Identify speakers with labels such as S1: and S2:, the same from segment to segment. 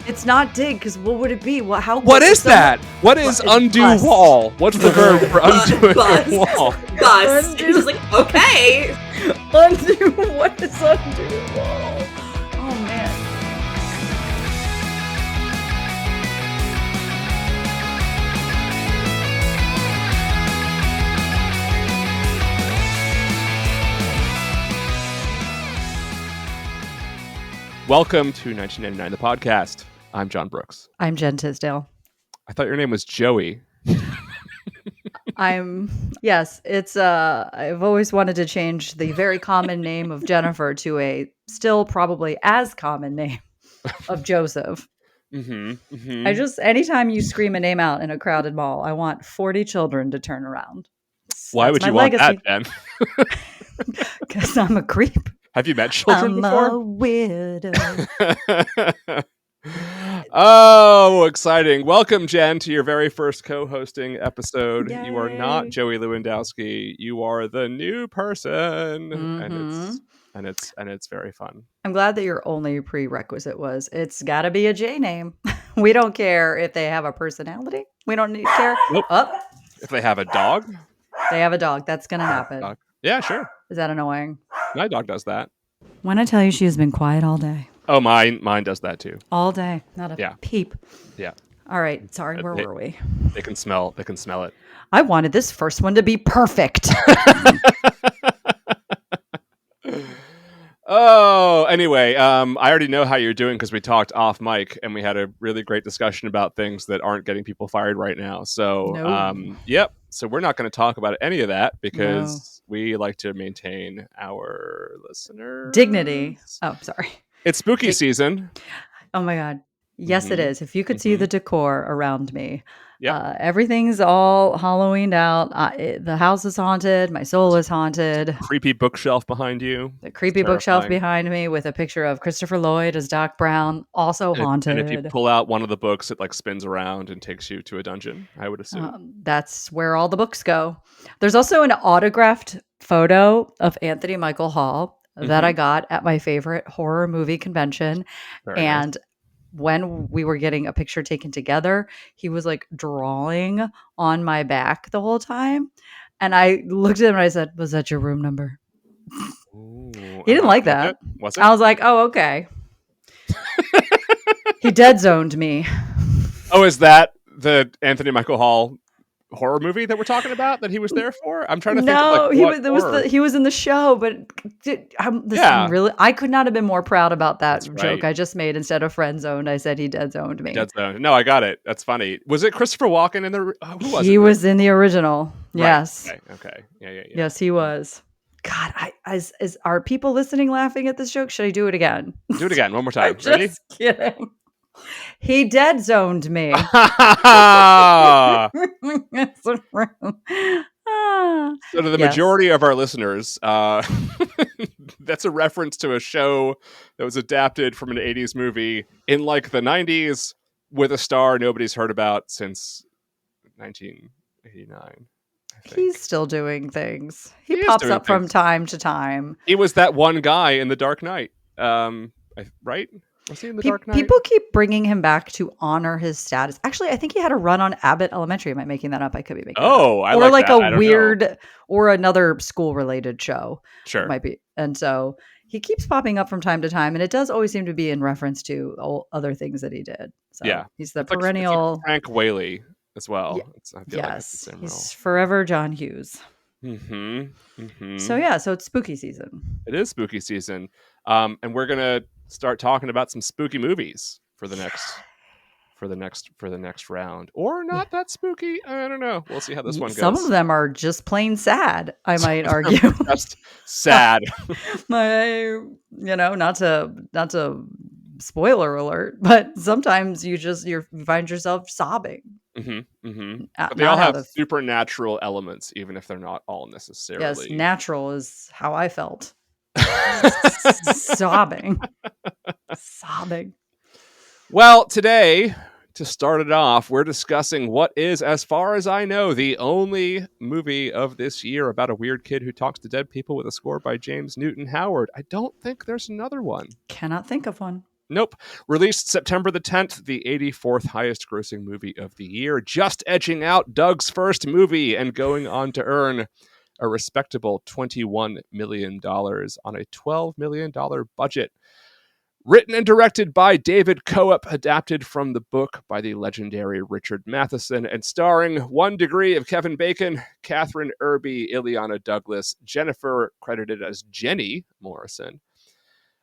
S1: It's not dig, because what would it be?
S2: What is that? What is undo
S1: bust.
S2: wall? What's the verb for undoing
S3: Bust.
S2: a wall?
S3: Bust. And he's just like, okay.
S1: Undo. What is undo wall? Oh man.
S2: Welcome to 1999, the podcast. I'm John Brooks.
S1: I'm Jen Tisdale.
S2: I thought your name was Joey.
S1: Yes, it's I've always wanted to change the very common name of Jennifer to a still probably as common name of Joseph. Anytime you scream a name out in a crowded mall, I want 40 children to turn around.
S2: Why would you want that, Jen?
S1: Because I'm a creep.
S2: Have you met children before?
S1: I'm a widow.
S2: Oh, exciting. Welcome, Jen, to your very first co-hosting episode.
S1: Yay.
S2: You are not Joey Lewandowski. You are the new person. And it's very fun.
S1: I'm glad that your only prerequisite was it's got to be a J name. We don't care if they have a personality. We don't care.
S2: Nope. If they have a dog.
S1: They have a dog. That's going to happen.
S2: Dog. Yeah, sure.
S1: Is that annoying?
S2: My dog does that.
S1: When I tell you she has been quiet all day.
S2: Oh, mine does that too.
S1: All day. Not a peep.
S2: Yeah.
S1: All right. Sorry, where were we?
S2: They can smell it.
S1: I wanted this first one to be perfect.
S2: Oh, anyway, I already know how you're doing because we talked off mic and we had a really great discussion about things that aren't getting people fired right now. So, yep. So we're not going to talk about any of that because we like to maintain our listener
S1: dignity. Oh, sorry.
S2: It's spooky season.
S1: Oh my God. Yes, it is. If you could see the decor around me.
S2: Yeah.
S1: Everything's all Halloweened out. The house is haunted. My soul is haunted.
S2: Creepy bookshelf behind you.
S1: The creepy bookshelf behind me with a picture of Christopher Lloyd as Doc Brown, also haunted.
S2: And if you pull out one of the books, it like spins around and takes you to a dungeon, I would assume.
S1: That's where all the books go. There's also an autographed photo of Anthony Michael Hall that I got at my favorite horror movie convention.
S2: Very nice.
S1: When we were getting a picture taken together, he was like drawing on my back the whole time. And I looked at him and I said, "Was that your room number?"
S2: Ooh,
S1: he didn't like that.
S2: Was it?
S1: I was like, "Oh, okay." He dead zoned me.
S2: Oh, is that the Anthony Michael Hall horror movie that we're talking about that he was there for? I'm trying to think.
S1: No,
S2: Like,
S1: he was in the show, but I could not have been more proud about that joke I just made. Instead of friend zoned, I said he dead zoned me.
S2: Dead zoned. No, I got it. That's funny. Was it Christopher Walken in the? Who was
S1: he
S2: it?
S1: was in the original. Right. Yes.
S2: Okay. Yeah.
S1: Yes, he was. God, are people listening laughing at this joke? Should I do it again?
S2: Do it again one more time.
S1: I'm
S2: Ready?
S1: just kidding. He dead zoned me.
S2: So to the majority of our listeners, that's a reference to a show that was adapted from an 80s movie in like the 90s with a star nobody's heard about since 1989.
S1: He's still doing things. He pops up from time to time.
S2: He was that one guy in The Dark Knight, right? Was he in The Dark Knight?
S1: People keep bringing him back to honor his status. Actually, I think he had a run on Abbott Elementary. Am I making that up? I could be making that up.
S2: Or like
S1: a weird or another school-related show.
S2: Sure.
S1: It might be. And so he keeps popping up from time to time, and it does always seem to be in reference to all other things that he did. So
S2: yeah.
S1: He's the
S2: it's
S1: perennial...
S2: like Frank Whaley as well.
S1: Yeah. He's forever John Hughes. So it's spooky season.
S2: It is spooky season. And we're going to start talking about some spooky movies for the next round, or not that spooky. I don't know. We'll see how this one goes.
S1: Some of them are just plain sad, I might argue.
S2: Just sad.
S1: Not to spoiler alert, but sometimes you find yourself sobbing.
S2: But they all have supernatural elements, even if they're not all necessarily.
S1: Yes, natural is how I felt. Sobbing.
S2: Well, today, to start it off, we're discussing what is, as far as I know, the only movie of this year about a weird kid who talks to dead people with a score by James Newton Howard. I don't think there's another one.
S1: Cannot think of one.
S2: Nope. Released September the 10th, the 84th highest grossing movie of the year, just edging out Doug's first movie and going on to earn a respectable $21 million on a $12 million budget. Written and directed by David Koepp, adapted from the book by the legendary Richard Matheson, and starring One Degree of Kevin Bacon, Catherine Irby, Ileana Douglas, Jennifer, credited as Jenny Morrison,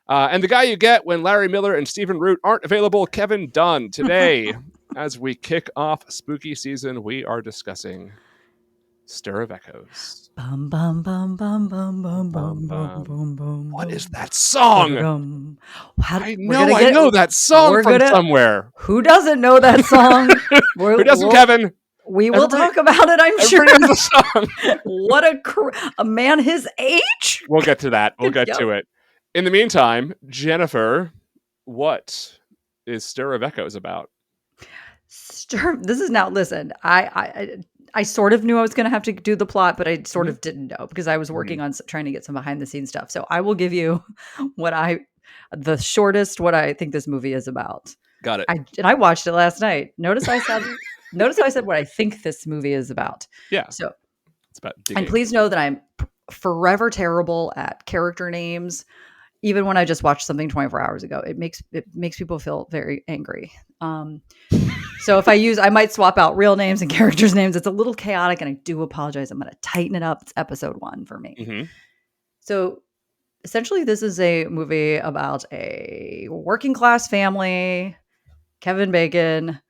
S2: and the guy you get when Larry Miller and Stephen Root aren't available, Kevin Dunn. Today, as we kick off spooky season, we are discussing Stir of Echoes.
S1: Bum, bum, bum, bum, bum, bum, bum, bum, bum, bum.
S2: What is that song? I know that song from somewhere.
S1: Who doesn't know that song?
S2: Who doesn't, Kevin?
S1: We will talk about it, I'm sure.
S2: Knows the song.
S1: What a man his age.
S2: We'll get to that. We'll get to it. In the meantime, Jennifer, what is Stir of Echoes about?
S1: This is now, listen, I sort of knew I was going to have to do the plot, but I sort of didn't know because I was working on trying to get some behind the scenes stuff. So I will give you the shortest, what I think this movie is about.
S2: Got it.
S1: I watched it last night. Notice I said what I think this movie is about.
S2: Yeah.
S1: So
S2: it's about digging.
S1: And please know that I'm forever terrible at character names. Even when I just watched something 24 hours ago, it makes people feel very angry. So if I might swap out real names and characters' names. It's a little chaotic, and I do apologize. I'm going to tighten it up. It's episode 1 for me.
S2: Mm-hmm.
S1: So essentially, this is a movie about a working class family, Kevin Bacon,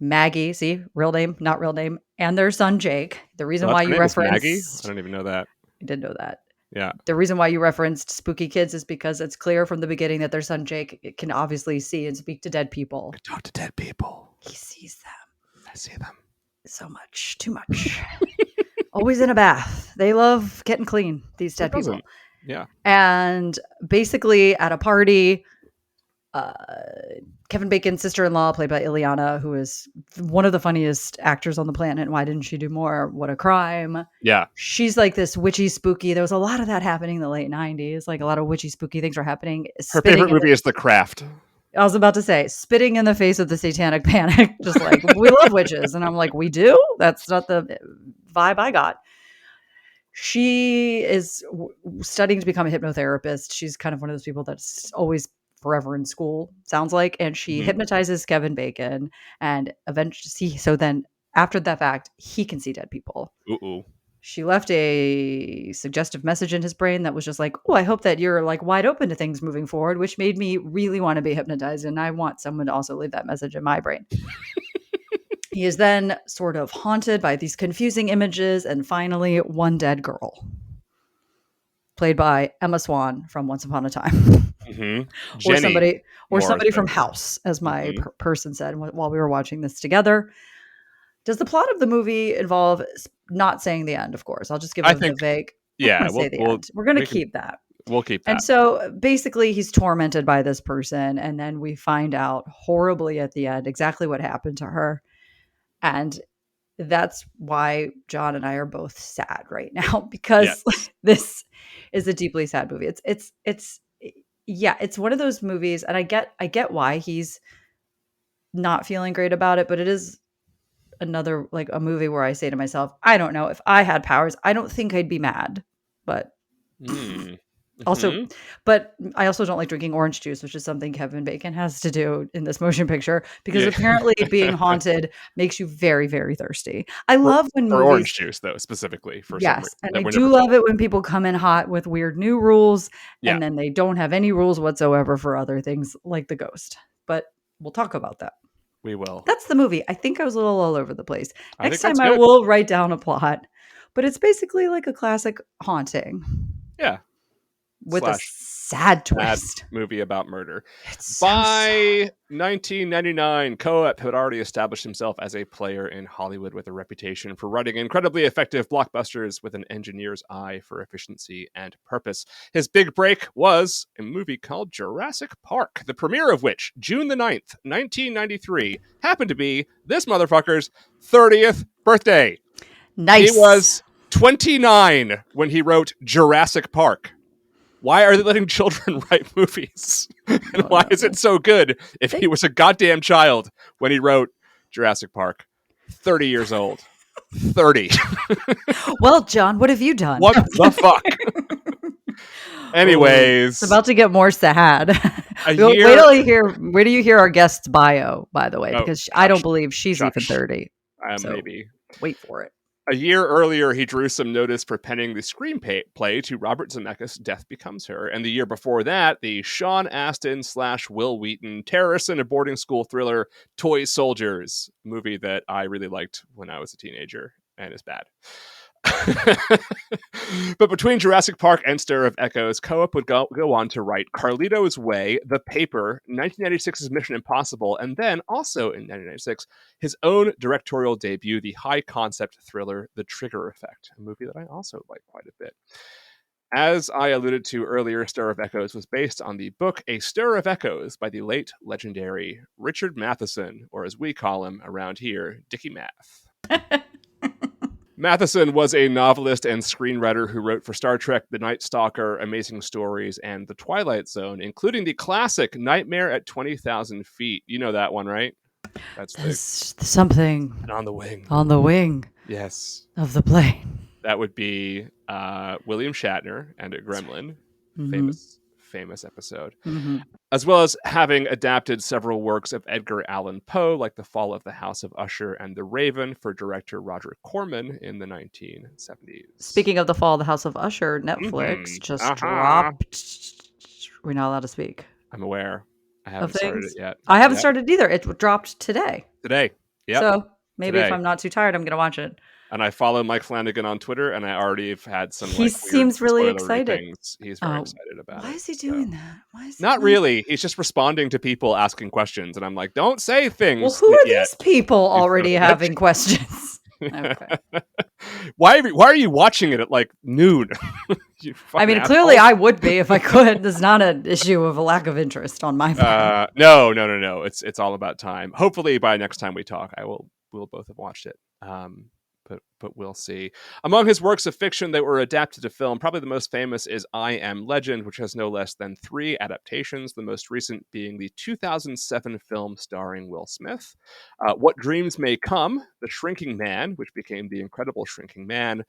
S1: Maggie, see, real name, not real name, and their son Jake. The reason why you referenced
S2: Maggie? I don't even know that.
S1: I didn't know that.
S2: Yeah.
S1: The reason why you referenced spooky kids is because it's clear from the beginning that their son Jake can obviously see and speak to dead people.
S2: Talk to dead people.
S1: He sees them.
S2: I see them.
S1: So much. Too much. Always in a bath. They love getting clean, these dead people.
S2: Yeah.
S1: And basically at a party, Kevin Bacon's sister-in-law, played by Ileana, who is one of the funniest actors on the planet. Why didn't she do more? What a crime.
S2: Yeah.
S1: She's like this witchy, spooky. There was a lot of that happening in the late 90s. Like a lot of witchy, spooky things were happening.
S2: Her favorite movie is The Craft.
S1: I was about to say, spitting in the face of the satanic panic. Just like, we love witches. And I'm like, we do? That's not the vibe I got. She is studying to become a hypnotherapist. She's kind of one of those people that's always forever in school, sounds like, and she hypnotizes Kevin Bacon, and eventually, so then after that fact, he can see dead people.
S2: Ooh.
S1: She left a suggestive message in his brain that was just like, oh, I hope that you're like wide open to things moving forward, which made me really want to be hypnotized, and I want someone to also leave that message in my brain. He is then sort of haunted by these confusing images, and finally, one dead girl, played by Emma Swan from Once Upon a Time.
S2: Mm-hmm.
S1: Or somebody from House, as my person said while we were watching this together. Does the plot of the movie involve not saying the end? Of course, I'll just give them the vague.
S2: Yeah,
S1: we're going to keep that.
S2: We'll keep that.
S1: And so basically, he's tormented by this person, and then we find out horribly at the end exactly what happened to her, and that's why John and I are both sad right now, because this is a deeply sad movie. It's one of those movies, and I get why he's not feeling great about it, but it is another, like, a movie where I say to myself, I don't know, if I had powers, I don't think I'd be mad, but also, but I also don't like drinking orange juice, which is something Kevin Bacon has to do in this motion picture, because apparently being haunted makes you very, very thirsty. I love when movies,
S2: orange juice, though, specifically for some reason.
S1: And I do love it when people come in hot with weird new rules, and then they don't have any rules whatsoever for other things like The Ghost. But we'll talk about that.
S2: We will.
S1: That's the movie. I think I was a little all over the place. Next time I will write down a plot, but it's basically like a classic haunting.
S2: Yeah.
S1: With a sad twist.
S2: Movie about murder.
S1: By
S2: 1999, Koepp had already established himself as a player in Hollywood with a reputation for writing incredibly effective blockbusters with an engineer's eye for efficiency and purpose. His big break was a movie called Jurassic Park, the premiere of which, June the 9th, 1993, happened to be this motherfucker's 30th birthday.
S1: Nice.
S2: He was 29 when he wrote Jurassic Park. Why are they letting children write movies? And why is it so good if he was a goddamn child when he wrote Jurassic Park? 30 years old. 30.
S1: Well, John, what have you done?
S2: What the fuck? Anyways.
S1: It's about to get more sad. Wait till you hear our guest's bio, by the way, because I don't believe she's even 30.
S2: Maybe.
S1: Wait for it.
S2: A year earlier, he drew some notice for penning the screenplay to Robert Zemeckis' Death Becomes Her. And the year before that, the Sean Astin / Will Wheaton terrorists in a boarding school thriller Toy Soldiers, movie that I really liked when I was a teenager and is bad. But between Jurassic Park and Stir of Echoes, Koepp would go on to write Carlito's Way, The Paper, 1996's Mission Impossible, and then also in 1996, his own directorial debut, the high-concept thriller The Trigger Effect, a movie that I also like quite a bit. As I alluded to earlier, Stir of Echoes was based on the book A Stir of Echoes by the late legendary Richard Matheson, or as we call him around here, Dickie Math. Matheson was a novelist and screenwriter who wrote for Star Trek, The Night Stalker, Amazing Stories, and The Twilight Zone, including the classic Nightmare at 20,000 Feet. You know that one, right?
S1: That's something
S2: on the wing.
S1: On the wing.
S2: Yes.
S1: Of the plane.
S2: That would be William Shatner and a gremlin.
S1: Mm-hmm.
S2: Famous episode.
S1: Mm-hmm.
S2: As well as having adapted several works of Edgar Allan Poe, like The Fall of the House of Usher and The Raven, for director Roger Corman in the 1970s.
S1: Speaking of The Fall of the House of Usher, Netflix just dropped... We're not allowed to speak.
S2: I'm aware. I haven't started it yet.
S1: I haven't started either. It dropped today.
S2: Yep.
S1: So maybe if I'm not too tired, I'm going to watch it.
S2: And I follow Mike Flanagan on Twitter, and I already have had some.
S1: He seems really excited.
S2: Things. He's very excited about it.
S1: Why is he doing that? Why is he
S2: not really? He's just responding to people asking questions, and I'm like, don't say things.
S1: Well, who are these people already having questions? Okay.
S2: Why are you watching it at like noon?
S1: I mean, clearly I would be if I could. There's not an issue of a lack of interest on my part.
S2: No. It's all about time. Hopefully by next time we talk, we'll both have watched it. But we'll see. Among his works of fiction that were adapted to film, probably the most famous is I Am Legend, which has no less than 3 adaptations, the most recent being the 2007 film starring Will Smith. What Dreams May Come, The Shrinking Man, which became The Incredible Shrinking Man,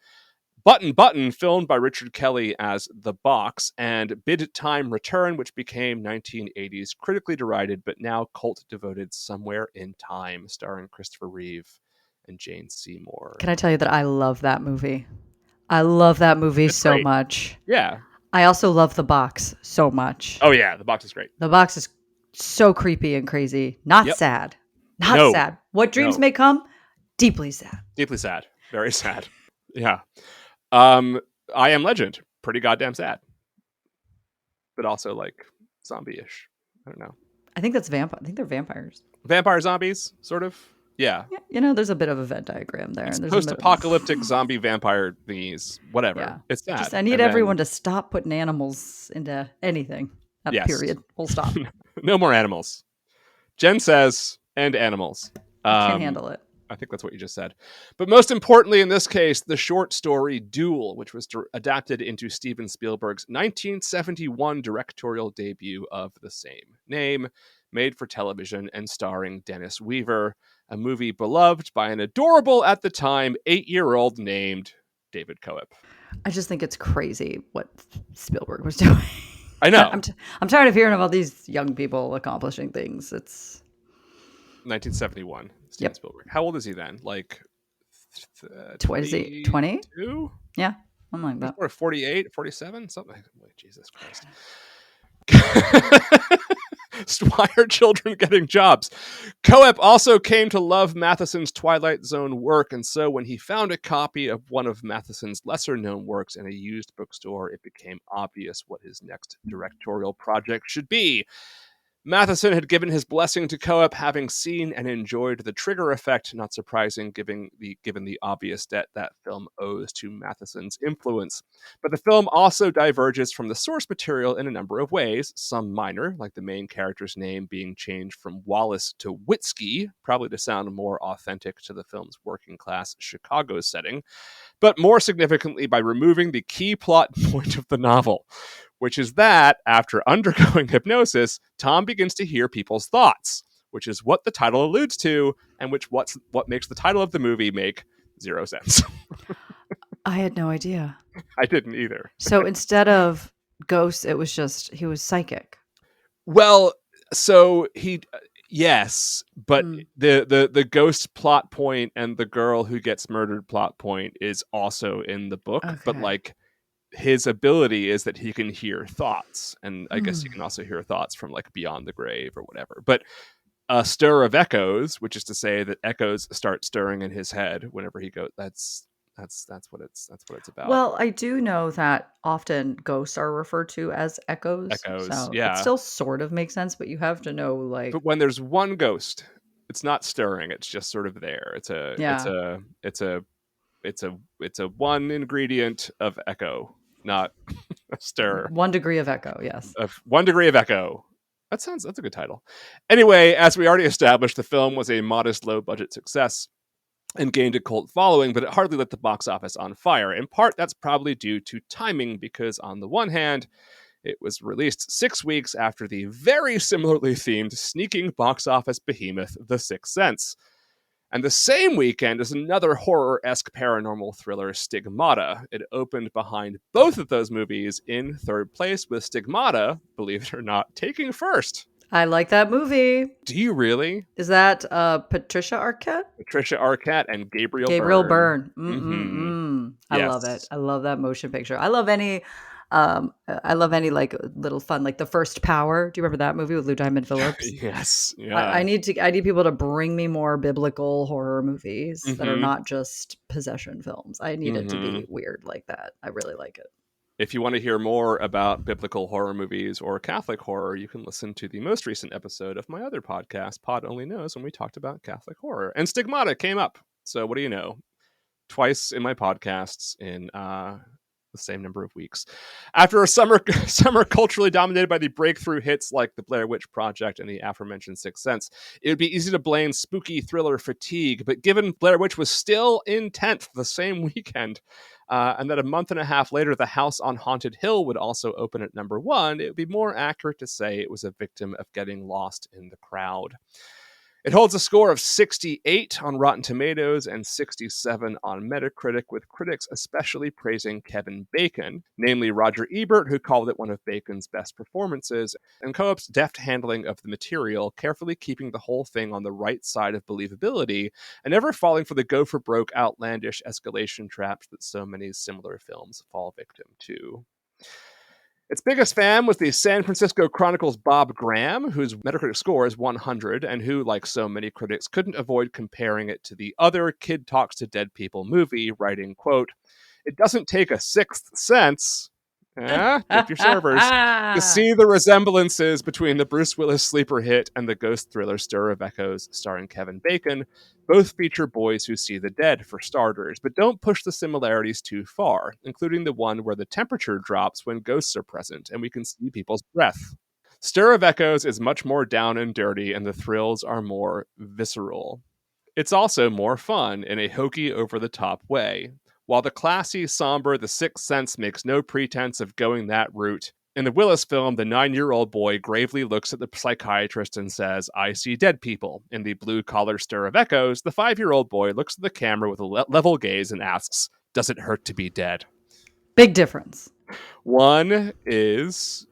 S2: Button, filmed by Richard Kelly as The Box, and Bid Time Return, which became 1980s critically derided but now cult-devoted Somewhere in Time, starring Christopher Reeve and Jane Seymour.
S1: Can I tell you that I love that movie? I love that movie so much.
S2: Yeah.
S1: I also love The Box so much.
S2: Oh yeah, The Box is great.
S1: The Box is so creepy and crazy. Not sad. Not sad. What Dreams May Come? Deeply sad.
S2: Deeply sad. Very sad. Yeah. I Am Legend. Pretty goddamn sad. But also like zombie-ish. I don't know.
S1: I think that's vampire. I think they're vampires.
S2: Vampire zombies, sort of. Yeah.
S1: You know, there's a bit of a Venn diagram there.
S2: It's post-apocalyptic zombie vampire thingies. Whatever. Yeah. It's that.
S1: I need everyone to stop putting animals into anything. Period. Full stop.
S2: No more animals. Jen says, and animals.
S1: I can't handle it.
S2: I think that's what you just said. But most importantly in this case, the short story Duel, which was adapted into Steven Spielberg's 1971 directorial debut of the same name, made for television and starring Dennis Weaver, a movie beloved by an adorable, at the time, 8-year-old named David Koepp.
S1: I just think it's crazy what Spielberg was doing.
S2: I know.
S1: I'm tired of hearing about these young people accomplishing things. It's
S2: 1971. Steven Spielberg. How old is he then? Like
S1: 20? Yeah, something like that.
S2: Or 48, 47? Something like that. Jesus Christ. Why are children getting jobs? Koepp also came to love Matheson's Twilight Zone work, and so when he found a copy of one of Matheson's lesser-known works in a used bookstore, it became obvious what his next directorial project should be. Matheson had given his blessing to Koepp, having seen and enjoyed The Trigger Effect, not surprising given the obvious debt that film owes to Matheson's influence. But the film also diverges from the source material in a number of ways, some minor, like the main character's name being changed from Wallace to Witzke, probably to sound more authentic to the film's working-class Chicago setting, but more significantly by removing the key plot point of the novel, which is that after undergoing hypnosis, Tom begins to hear people's thoughts, which is what the title alludes to, and what makes the title of the movie make zero sense.
S1: I had no idea.
S2: I didn't either.
S1: So instead of ghosts, it was just he was psychic.
S2: Well, so yes, but the ghost plot point and the girl who gets murdered plot point is also in the book, but like his ability is that he can hear thoughts, and I guess he can also hear thoughts from like beyond the grave or whatever. But a stir of echoes, which is to say that echoes start stirring in his head whenever he goes. That's what it's about.
S1: Well, I do know that often ghosts are referred to as echoes. So
S2: yeah.
S1: It still sort of makes sense, but you have to know like.
S2: But when there's one ghost, it's not stirring. It's just sort of there. It's a one ingredient of echo, not a stir.
S1: 1 degree of echo. Yes.
S2: 1 degree of echo. That's a good title. Anyway, as we already established, the film was a modest, low-budget success and gained a cult following, but it hardly lit the box office on fire. In part, that's probably due to timing, because on the one hand, it was released 6 weeks after the very similarly themed sneaking box office behemoth, The Sixth Sense. And the same weekend is another horror-esque paranormal thriller, Stigmata. It opened behind both of those movies in third place, with Stigmata, believe it or not, taking first.
S1: I like that movie.
S2: Do you really?
S1: Is that Patricia Arquette?
S2: Patricia Arquette and Gabriel
S1: Byrne.
S2: Mm-hmm.
S1: I love it. I love that motion picture. I love any like little fun, like The First Power. Do you remember that movie with Lou Diamond Phillips?
S2: Yes. Yeah.
S1: I need people to bring me more biblical horror movies that are not just possession films. I need it to be weird like that. I really like it.
S2: If you want to hear more about biblical horror movies or Catholic horror, you can listen to the most recent episode of my other podcast, Pod Only Knows, when we talked about Catholic horror. And Stigmata came up. So what do you know? Twice in my podcasts in the same number of weeks. After a summer culturally dominated by the breakthrough hits like The Blair Witch Project and the aforementioned Sixth Sense, it would be easy to blame spooky thriller fatigue. But given Blair Witch was still in 10th the same weekend, and that a month and a half later, The House on Haunted Hill would also open at number 1, it would be more accurate to say it was a victim of getting lost in the crowd. It holds a score of 68 on Rotten Tomatoes and 67 on Metacritic, with critics especially praising Kevin Bacon, namely Roger Ebert, who called it one of Bacon's best performances, and Koepp's deft handling of the material, carefully keeping the whole thing on the right side of believability, and never falling for the go-for-broke outlandish escalation traps that so many similar films fall victim to. Its biggest fan was the San Francisco Chronicle's Bob Graham, whose Metacritic score is 100, and who, like so many critics, couldn't avoid comparing it to the other Kid Talks to Dead People movie, writing, quote, "It doesn't take a sixth sense," tip your servers, to see the resemblances between the Bruce Willis sleeper hit and the ghost thriller Stir of Echoes starring Kevin Bacon. Both feature boys who see the dead, for starters, but don't push the similarities too far, including the one where the temperature drops when ghosts are present and we can see people's breath. Stir of Echoes is much more down and dirty, and the thrills are more visceral. It's also more fun in a hokey, over-the-top way. While the classy, somber The Sixth Sense makes no pretense of going that route, in the Willis film, the 9-year-old boy gravely looks at the psychiatrist and says, "I see dead people." In the blue-collar Stir of Echoes, the 5-year-old boy looks at the camera with a level gaze and asks, "Does it hurt to be dead?"
S1: Big difference.
S2: One is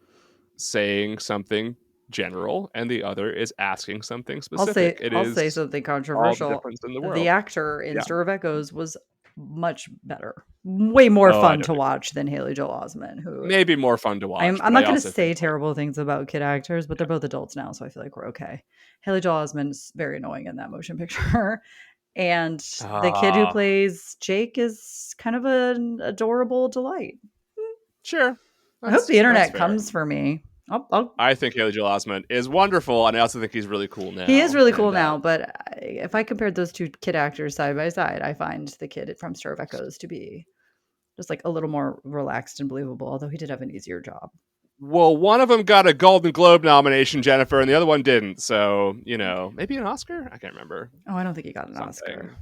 S2: saying something general, and the other is asking something specific.
S1: I'll say something controversial.
S2: All the difference in the world.
S1: The actor in Stir of Echoes was much better, way more fun to watch than Haley Joel Osment, who
S2: maybe more fun to watch.
S1: I'm not going to say terrible things about kid actors, but they're both adults now, so I feel like we're okay. Haley Joel Osment's very annoying in that motion picture, and the kid who plays Jake is kind of an adorable delight.
S2: Sure.
S1: I hope the internet comes for me.
S2: I think Haley Joel Osment is wonderful, and I also think he's really cool now.
S1: He is really cool now, but if I compared those two kid actors side by side, I find the kid from Stir of Echoes to be just like a little more relaxed and believable, although he did have an easier job.
S2: Well, one of them got a Golden Globe nomination, Jennifer, and the other one didn't. So, maybe an Oscar? I can't remember.
S1: Oh, I don't think he got an Oscar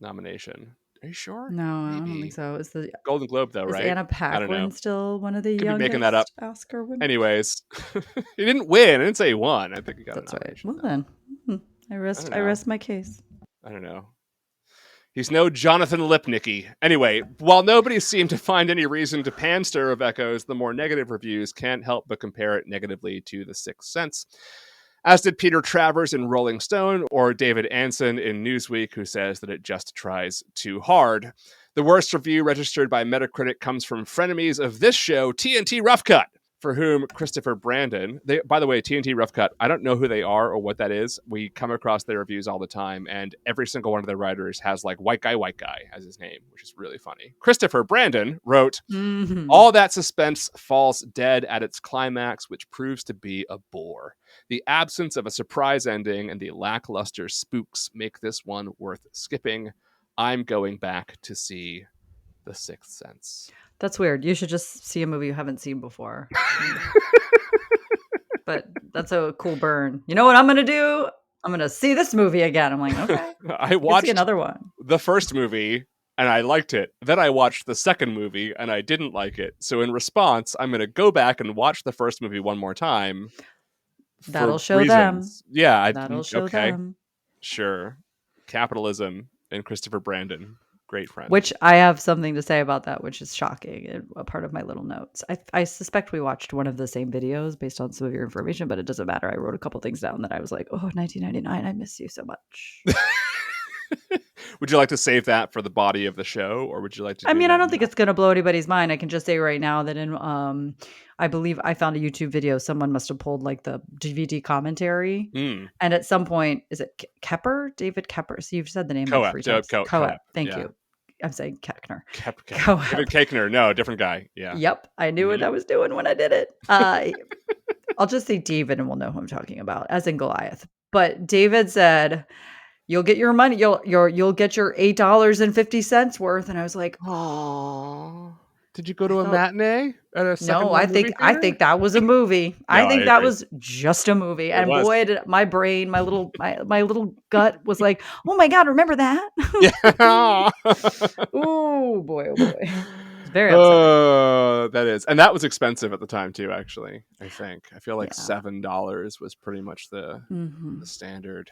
S2: nomination. Are you sure?
S1: No,
S2: Maybe.
S1: I don't think so. Is the
S2: Golden Globe though, right?
S1: Anna Paquin still one of the
S2: Could
S1: youngest
S2: be making that up.
S1: Oscar winners?
S2: Anyways, he didn't win. I didn't say he won. I think he got
S1: That's
S2: a
S1: right.
S2: nomination.
S1: Well then, I rest my case.
S2: I don't know. He's no Jonathan Lipnicki. Anyway, while nobody seemed to find any reason to pan-stir of Echoes, the more negative reviews can't help but compare it negatively to The Sixth Sense. As did Peter Travers in Rolling Stone or David Anson in Newsweek, who says that it just tries too hard. The worst review registered by Metacritic comes from frenemies of this show, TNT Rough Cut, for whom Christopher Brandon, by the way, TNT Rough Cut, I don't know who they are or what that is. We come across their reviews all the time, and every single one of their writers has like white guy as his name, which is really funny. Christopher Brandon wrote, all that suspense falls dead at its climax, which proves to be a bore. The absence of a surprise ending and the lackluster spooks make this one worth skipping. I'm going back to see The Sixth Sense.
S1: That's weird. You should just see a movie you haven't seen before. But that's a cool burn. You know what I'm going to do? I'm going to see this movie again. I'm like, okay.
S2: I watched
S1: another one.
S2: The first movie and I liked it. Then I watched the second movie and I didn't like it. So in response, I'm going to go back and watch the first movie one more time.
S1: That'll show reasons.
S2: Them. Yeah.
S1: That'll show them.
S2: Sure. Capitalism and Christopher Brandon. Great friend.
S1: Which I have something to say about that, which is shocking and a part of my little notes. I suspect we watched one of the same videos based on some of your information, but it doesn't matter. I wrote a couple things down that I was like, 1999, I miss you so much.
S2: Would you like to save that for the body of the show, or would you like to?
S1: I don't think it's going to blow anybody's mind. I can just say right now that in, I believe I found a YouTube video. Someone must have pulled like the DVD commentary, and at some point, is it Koepp? David Koepp? So you've said the name
S2: Koepp,
S1: like 3 times.
S2: Koepp.
S1: Thank you. I'm saying Koepp.
S2: David Koepp. No, different guy. Yeah.
S1: Yep. I knew what I was doing when I did it. I'll just say David, and we'll know who I'm talking about, as in Goliath. But David said, "You'll get your money. You'll get your $8.50 worth." And I was like,
S2: "Oh, did you go to a matinee at a second?"
S1: No, I think that was a movie. I think that was just a movie. And boy, did my brain, my little gut was like, "Oh my God, remember that?"
S2: Yeah.
S1: Oh boy. It's very upsetting.
S2: That is. And that was expensive at the time too, actually. I feel like $7 was pretty much the standard.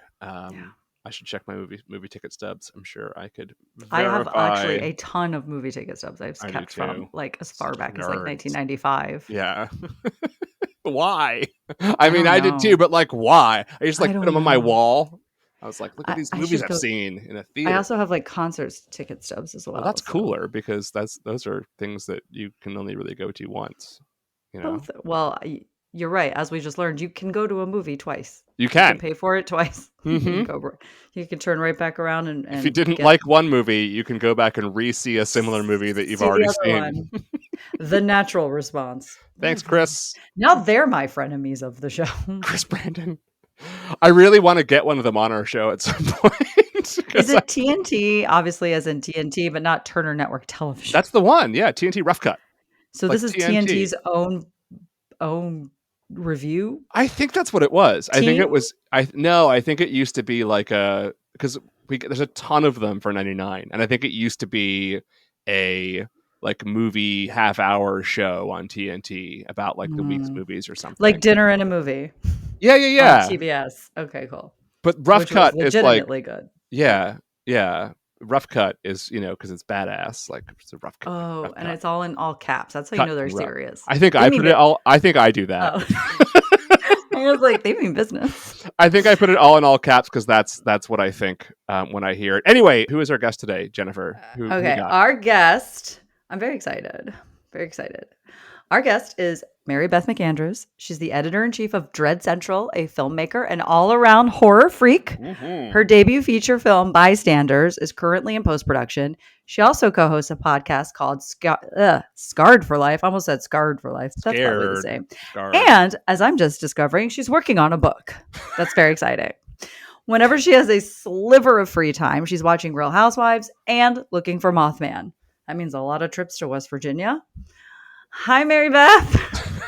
S2: I should check my movie ticket stubs. I'm sure I could verify.
S1: I have actually a ton of movie ticket stubs I've kept from like as far back as like 1995.
S2: Yeah. Why? I mean, I did too, but like, why? I just like put them on my wall. I was like, look at these movies I've seen in a theater.
S1: I also have like concerts ticket stubs as well.
S2: Well, that's cooler because those are things that you can only really go to once. You know?
S1: Well, you're right. As we just learned, you can go to a movie twice.
S2: You can
S1: pay for it twice. You can turn right back around and
S2: if you didn't like one movie, you can go back and re-see a similar movie that you've already seen.
S1: The natural response.
S2: Thanks, Chris.
S1: Now they're my frenemies of the show.
S2: Chris Brandon. I really want to get one of them on our show at some point.
S1: Is it TNT? Obviously, as in TNT, but not Turner Network Television.
S2: That's the one. Yeah, TNT Rough Cut.
S1: So like this is TNT's own review.
S2: I think that's what it was. I think it was. I think it used to be like because there's a ton of them for 99, and I think it used to be a like movie half-hour show on TNT about like the week's movies or something.
S1: Like Dinner and a Movie.
S2: Yeah.
S1: On TBS. Okay, cool.
S2: But Rough Cut is
S1: legitimately good.
S2: Yeah. Rough Cut is, because it's badass. Like it's a rough cut.
S1: Oh,
S2: rough
S1: and
S2: cut.
S1: it's all in all caps. That's how you know they're serious.
S2: I think I put it all. I think I do that.
S1: Oh. I was like, they mean business.
S2: I think I put it all in all caps because that's what I think when I hear it. Anyway, who is our guest today, Jennifer? Who
S1: our guest. I'm very excited. Very excited. Our guest is Mary Beth McAndrews. She's the editor-in-chief of Dread Central, a filmmaker and all-around horror freak. Mm-hmm. Her debut feature film, Bystanders, is currently in post-production. She also co-hosts a podcast called Scarred for Life. I almost said Scarred for Life. That's probably the same. Scarred. And as I'm just discovering, she's working on a book. That's very exciting. Whenever she has a sliver of free time, she's watching Real Housewives and looking for Mothman. That means a lot of trips to West Virginia. Hi, Mary Beth.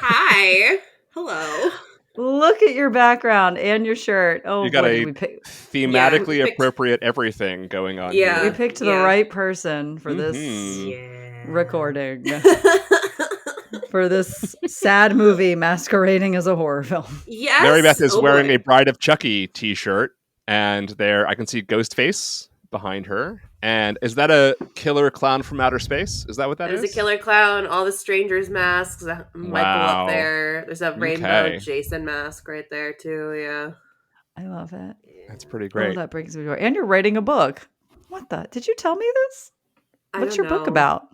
S3: Hi. Hello.
S1: Look at your background and your shirt. Oh,
S2: You got
S1: boy,
S2: a
S1: we pick,
S2: thematically appropriate everything going on
S3: Yeah.
S1: we
S2: here.
S1: picked the right person for this
S3: Yeah.
S1: recording. For this sad movie masquerading as a horror film.
S3: Yes.
S2: Mary Beth is wearing
S3: boy.
S2: a Bride of Chucky t-shirt, and there I can see Ghostface behind her. And is that a killer clown from outer space? Is that what that is?
S3: There's a killer clown, all the strangers' masks, Michael
S2: Wow.
S3: up there. There's a rainbow
S2: Okay.
S3: Jason mask right there too, yeah.
S1: I love it.
S2: That's pretty
S1: Oh,
S2: great.
S1: that brings me joy. And you're writing a book. What the? Did you tell me this? What's your book about?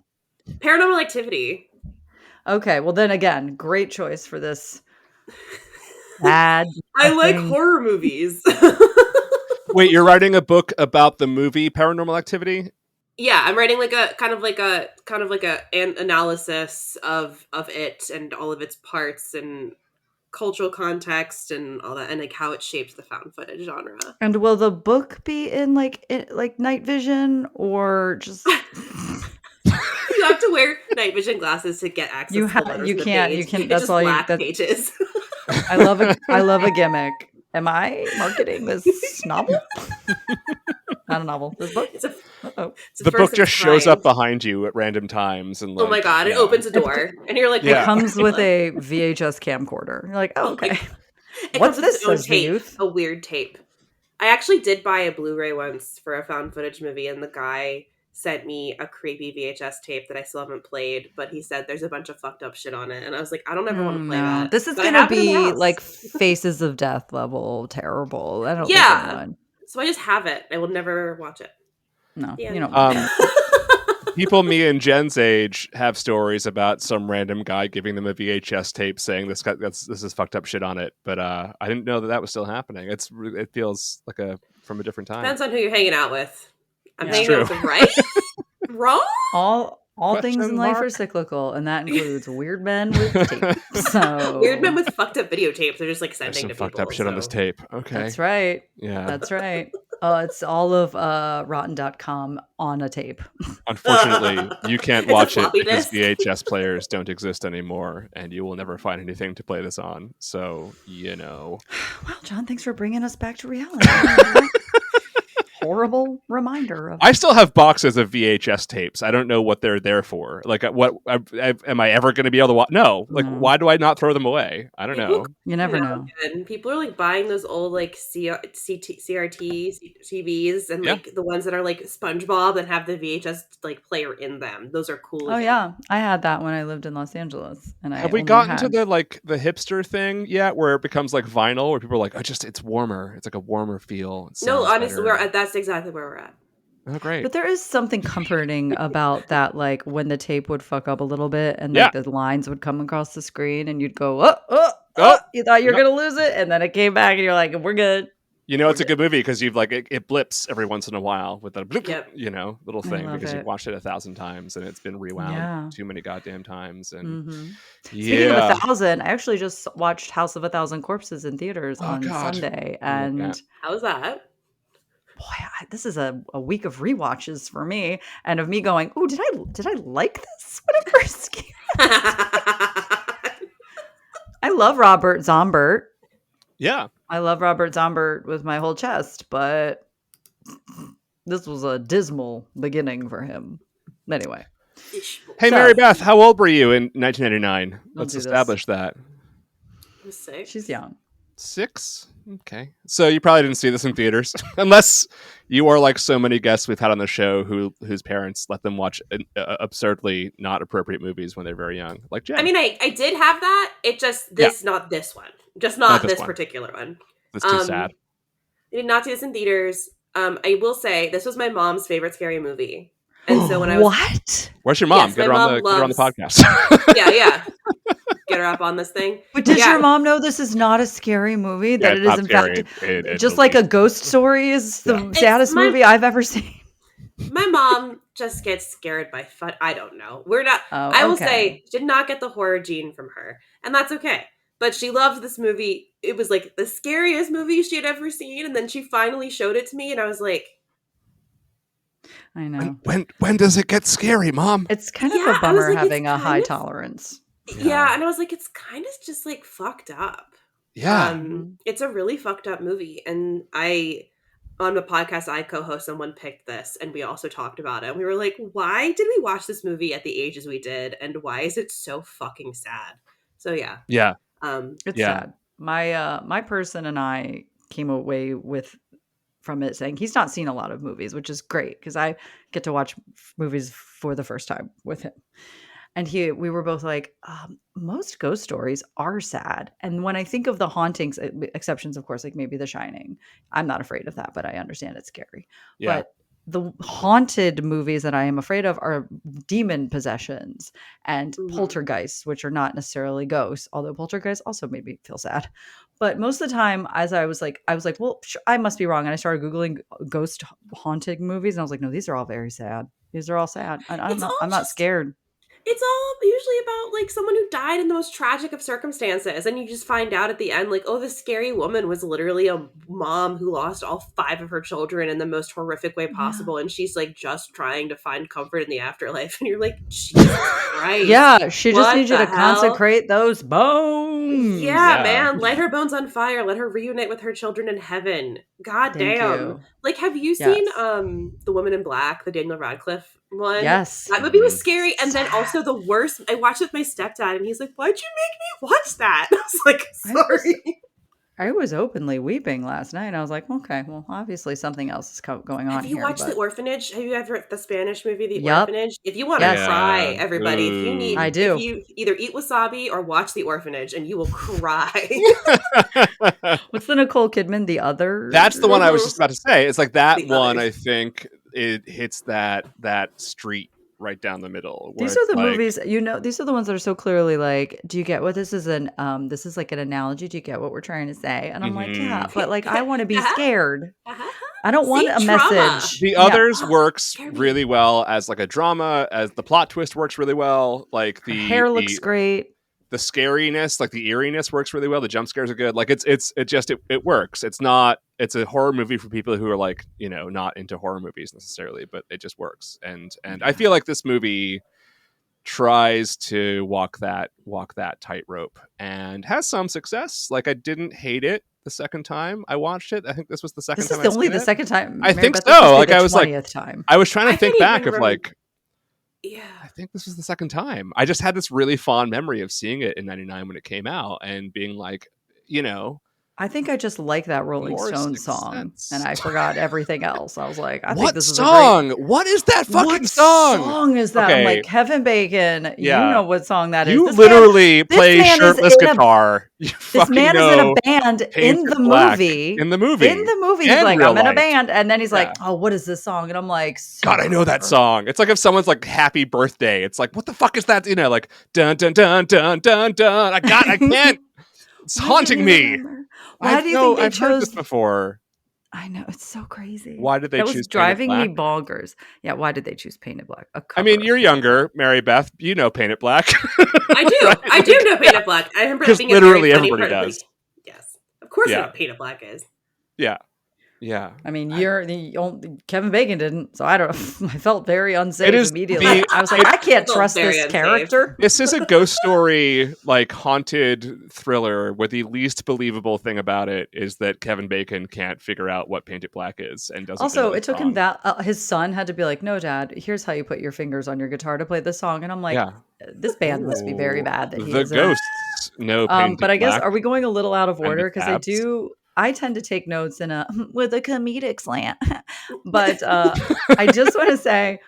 S3: Paranormal Activity.
S1: Okay, well then again, great choice for this bad.
S3: I like horror movies.
S2: Wait, you're writing a book about the movie Paranormal Activity?
S3: Yeah, I'm writing like a kind of like an analysis of it and all of its parts and cultural context and all that, and like how it shapes the found footage genre.
S1: And will the book be in like night vision or just?
S3: You have to wear night vision glasses to get access.
S1: You
S3: to the letters
S1: you
S3: on the
S1: can't.
S3: page.
S1: You can.
S3: It's
S1: That's
S3: just
S1: all you.
S3: black
S1: That,
S3: pages.
S1: I love a gimmick. Am I marketing this novel? Not a novel. This book.
S3: It's a
S2: The book just shows up behind you at random times, and like,
S3: oh my god, it opens a door, and you're like,
S1: It comes with a VHS camcorder. You're like, oh, okay.
S3: It
S1: What's
S3: comes with
S1: this?
S3: its own
S1: Says the
S3: tape,
S1: youth.
S3: a weird tape. I actually did buy a Blu-ray once for a found footage movie, and the guy sent me a creepy VHS tape that I still haven't played, but he said there's a bunch of fucked up shit on it, and I was like, I don't ever want to play that.
S1: This is
S3: But I
S1: gonna
S3: have it in the
S1: be
S3: house.
S1: like Faces of Death level terrible. I don't
S3: Yeah.
S1: think anyone.
S3: So I just have it. I will never watch it.
S1: No,
S3: Yeah.
S1: you don't.
S2: people me and Jen's age have stories about some random guy giving them a VHS tape saying this is fucked up shit on it, but I didn't know that was still happening. It feels like from a different time.
S3: Depends on who you're hanging out with. I'm
S1: Yeah.
S3: hanging out with the right, wrong.
S1: All things
S2: Question
S1: in life
S2: mark?
S1: are cyclical, and that includes weird men with tape. So
S3: Weird men with fucked up videotapes. They're just like
S2: There's
S3: sending
S2: some
S3: to
S2: fucked
S3: people.
S2: up shit on this tape. Okay.
S1: That's right.
S2: Yeah.
S1: That's right. It's all of Rotten.com on a tape.
S2: Unfortunately, you can't
S3: It's a
S2: watch it
S3: floppy
S2: because
S3: disk.
S2: VHS players don't exist anymore, and you will never find anything to play this on. So,
S1: Well, John, thanks for bringing us back to reality. Horrible reminder of.
S2: I still have boxes of VHS tapes. I don't know what they're there for. Like, am I ever going to be able to watch? No. Like, why do I not throw them away? I don't know.
S1: You never know.
S3: And people are like buying those old like CRT TVs and like the ones that are like SpongeBob and have the VHS like player in them. Those are cool.
S1: Oh yeah, I had that when I lived in Los Angeles. And
S2: have we gotten to the hipster thing yet, where it becomes like vinyl, where people are like, it's warmer. It's like a warmer feel.
S3: No, honestly, that's exactly where we're at.
S2: Oh, great.
S1: But there is something comforting about that, like when the tape would fuck up a little bit and like the lines would come across the screen and you'd go, oh, you thought you were going to lose it. And then it came back and you're like, we're good.
S2: You know, it's a good movie because you've like, it blips every once in a while with a bloop, little thing because you've watched it 1,000 times and it's been rewound too many goddamn times. And
S1: Speaking of 1,000, I actually just watched House of 1,000 Corpses in theaters on Sunday. And
S3: how was that?
S1: Boy, this is a week of rewatches for me, and of me going, "Oh, did I like this when it first came out?" I love Robert Zombert. Yeah, I love Robert Zombert with my whole chest, but this was a dismal beginning for him. Anyway,
S2: hey, Mary Beth, how old were you in 1999? Let's establish that.
S3: I was 6.
S1: She's young.
S2: 6? Okay. So you probably didn't see this in theaters, unless you are like so many guests we've had on the show whose parents let them watch absurdly not appropriate movies when they're very young. Like Jen.
S3: I mean, I did have that. It just not this one. Just not this particular one.
S2: That's too sad.
S3: I did not see this in theaters. I will say this was my mom's favorite scary movie. And so when I was
S1: What?
S2: Where's your mom?
S3: Yes,
S2: Get her on the podcast.
S3: Yeah. Get her up on this thing.
S1: But does your mom know this is not a scary movie? That it is in fact just like a ghost story is the saddest movie I've ever seen.
S3: My mom just gets scared by fun. I don't know. We're not. I will say, did not get the horror gene from her, and that's okay. But she loved this movie. It was like the scariest movie she had ever seen, and then she finally showed it to me, and I was like,
S1: I know.
S2: When does it get scary, Mom?
S1: It's kind of a bummer having a high tolerance.
S3: Yeah, and I was like, it's kind of just like fucked up.
S2: Yeah.
S3: It's a really fucked up movie. And on the podcast I co-host, someone picked this and we also talked about it. We were like, why did we watch this movie at the ages we did? And why is it so fucking sad? So yeah.
S2: Yeah.
S1: It's sad. My person and I came away from it saying he's not seen a lot of movies, which is great because I get to watch movies for the first time with him. And we were both like, most ghost stories are sad. And when I think of the hauntings, exceptions, of course, like maybe The Shining, I'm not afraid of that, but I understand it's scary. Yeah. But the haunted movies that I am afraid of are demon possessions and poltergeists, which are not necessarily ghosts, although poltergeists also made me feel sad. But most of the time, as I was like, well, I must be wrong. And I started Googling ghost haunted movies. And I was like, no, these are all very sad. These are all sad. I'm not scared.
S3: It's all usually about like someone who died in the most tragic of circumstances. And you just find out at the end, like, oh, this scary woman was literally a mom who lost all 5 of her children in the most horrific way possible. Yeah. And she's like just trying to find comfort in the afterlife. And you're like, Jesus Christ.
S1: Yeah, she just needs you to consecrate those bones.
S3: Yeah, man. Light her bones on fire. Let her reunite with her children in heaven. God damn. Like, have you seen The Woman in Black, the Daniel Radcliffe one?
S1: Yes.
S3: That movie was scary. And then also the worst, I watched it with my stepdad and he's like, why'd you make me watch that? I was like, sorry.
S1: I was openly weeping last night. I was like, okay, well, obviously something else is going on
S3: here. Have you watched The Orphanage? Have you ever the Spanish movie, The Orphanage? If you want to cry, everybody, if you need,
S1: I do.
S3: If you either eat wasabi or watch The Orphanage and you will cry.
S1: What's the Nicole Kidman, The Other?
S2: That's the one I was just about to say. It's like that one, I think it hits that street right down the middle.
S1: These are the movies, these are the ones that are so clearly like, do you get what this is this is like an analogy? Do you get what we're trying to say? And I'm like, yeah, but like, I want to be scared. I don't want a message.
S2: The Others works really well as like a drama, as the plot twist works really well. Like the
S1: hair looks great.
S2: The scariness, like the eeriness works really well. The jump scares are good. Like it works. It's a horror movie for people who are like, not into horror movies necessarily, but it just works. And I feel like this movie tries to walk that tightrope and has some success. Like I didn't hate it the second time I watched it. I think this was the second time.
S1: This is only the second time.
S2: I think so. Like I was like,
S1: time.
S2: I was trying to think back of like,
S3: yeah,
S2: I think this was the second time. I just had this really fond memory of seeing it in '99 when it came out and being like,
S1: I think I just like that Rolling Stones song, and I forgot everything else. I was like, I think this is
S2: song? What is that fucking song?
S1: What song is that? Okay. I'm like, Kevin Bacon, you know what song that is.
S2: You literally play shirtless guitar.
S1: This man is in a band in the movie.
S2: In the movie.
S1: He's like, I'm in a band. And then he's like, oh, what is this song? And I'm like,
S2: God, I know that song. It's like if someone's like, happy birthday. It's like, what the fuck is that? Like, dun, dun, dun, dun, dun, dun. I can't. It's haunting me.
S1: Why do you think they
S2: I've heard this before.
S1: I know, it's so crazy.
S2: Why did they choose?
S1: That was driving me bonkers. Yeah, why did they choose Painted Black?
S2: I mean, you're younger, Mary Beth. You know Painted Black.
S3: I do. Right? I do know Painted Black. I remember
S2: because literally everybody does.
S3: Yes, of course, I know what Painted Black is.
S2: Yeah. Yeah.
S1: I mean, Kevin Bacon didn't, so I don't know. I felt very unsafe immediately. I was like, I can't trust this character.
S2: This is a ghost story, like haunted thriller, where the least believable thing about it is that Kevin Bacon can't figure out what Painted Black is and doesn't.
S1: Also, it took him that his son had to be like, no, Dad, here's how you put your fingers on your guitar to play this song. And I'm like, this band must be very bad. That
S2: the ghosts know Painted
S1: but I guess,
S2: Black.
S1: are we going a little out of order? Because I tend to take notes with a comedic slant. But I just want to say,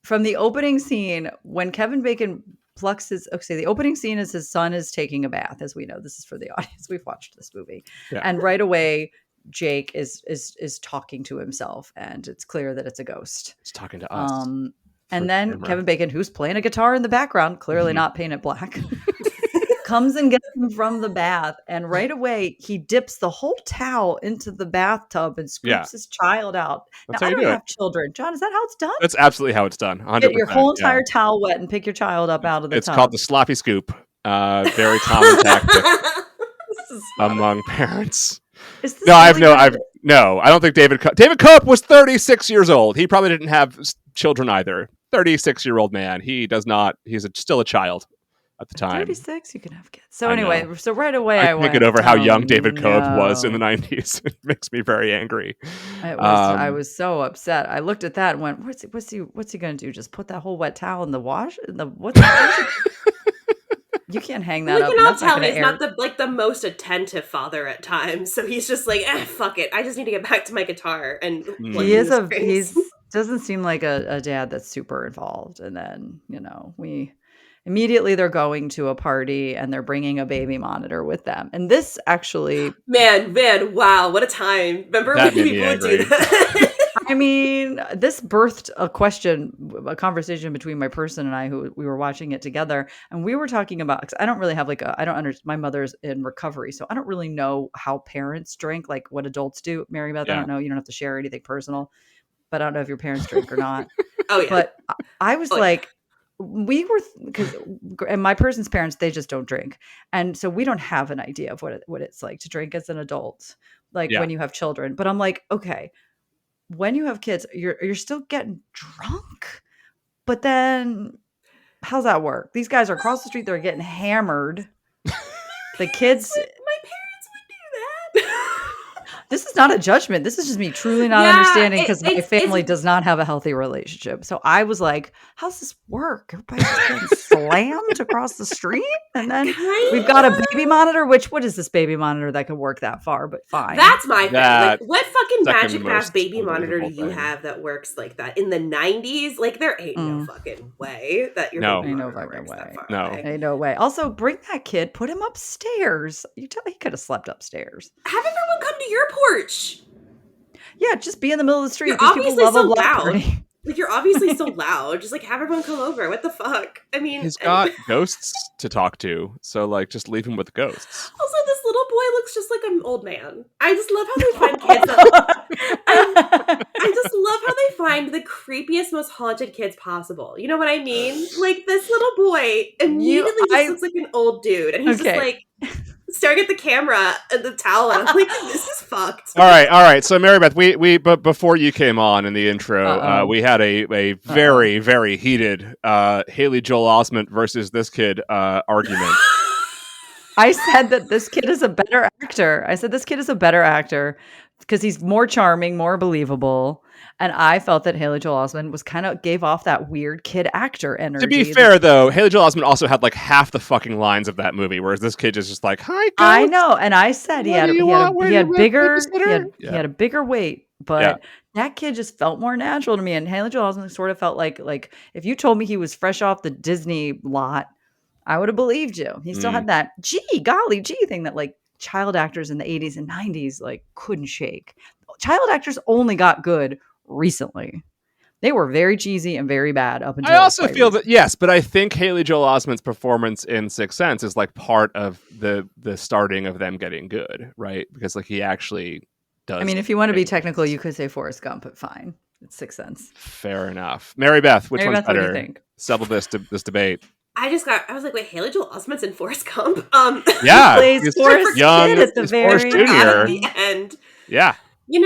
S1: from the opening scene, when Kevin Bacon plucks the opening scene is his son is taking a bath, as we know. This is for the audience. We've watched this movie. Yeah. And right away, Jake is talking to himself, and it's clear that it's a ghost.
S2: He's talking to us.
S1: And then Kevin Bacon, who's playing a guitar in the background, clearly not Painted Black, comes and gets him from the bath, and right away he dips the whole towel into the bathtub and scoops his child out.
S2: That's
S1: now,
S2: how
S1: I don't
S2: do
S1: have children. John, is that how it's done?
S2: That's absolutely how it's done. 100%.
S1: Get your whole entire towel wet and pick your child up out of the tub.
S2: It's called the sloppy scoop. Very common tactic among parents. I don't think David Koepp was 36 years old. He probably didn't have children either. 36-year-old man. He does not. He's still a child. at the time.
S1: 36, you can have kids. So anyway, so right away I went.
S2: Get over how young David Koepp was in the 90s. It makes me very angry.
S1: I was so upset. I looked at that and went, "What's he going to do? Just put that whole wet towel in the wash? You can't hang that up."
S3: We can all tell he's not the most attentive father at times. So he's just like, fuck it. I just need to get back to my guitar. And
S1: he doesn't seem like a dad that's super involved. And then immediately they're going to a party and they're bringing a baby monitor with them. And this actually,
S3: man, wow, what a time! Remember when people would do that?
S1: I mean, this birthed a conversation between my person and I, who we were watching it together, and we were talking about, because I don't really have I don't understand. My mother's in recovery, so I don't really know how parents drink, like what adults do. Mary Beth, I don't know. You don't have to share anything personal, but I don't know if your parents drink or not.
S3: Oh yeah.
S1: But I was and my person's parents, they just don't drink, and so we don't have an idea of what it's like to drink as an adult, when you have children. But I'm like, okay, when you have kids, you're still getting drunk, but then how's that work? These guys are across the street; they're getting hammered. The kids.
S3: My parents would do that.
S1: This is not a judgment. This is just me truly not understanding, because my family does not have a healthy relationship. So I was like, how's this work? Everybody's just getting slammed across the street? And then we've got a baby monitor, what is this baby monitor that could work that far? But fine.
S3: That's my thing. Like, what fucking magic ass baby monitor do you have that works like that? In the 90s? Like, there ain't no fucking way that your baby monitor works that far.
S2: No.
S3: Away.
S1: Ain't no way. Also, bring that kid, put him upstairs. You tell he could have slept upstairs.
S3: Have everyone come to your porch.
S1: Yeah, just be in the middle of the street.
S3: You're
S1: These
S3: obviously
S1: people love
S3: so loud.
S1: party.
S3: Like, you're obviously so loud. Just have everyone come over. What the fuck? I mean,
S2: he's got ghosts to talk to, so just leave him with ghosts.
S3: Also, this little boy looks just like an old man. I just love how they find kids. I just love how they find the creepiest, most haunted kids possible. You know what I mean? Like, this little boy immediately just looks like an old dude, and he's just staring at the camera and the towel, and I'm like, this is fucked.
S2: All right. So, Mary Beth, but before you came on in the intro, we had a very, very heated Haley Joel Osment versus this kid argument.
S1: I said that this kid is a better actor because he's more charming, more believable. And I felt that Haley Joel Osment gave off that weird kid actor energy.
S2: To be fair, though, Haley Joel Osment also had half the fucking lines of that movie, whereas this kid is just like, "Hi, guys."
S1: I know, and I said he had a bigger weight, but that kid just felt more natural to me. And Haley Joel Osment sort of felt like if you told me he was fresh off the Disney lot, I would have believed you. He still had that golly gee thing that child actors in the 80s and 90s couldn't shake. Child actors only got good recently. They were very cheesy and very bad up until.
S2: I also feel that yes, but I think Haley Joel Osment's performance in Sixth Sense is part of the starting of them getting good, right? Because he actually does.
S1: I mean, if you want to be technical, you could say Forrest Gump, but fine, it's Sixth Sense.
S2: Fair enough. Mary Beth, which one's better?
S1: What do you think?
S2: Settle this debate.
S3: I was like, wait, Haley Joel Osment's in Forrest Gump?
S2: Yeah,
S1: he's Forrest
S2: young
S1: at the very
S2: Junior.
S3: At the end.
S2: Yeah.
S1: He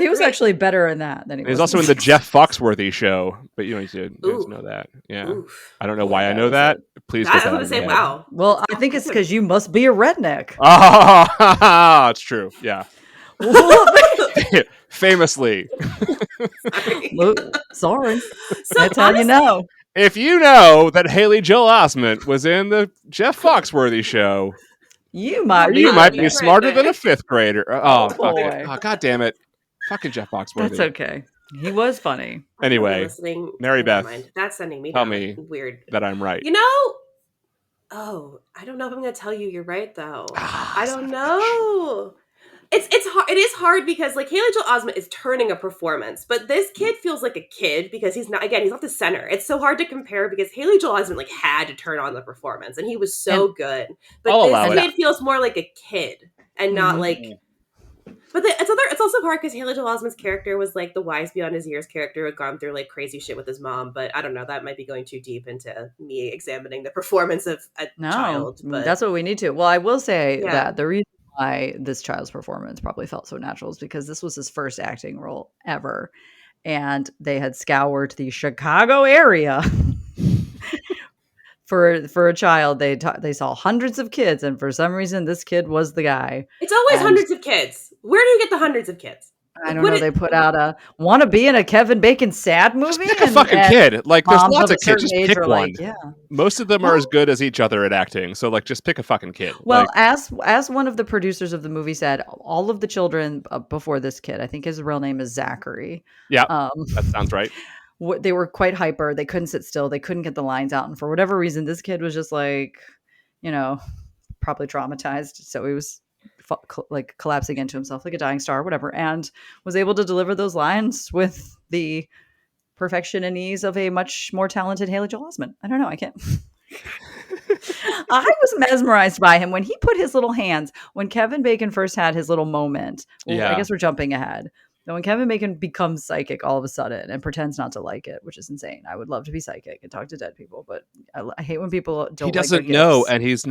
S1: was actually better in that than he was
S2: also in the Jeff Foxworthy show, but you didn't know that. Yeah.
S3: Oof.
S2: I don't know why I know that. Please.
S3: I was going to say, wow.
S1: Well, I think it's because you must be a redneck.
S2: Oh, it's true. Yeah. Famously.
S1: Sorry. That's how you know.
S2: If you know that Haley Joel Osment was in the Jeff Foxworthy show, you might be smarter than a fifth grader. Oh, boy. Oh, God damn it. Fucking Jeff Foxworthy.
S1: That's okay. He was funny.
S2: Anyway, Mary Beth.
S3: That's sending me
S2: tell me
S3: weird
S2: that I'm right.
S3: I don't know if I'm going to tell you you're right, though. I don't know. It's hard. It is hard because Haley Joel Osment is turning a performance, but this kid feels like a kid because he's not the center. It's so hard to compare because Haley Joel Osment had to turn on the performance and he was so good. But this kid feels more like a kid and not But it's also hard because Haley Joel Osment's character was the wise beyond his years character who had gone through crazy shit with his mom. But I don't know, that might be going too deep into me examining the performance of a child. But
S1: that's what we need to. Well, I will say that the reason why this child's performance probably felt so natural is because this was his first acting role ever. And they had scoured the Chicago area for a child, they saw hundreds of kids, and for some reason, this kid was the guy.
S3: It's always hundreds of kids. Where do you get the hundreds of kids?
S1: I don't know. They put out a want to be in a Kevin Bacon sad movie.
S2: Just pick a fucking kid. Like, there's lots of kids. Just pick one.
S1: Like, yeah.
S2: Most of them are as good as each other at acting. So, like, just pick a fucking kid.
S1: Well, as one of the producers of the movie said, all of the children before this kid, I think his real name is Zachary.
S2: Yeah, that sounds right.
S1: They were quite hyper. They couldn't sit still. They couldn't get the lines out. And for whatever reason, this kid was just like, probably traumatized. So he was like collapsing into himself like a dying star, whatever, and was able to deliver those lines with the perfection and ease of a much more talented Haley Joel Osment. I don't know. I can't. I was mesmerized by him when he put his little hands, when Kevin Bacon first had his little moment. Well, I guess we're jumping ahead. Now, when Kevin Bacon becomes psychic all of a sudden and pretends not to like it, which is insane. I would love to be psychic and talk to dead people, but I hate when people don't. He
S2: doesn't know, and he's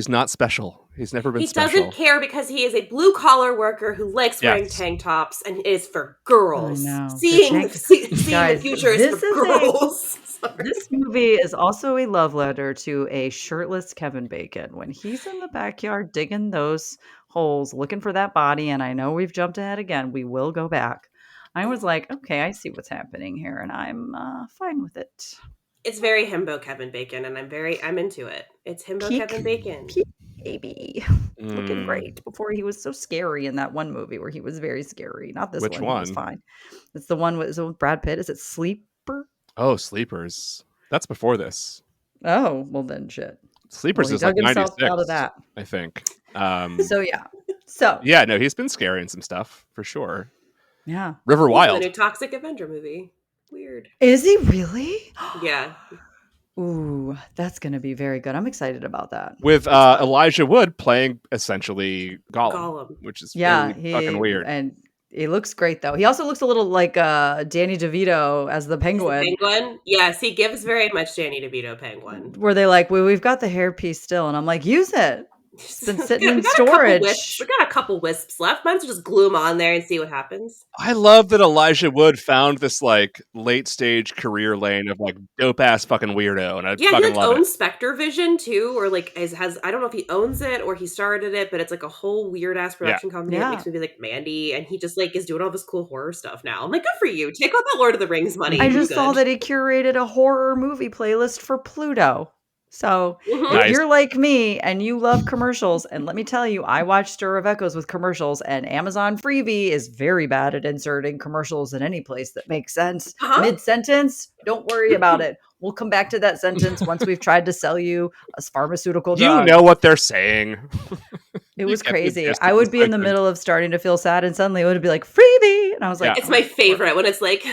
S2: not special. He's never been special.
S3: He doesn't care because he is a blue collar worker who likes wearing tank tops and is for girls. Seeing the future is for girls.
S1: This movie is also a love letter to a shirtless Kevin Bacon when he's in the backyard digging those holes looking for that body. And I know we've jumped ahead again. We will go back. I was like, okay, I see what's happening here, and I'm fine with it.
S3: It's very himbo Kevin Bacon, and I'm into it. It's himbo Kevin Bacon.
S1: Baby. Looking great before he was so scary in that one movie where he was very scary. Not this one. Which one? He was fine. It's the one with Brad Pitt. Is it Sleeper?
S2: Oh, Sleepers. That's before this.
S1: Oh, well then shit.
S2: Sleepers is like 96,
S1: out of that,
S2: I think.
S1: So
S2: no, he's been scary in some stuff for sure.
S1: Yeah.
S2: River Wild.
S3: The new Toxic Avenger movie. Weird.
S1: Is he really?
S3: Yeah.
S1: Ooh, that's going to be very good. I'm excited about that.
S2: With Elijah Wood playing essentially Gollum. Which is really fucking weird.
S1: And he looks great, though. He also looks a little like Danny DeVito as the Penguin.
S3: Penguin? Yes, he gives very much Danny DeVito Penguin.
S1: Where they like, well, we've got the hairpiece still. And I'm like, use it. It's been sitting in storage.
S3: We got a couple wisps left. Might as well just glue them on there and see what happens.
S2: I love that Elijah Wood found this like late stage career lane of like dope ass fucking weirdo, and I fucking love it.
S3: He owns Spectre Vision too, or like has I don't know if he owns it or he started it, but it's like a whole weird ass production company that makes movies like Mandy, and he just like is doing all this cool horror stuff now. I'm like, good for you. Take all that Lord of the Rings money.
S1: I just saw that he curated a horror movie playlist for Pluto. So if you're like me and you love commercials, and let me tell you, I watch Stir of Echoes with commercials, and Amazon Freebie is very bad at inserting commercials in any place that makes sense. Mid-sentence, don't worry about it. We'll come back to that sentence once we've tried to sell you a pharmaceutical drug.
S2: You know what they're saying.
S1: It was crazy. I would be in the middle of starting to feel sad, and suddenly it would be like, freebie! And I was like...
S3: It's my favorite when it's like...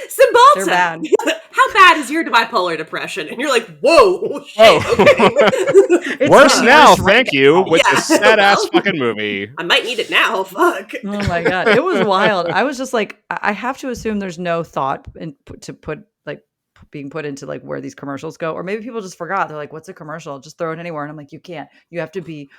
S3: Cymbalta! How bad is your bipolar depression? And you're like, whoa, shit, okay.
S2: Worse now, thank you, with this sad-ass fucking movie.
S3: I might need it now, fuck.
S1: Oh my god, it was wild. I was just like, I have to assume there's no thought being put into like where these commercials go. Or maybe people just forgot. They're like, what's a commercial? Just throw it anywhere. And I'm like, you can't. You have to be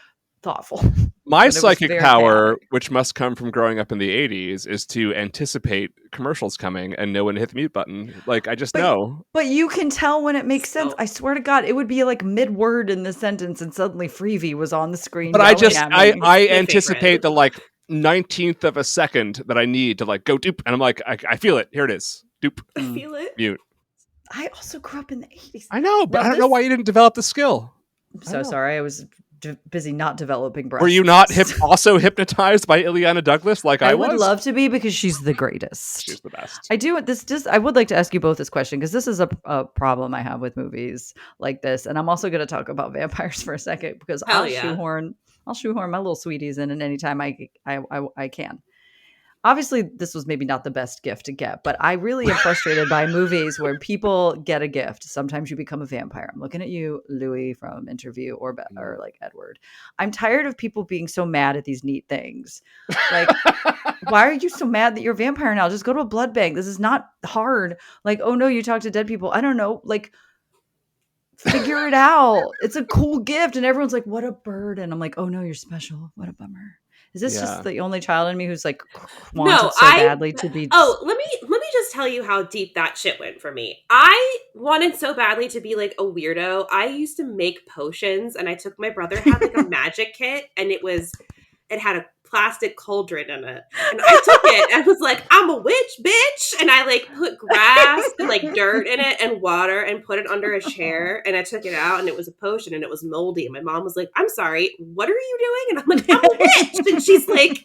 S1: thoughtful.
S2: My psychic power, which must come from growing up in the 80s, is to anticipate commercials coming and know when to hit the mute button. Like, I just know.
S1: But you can tell when it makes sense. I swear to God, it would be like mid-word in the sentence and suddenly Freebie was on the screen.
S2: But I anticipate the like 19th of a second that I need to like go doop. And I'm like, I feel it. Here it is. Doop.
S3: I feel it.
S2: Mute.
S1: I also grew up in the 80s.
S2: I know, but I don't know why you didn't develop the skill.
S1: I'm so sorry. I was busy not developing breasts.
S2: Were you not also hypnotized by Ileana Douglas like I was?
S1: I would love to be, because she's the greatest.
S2: She's the best.
S1: I would like to ask you both this question, because this is a problem I have with movies like this, and I'm also going to talk about vampires for a second, because I'll shoehorn my little sweeties in anytime I can. Obviously, this was maybe not the best gift to get, but I really am frustrated by movies where people get a gift. Sometimes you become a vampire. I'm looking at you, Louis from Interview, or like Edward. I'm tired of people being so mad at these neat things. Like, why are you so mad that you're a vampire now? Just go to a blood bank. This is not hard. Like, oh no, you talk to dead people. I don't know. Like, figure it out. It's a cool gift. And everyone's like, what a bird. And I'm like, oh no, you're special. What a bummer. Is this just the only child in me who's like wanted badly to be?
S3: Oh, let me just tell you how deep that shit went for me. I wanted so badly to be like a weirdo. I used to make potions, and I took my brother had like a magic kit, and it had a plastic cauldron in it. And I took it and was like, I'm a witch, bitch. And I like put grass and like dirt in it and water and put it under a chair. And I took it out, and it was a potion, and it was moldy. And my mom was like, I'm sorry, what are you doing? And I'm like, I'm a witch. And she's like,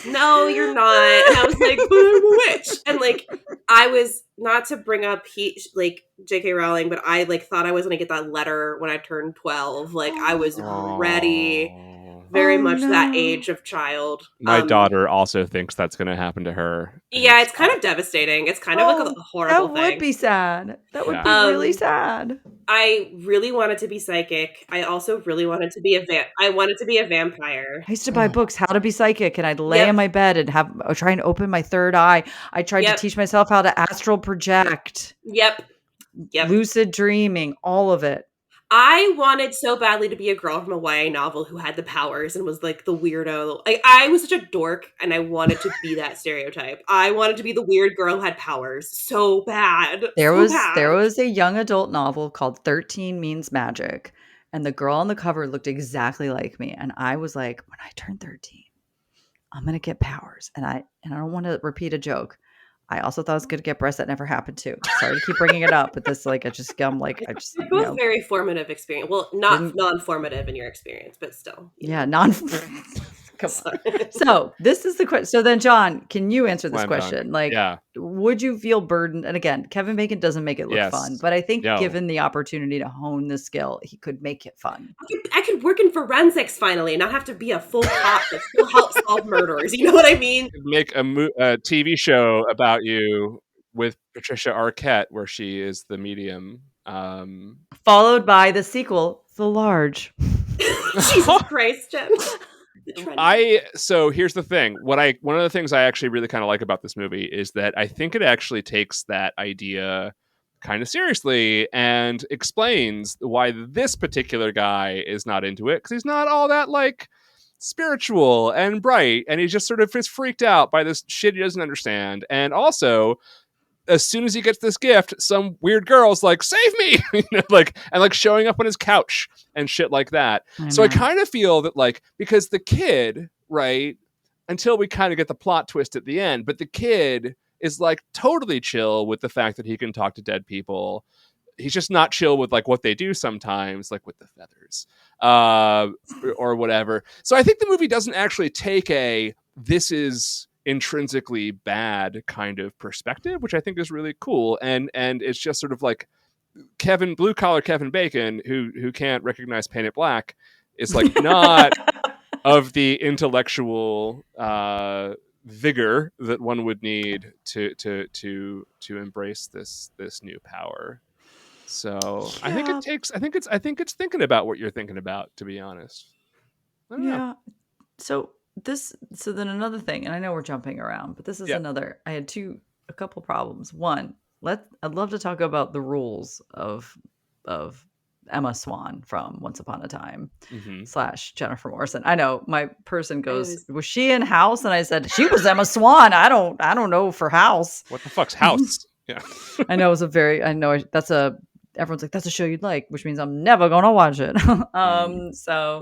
S3: no, you're not. And I was like, but I'm a witch. And like, I was, not to bring up like J.K. Rowling, but I like thought I was going to get that letter when I turned 12. Like, I was ready. Very much that age of child.
S2: My daughter also thinks that's going to happen to her.
S3: Yeah, it's kind of devastating. It's kind of like a horrible thing.
S1: That would be sad. That would be really sad.
S3: I really wanted to be psychic. I also really wanted to be I wanted to be a vampire.
S1: I used to buy books, How to Be Psychic, and I'd lay in my bed and try and open my third eye. I tried to teach myself how to astral project.
S3: Yep.
S1: Lucid dreaming, all of it.
S3: I wanted so badly to be a girl from a YA novel who had the powers and was like the weirdo. Like, I was such a dork, and I wanted to be that stereotype. I wanted to be the weird girl who had powers so bad. There
S1: was a young adult novel called 13 Means Magic, and the girl on the cover looked exactly like me. And I was like, when I turn 13, I'm gonna get powers. And I don't want to repeat a joke. I also thought I was going to get breasts. That never happened too. Sorry to keep bringing it up, but this, like, I'm
S3: both very formative experience. Well, not non-formative in your experience, but still.
S1: Yeah, Come on. So this is the question. So then, John, can you answer this question? Like, would you feel burdened? And again, Kevin Bacon doesn't make it look fun, but I think given the opportunity to hone the skill, he could make it fun.
S3: I could work in forensics finally and not have to be a full cop that still help solve murders. You know what I mean?
S2: Make a TV show about you with Patricia Arquette, where she is the medium.
S1: Followed by the sequel, The Large.
S3: Jesus Christ, Jen.
S2: So here's the thing. One of the things I actually really kind of like about this movie is that I think it actually takes that idea kind of seriously and explains why this particular guy is not into it, because he's not all that like spiritual and bright, and he just sort of is freaked out by this shit he doesn't understand. And also, as soon as he gets this gift, some weird girl's like, save me, and showing up on his couch and shit like that. So I kind of feel that, like, because the kid, right, until we kind of get the plot twist at the end, but the kid is like totally chill with the fact that he can talk to dead people. He's just not chill with like what they do sometimes, like with the feathers, or whatever. So I think the movie doesn't actually take this is intrinsically bad kind of perspective, which I think is really cool. And it's just sort of like blue collar Kevin Bacon, who can't recognize Painted Black, is like not of the intellectual vigor that one would need to embrace this new power. So I think it's thinking about what you're thinking about, to be honest. I don't know.
S1: So then another thing, and I know we're jumping around, but this is another. I had a couple problems. One, I'd love to talk about the rules of Emma Swan from Once Upon a Time / Jennifer Morrison. I know my person goes, was she in House? And I said, she was Emma Swan. I don't know for House.
S2: What the fuck's House? Yeah,
S1: I know everyone's like, that's a show you'd like, which means I'm never gonna watch it. So.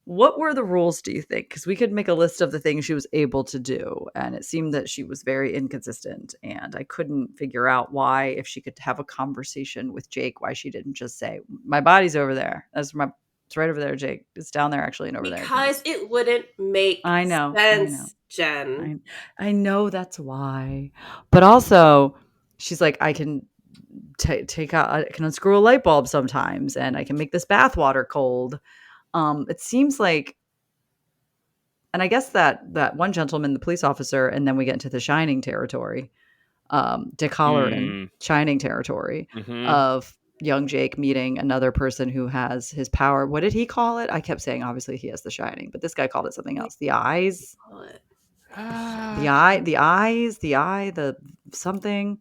S1: What were the rules, do you think? Because we could make a list of the things she was able to do, and it seemed that she was very inconsistent, and I couldn't figure out why, if she could have a conversation with Jake, why she didn't just say, my body's over there. It's right over there, Jake. It's down there, actually, and over there.
S3: Because it wouldn't make sense, Jen.
S1: I know that's why. But also, she's like, I can take out, I can unscrew a light bulb sometimes, and I can make this bath water cold. It seems like, and I guess that one gentleman, the police officer, and then we get into the Shining territory, Dick Halloran, Shining territory of young Jake meeting another person who has his power. What did he call it? I kept saying, obviously he has the Shining, but this guy called it something else. The eyes, the something.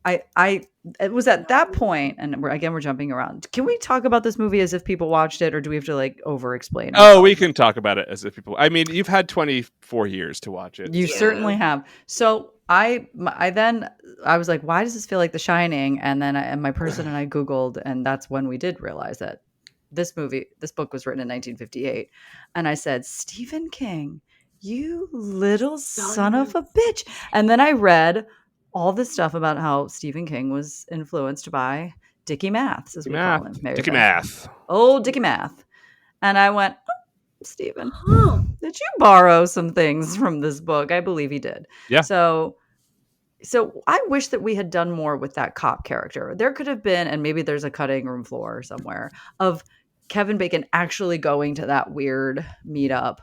S1: it was at that point, and we're jumping around. Can we talk about this movie as if people watched it, or do we have to like over explain?
S2: Oh, we can talk about it as if people. I mean, you've had 24 years to watch it.
S1: You certainly have. So I was like, why does this feel like The Shining? And then my person and I Googled, and that's when we did realize that this book was written in 1958. And I said, Stephen King, you little son of a bitch. And then I read all this stuff about how Stephen King was influenced by Dickie Maths, as we call him.
S2: Dickie Math.
S1: Oh, Dickie Math. And I went, Stephen, did you borrow some things from this book? I believe he did.
S2: Yeah.
S1: So I wish that we had done more with that cop character. There could have been, and maybe there's a cutting room floor somewhere, of Kevin Bacon actually going to that weird meetup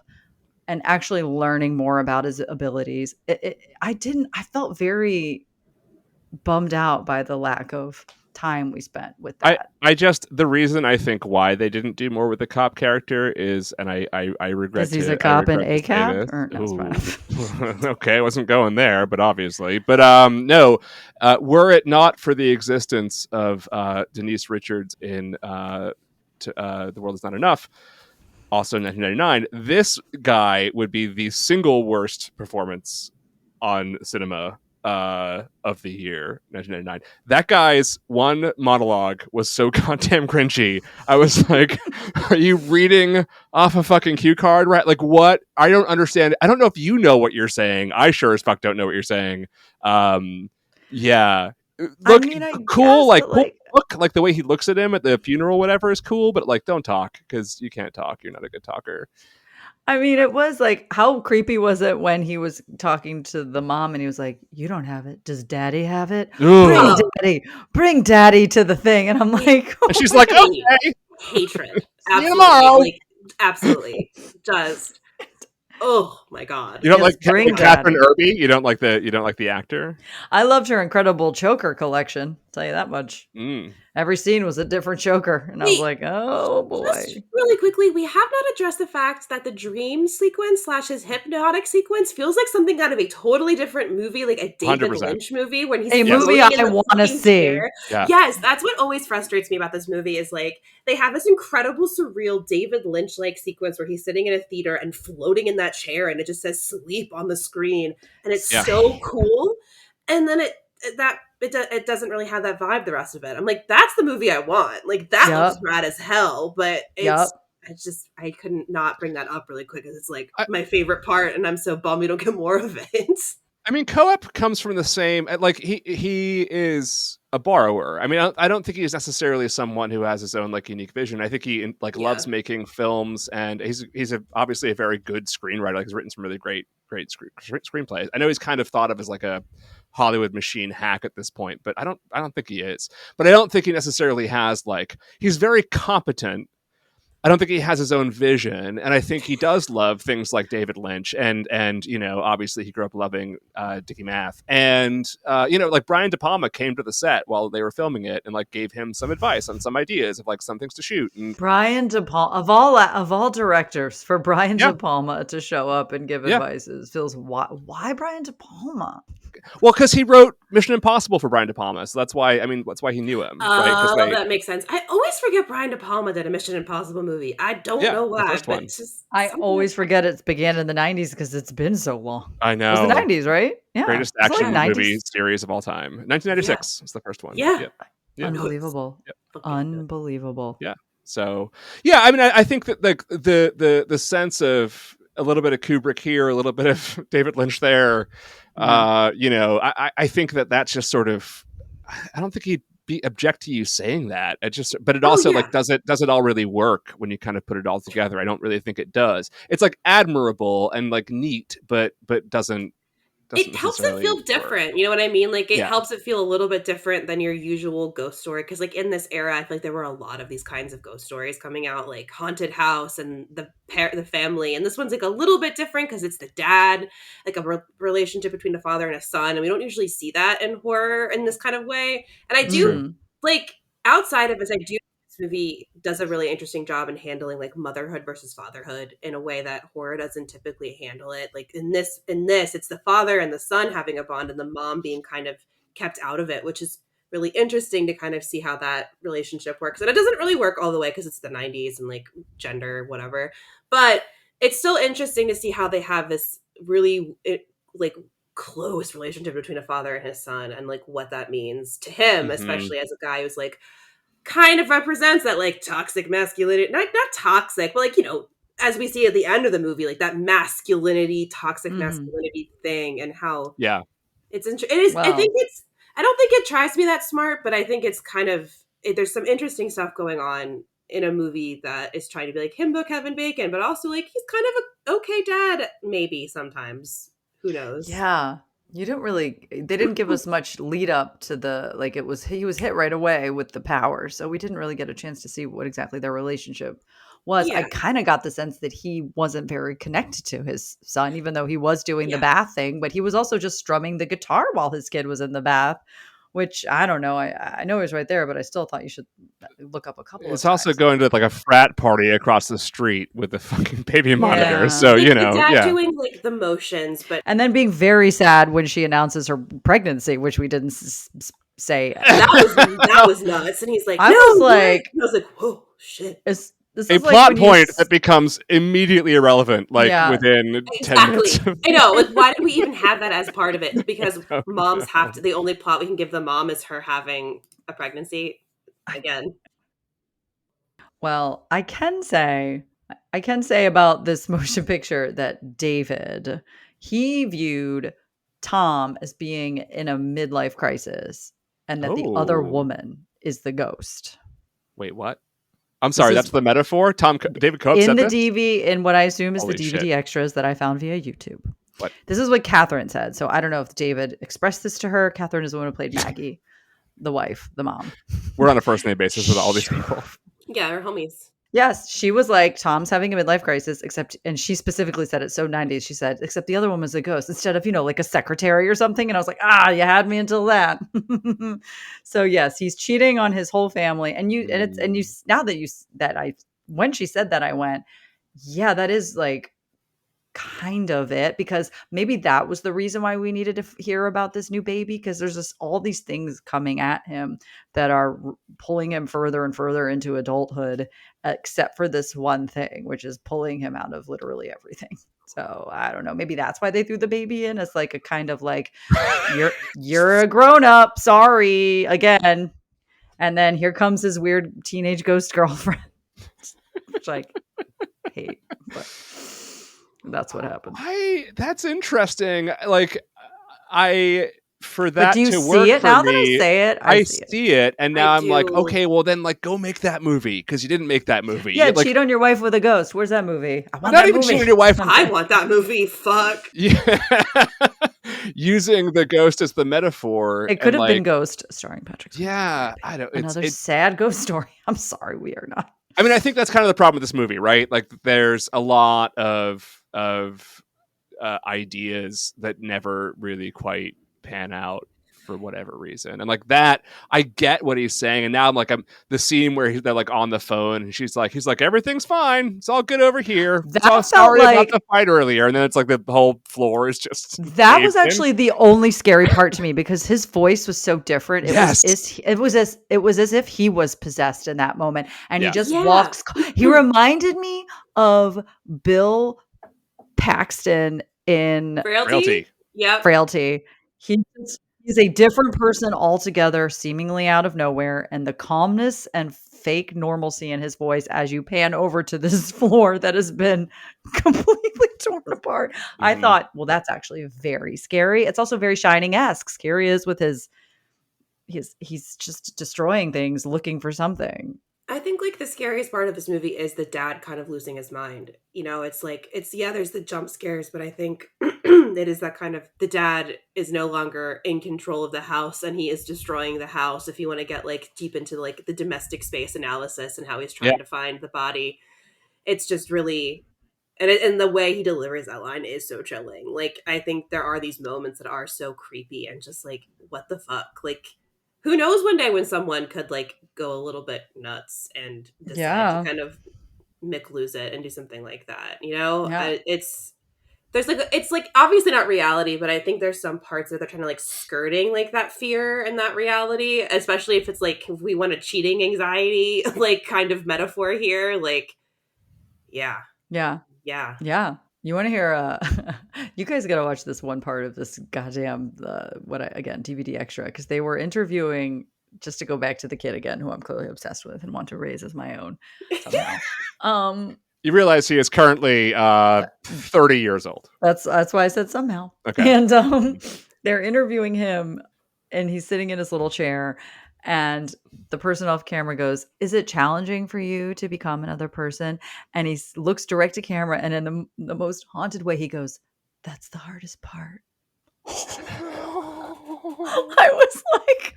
S1: and actually learning more about his abilities. I felt very bummed out by the lack of time we spent with that.
S2: The reason I think why they didn't do more with the cop character is, and I regret
S1: because he's a cop in a cop.
S2: Okay, I wasn't going there, but obviously, no. Were it not for the existence of Denise Richards in The World Is Not Enough, also in 1999, this guy would be the single worst performance on cinema of the year 1999. That guy's one monologue was so goddamn cringy. I was like, are you reading off a fucking cue card, right? Like, what? I don't understand. I don't know if you know what you're saying. I sure as fuck don't know what you're saying. Yeah, look, cool. Look, like the way he looks at him at the funeral, whatever, is cool. But like, don't talk, because you can't talk. You're not a good talker.
S1: I mean, it was like, how creepy was it when he was talking to the mom and he was like, you don't have it. Does daddy have it? Bring daddy to the thing. And I'm like,
S2: and she's like, okay.
S3: Hatred. Absolutely. Absolutely. Just, oh my God.
S2: You don't like Catherine Irby? You don't like the actor?
S1: I loved her incredible choker collection. I'll tell you that much. Every scene was a different choker. And I was like, oh boy.
S3: Just really quickly, we have not addressed the fact that the dream sequence / his hypnotic sequence feels like something out of a totally different movie, like a David 100%. Lynch movie when he's
S1: a movie I want to see.
S3: Yeah. Yes, that's what always frustrates me about this movie is like they have this incredible surreal David Lynch-like sequence where he's sitting in a theater and floating in that chair and it just says sleep on the screen and it's so cool. And then it doesn't really have that vibe the rest of it. I'm like, that's the movie I want. Like that looks rad as hell, but I couldn't not bring that up really quick because it's like my favorite part and I'm so bummed we don't get more of it.
S2: I mean, Koepp comes from the same, like he is a borrower. I mean, I don't think he's necessarily someone who has his own like unique vision. I think he loves making films, and he's obviously a very good screenwriter. Like he's written some really great screenplays. I know he's kind of thought of as like a Hollywood machine hack at this point, but I don't think he is. But I don't think he necessarily has he's very competent. I don't think he has his own vision, and I think he does love things like David Lynch, and obviously he grew up loving Dickie Math, and like Brian De Palma came to the set while they were filming it and like gave him some advice on some ideas of like some things to shoot. And
S1: Brian De Palma, of all directors, for Brian De Palma to show up and give advice feels why Brian De Palma?
S2: Well, because he wrote Mission Impossible for Brian De Palma, so that's why he knew him.
S3: Right? That makes sense. I always forget Brian De Palma did a Mission Impossible movie. I don't know why, but
S1: I always forget it began in the 90s because it's been so long.
S2: I know.
S1: It was the 90s, right? Yeah.
S2: Greatest action movie series of all time. 1996 is the first one.
S3: Yeah.
S1: Unbelievable. Unbelievable.
S2: Yeah. So, yeah, I mean, I think that like the sense of a little bit of Kubrick here, a little bit of David Lynch there, I think that's just sort of, I don't think he'd be object to you saying that. But it also like, does it all really work when you kind of put it all together? I don't really think it does. It's like admirable and like neat, but doesn't
S3: it helps it feel different. You know what I mean? Like it helps it feel a little bit different than your usual ghost story. Cause like in this era, I feel like there were a lot of these kinds of ghost stories coming out, like Haunted House and the family. And this one's like a little bit different because it's the dad, like a relationship between a father and a son. And we don't usually see that in horror in this kind of way. And I do like outside of this, I do movie does a really interesting job in handling like motherhood versus fatherhood in a way that horror doesn't typically handle it. Like in this, it's the father and the son having a bond and the mom being kind of kept out of it, which is really interesting to kind of see how that relationship works. And it doesn't really work all the way because it's the 90s and like gender, whatever. But it's still interesting to see how they have this really like close relationship between a father and his son, and like what that means to him, especially as a guy who's like kind of represents that like toxic masculinity, not toxic, but like, you know, as we see at the end of the movie, like that masculinity, toxic masculinity thing, and how it's it is. Well, I don't think it tries to be that smart, but I think it's kind of there's some interesting stuff going on in a movie that is trying to be like himbo Kevin Bacon, but also like he's kind of a okay dad maybe sometimes. Who knows?
S1: Yeah. They didn't give us much lead up to the, like, he was hit right away with the power. So we didn't really get a chance to see what exactly their relationship was. Yeah. I kind of got the sense that he wasn't very connected to his son, even though he was doing the bath thing, but he was also just strumming the guitar while his kid was in the bath, which I don't know. I know he was right there, but I still thought you should look up a couple
S2: It's also going to like a frat party across the street with the fucking baby monitor. So, you know,
S3: the dad doing like the motions, but
S1: and then being very sad when she announces her pregnancy, which we didn't say.
S3: That was nuts. And he's like,
S1: I was like,
S3: whoa, shit.
S1: This
S2: a
S1: is
S2: plot point that becomes immediately irrelevant, like within 10 minutes.
S3: I know. Like, why did we even have that as part of it? Because moms have to. The only plot we can give the mom is her having a pregnancy again.
S1: Well, I can say about this motion picture that David, he viewed Tom as being in a midlife crisis, and that the other woman is the ghost.
S2: Wait, what? I'm sorry, that's the metaphor? David Koepp said this?
S1: in what I assume is the DVD extras that I found via YouTube.
S2: What?
S1: This is what Catherine said. So I don't know if David expressed this to her. Catherine is the one who played Maggie, the wife, the mom.
S2: We're on a first name basis with all these people.
S3: Yeah, they're homies.
S1: Yes, she was like, Tom's having a midlife crisis, and she specifically said it so 90s. She said, except the other woman's a ghost instead of, like a secretary or something. And I was like, you had me until that. So yes, he's cheating on his whole family. And when she said that, I went, yeah, that is like kind of it, because maybe that was the reason why we needed to hear about this new baby, because there's just all these things coming at him that are pulling him further and further into adulthood, except for this one thing, which is pulling him out of literally everything. So I don't know, maybe that's why they threw the baby in as like a kind of like, you're a grown-up, sorry again, and then here comes his weird teenage ghost girlfriend, which I hate, but that's what happened.
S2: That's interesting. Like, for that
S1: to work for me.
S2: Do you see it
S1: now that I say it?
S2: I see it, and now I'm like, okay, well then, like, go make that movie, because you didn't make that movie.
S1: Yeah, cheat on your wife with a ghost. Where's that movie?
S2: I want not even cheating on your wife.
S3: I want that movie. Fuck.
S2: Yeah. Using the ghost as the metaphor.
S1: It could have been Ghost, starring Patrick Swayze.
S2: Yeah, I don't.
S1: Another sad ghost story. I'm sorry, we are not.
S2: I mean, I think that's kind of the problem with this movie, right? Like, there's a lot of ideas that never really quite pan out for whatever reason, and like that, I get what he's saying. And now I'm the scene where they're like on the phone, and he's like, everything's fine, it's all good over here. Sorry about the fight earlier, and then it's like the whole floor is just.
S1: That was actually the only scary part to me, because his voice was so different. It was as if he was possessed in that moment, and he just walks. He reminded me of Bill Paxton in
S3: Frailty. Yep.
S1: Frailty. He's a different person altogether, seemingly out of nowhere, and the calmness and fake normalcy in his voice as you pan over to this floor that has been completely torn apart. Mm-hmm. I thought, well, that's actually very scary. It's also very Shining-esque. Scary is with he's just destroying things, looking for something.
S3: I think like the scariest part of this movie is the dad kind of losing his mind. It's like, there's the jump scares, but I think it is that kind of, the dad is no longer in control of the house, and he is destroying the house. If you want to get like deep into like the domestic space analysis and how he's trying to find the body, it's just really, and the way he delivers that line is so chilling. Like, I think there are these moments that are so creepy and just like, what the fuck? Like, who knows one day when someone could like go a little bit nuts and decide to kind of lose it and do something like that, there's like, it's like obviously not reality, but I think there's some parts that they're kind of like skirting like that fear and that reality, especially if it's like, if we want a cheating anxiety, like kind of metaphor here. Like, yeah.
S1: Yeah. You want to hear? You guys got to watch this one part of this goddamn DVD extra, because they were interviewing, just to go back to the kid again, who I'm clearly obsessed with and want to raise as my own somehow.
S2: You realize he is currently 30 years old.
S1: That's why I said somehow.
S2: Okay.
S1: And they're interviewing him, and he's sitting in his little chair. And the person off camera goes, "Is it challenging for you to become another person?" And he looks direct to camera, and in the most haunted way, he goes, "That's the hardest part." I was like,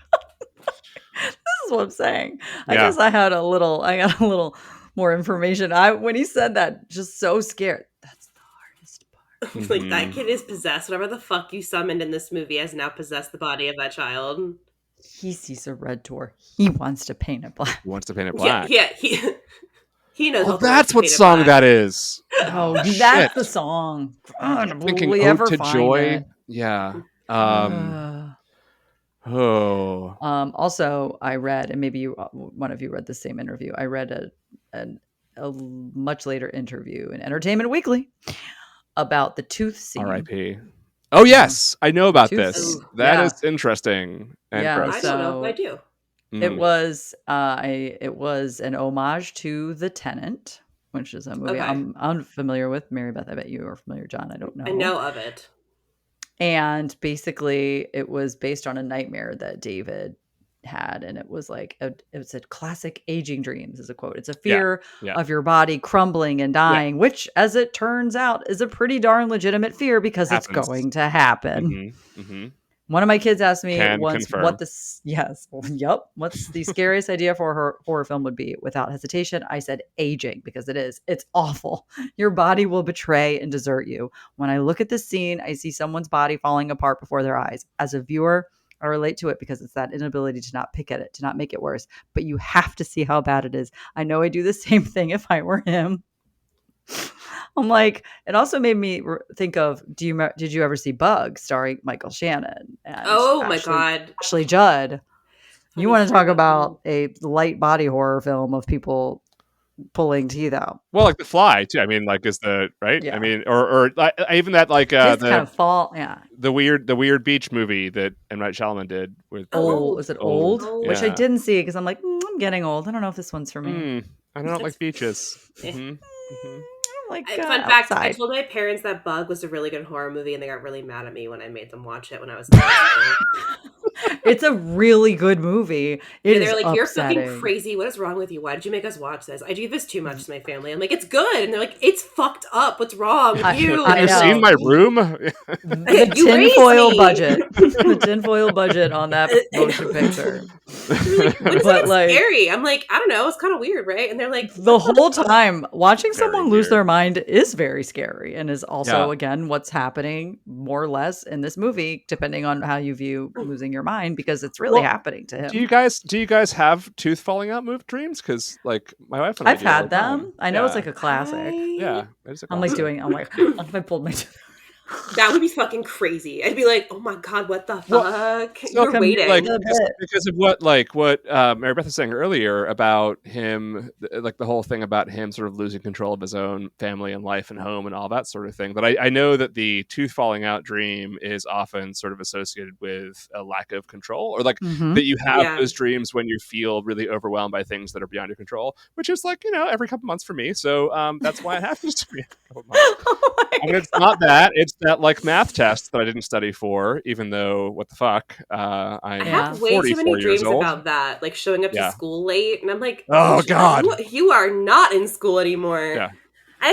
S1: "This is what I'm saying." I guess I got a little more information. When he said that, just so scared. That's the hardest part.
S3: Like, that kid is possessed. Whatever the fuck you summoned in this movie has now possessed the body of that child.
S1: He sees a red door. He wants to paint it black.
S3: Yeah, he knows.
S2: Oh, that's what song that is.
S1: Oh, that's the song.
S2: I'm thinking Ode to Joy. Yeah.
S1: Also, I read, and maybe one of you read the same interview. I read a much later interview in Entertainment Weekly about the tooth scene.
S2: R.I.P. Oh yes, I know about this. That is interesting. And gross.
S3: I don't know if I do.
S1: It was an homage to The Tenant, which is a movie I'm unfamiliar with. Mary Beth, I bet you are familiar. John, I don't know.
S3: I know of it.
S1: And basically, it was based on a nightmare that David had, and it was like it's a classic aging dreams, is a quote. It's a fear of your body crumbling and dying, which, as it turns out, is a pretty darn legitimate fear because it's going to happen. One of my kids asked me once what's the scariest idea for a horror film would be. Without hesitation, I said aging, because it's awful. Your body will betray and desert you. When I look at this scene, I see someone's body falling apart before their eyes. As a viewer, I relate to it because it's that inability to not pick at it, to not make it worse. But you have to see how bad it is. I know I'd do the same thing if I were him. I'm like, it also made me think of, did you ever see Bugs, starring Michael Shannon? And
S3: my God.
S1: Ashley Judd. You want to talk about a light body horror film of people pulling teeth out.
S2: Well, like The Fly too. I mean, like, is the right? Yeah. I mean, or even that, like the
S1: kind of fall. Yeah.
S2: The weird beach movie that M. Night Shyamalan did with
S1: Was it Old? Yeah. Which I didn't see because I'm like, I'm getting old. I don't know if this one's for me.
S2: I don't like beaches.
S3: Fun fact, I told my parents that Bug was a really good horror movie, and they got really mad at me when I made them watch it when I was in high school.
S1: It's a really good movie.
S3: They're like, "You're fucking crazy. What is wrong with you? Why did you make us watch this? I do this too much to my family." I'm like, "It's good," and they're like, "It's fucked up. What's wrong with you?"
S2: Have you seen my room?
S1: The tinfoil budget. The tinfoil budget on that motion picture.
S3: But like, scary. I'm like, I don't know. It's kind of weird, right? And they're like,
S1: the whole time watching someone lose their mind is very scary, and is also again what's happening more or less in this movie, depending on how you view losing your mind, because it's really happening to him.
S2: Do you guys have tooth falling out moved dreams? Because like my wife and
S1: I've had them. I know it's like a classic.
S2: Yeah, it's a classic.
S1: I'm like, if I pulled my tooth.
S3: That would be fucking crazy. I'd be like, "Oh my God, what the fuck?" You're waiting.
S2: Like, because of what Mary Beth was saying earlier about him, like the whole thing about him sort of losing control of his own family and life and home and all that sort of thing. But I know that the tooth falling out dream is often sort of associated with a lack of control, or like that you have those dreams when you feel really overwhelmed by things that are beyond your control, which is like, every couple months for me. So that's why it happens to me every couple months. And it's not that. It's that like math test that I didn't study for, even though what the fuck, I
S3: have way too many dreams about that, like showing up to school late, and I'm like,
S2: oh God,
S3: you are not in school anymore.
S2: Yeah.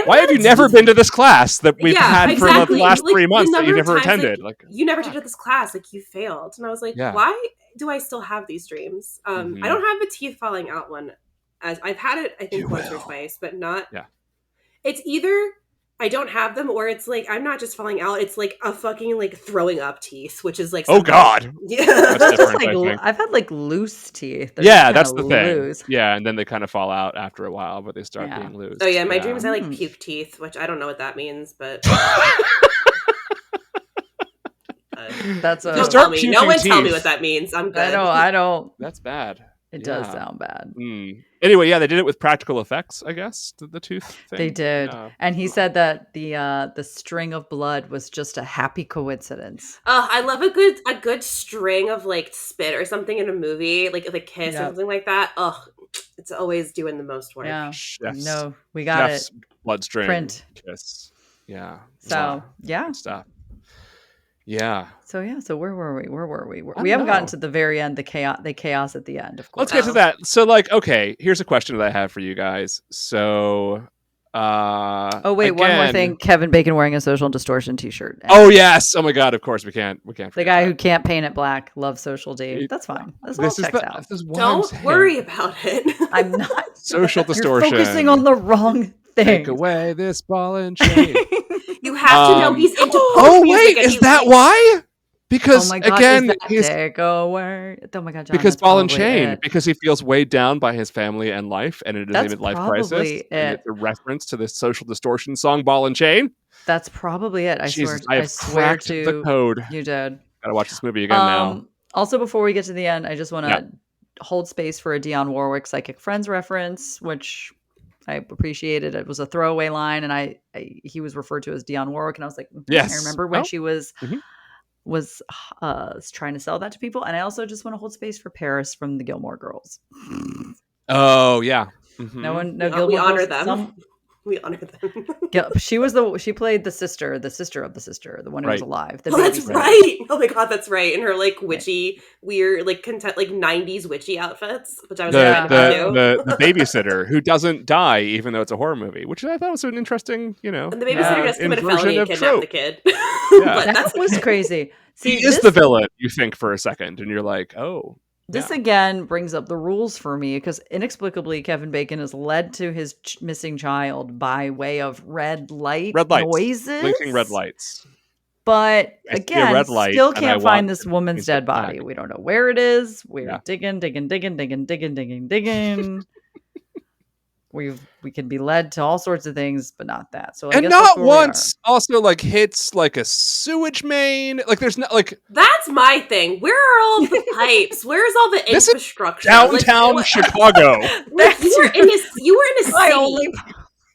S2: Why have you never been to this class that we've had for the last 3 months that you never attended? Like you
S3: never attended this class, like you failed. And I was like, why do I still have these dreams? I don't have the teeth falling out one, as I've had it, I think once or twice, but not. Yeah. It's either I don't have them, or it's like I'm not just falling out. It's like a fucking like throwing up teeth, which is like
S2: oh God,
S3: yeah.
S2: That's different,
S1: I've had like loose teeth.
S2: That's the thing. Yeah, and then they kind of fall out after a while, but they start being loose.
S3: Oh yeah, my dreams I like puke teeth, which I don't know what that means, but
S1: That's a.
S3: No one tell me what that means. I'm good.
S1: I don't.
S2: That's bad.
S1: It does sound bad.
S2: Anyway, yeah, they did it with practical effects, I guess, the tooth thing.
S1: They did. And he said that the string of blood was just a happy coincidence.
S3: I love a good string of like spit or something in a movie, like a kiss or something like that. It's always doing the most work.
S1: Yeah.
S2: Chef's,
S1: no, we got it.
S2: Bloodstream.
S1: Print.
S2: Kiss. Yeah.
S1: So, yeah.
S2: Stuff. Yeah.
S1: So where were we? We haven't gotten to the very end, the chaos at the end, of course.
S2: Let's get to that. So, like, okay, here's a question that I have for you guys. So,
S1: one more thing. Kevin Bacon wearing a Social Distortion t-shirt.
S2: Oh, yes. Oh, my God. Of course, we can't. The
S1: guy who can't paint it black loves Social D. That's fine. This all checks out.
S3: Don't worry about it.
S1: I'm not.
S2: Social Distortion.
S1: You're focusing on the wrong thing.
S2: Take away this ball and chain.
S3: You have to know he's into pop
S2: Oh,
S3: music.
S2: wait. Is that why? Because, again,
S1: he's... Take away. Oh, my God, John.
S2: Because ball and chain. Because he feels weighed down by his family and life, and it is a midlife crisis. It's a reference to the Social Distortion song, Ball and Chain.
S1: That's probably it. I swear
S2: cracked
S1: to
S2: the code.
S1: You did.
S2: Gotta watch this movie again now.
S1: Also, before we get to the end, I just want to hold space for a Dionne Warwick Psychic Friends reference, which I appreciated. It was a throwaway line, and he was referred to as Dionne Warwick, and I was like,
S2: yes.
S1: I remember when she was trying to sell that to people. And I also just want to hold space for Paris from the Gilmore Girls.
S2: Oh yeah.
S3: Mm-hmm. Gilmore we honor Girls, them. We honor them.
S1: She played the sister of the sister, the one who was alive.
S3: That's right. Oh my God, that's right. In her like witchy, weird, like 90s witchy outfits, which I was
S2: the babysitter who doesn't die even though it's a horror movie, which I thought was an interesting,
S3: And the babysitter just committed a felony and kidnapped the kid.
S1: That was crazy.
S2: See, he is the villain, you think, for a second, and you're like, oh.
S1: This again brings up the rules for me because inexplicably Kevin Bacon is led to his missing child by way of red lights, noises.
S2: Blinking red lights.
S1: But again, still can't find this woman's dead body. We don't know where it is. We're digging. We can be led to all sorts of things, but not that. So I guess not once
S2: also like hits like a sewage main. Like there's not like
S3: that's my thing. Where are all the pipes? Where's all the infrastructure?
S2: Downtown Chicago.
S3: You were in a city.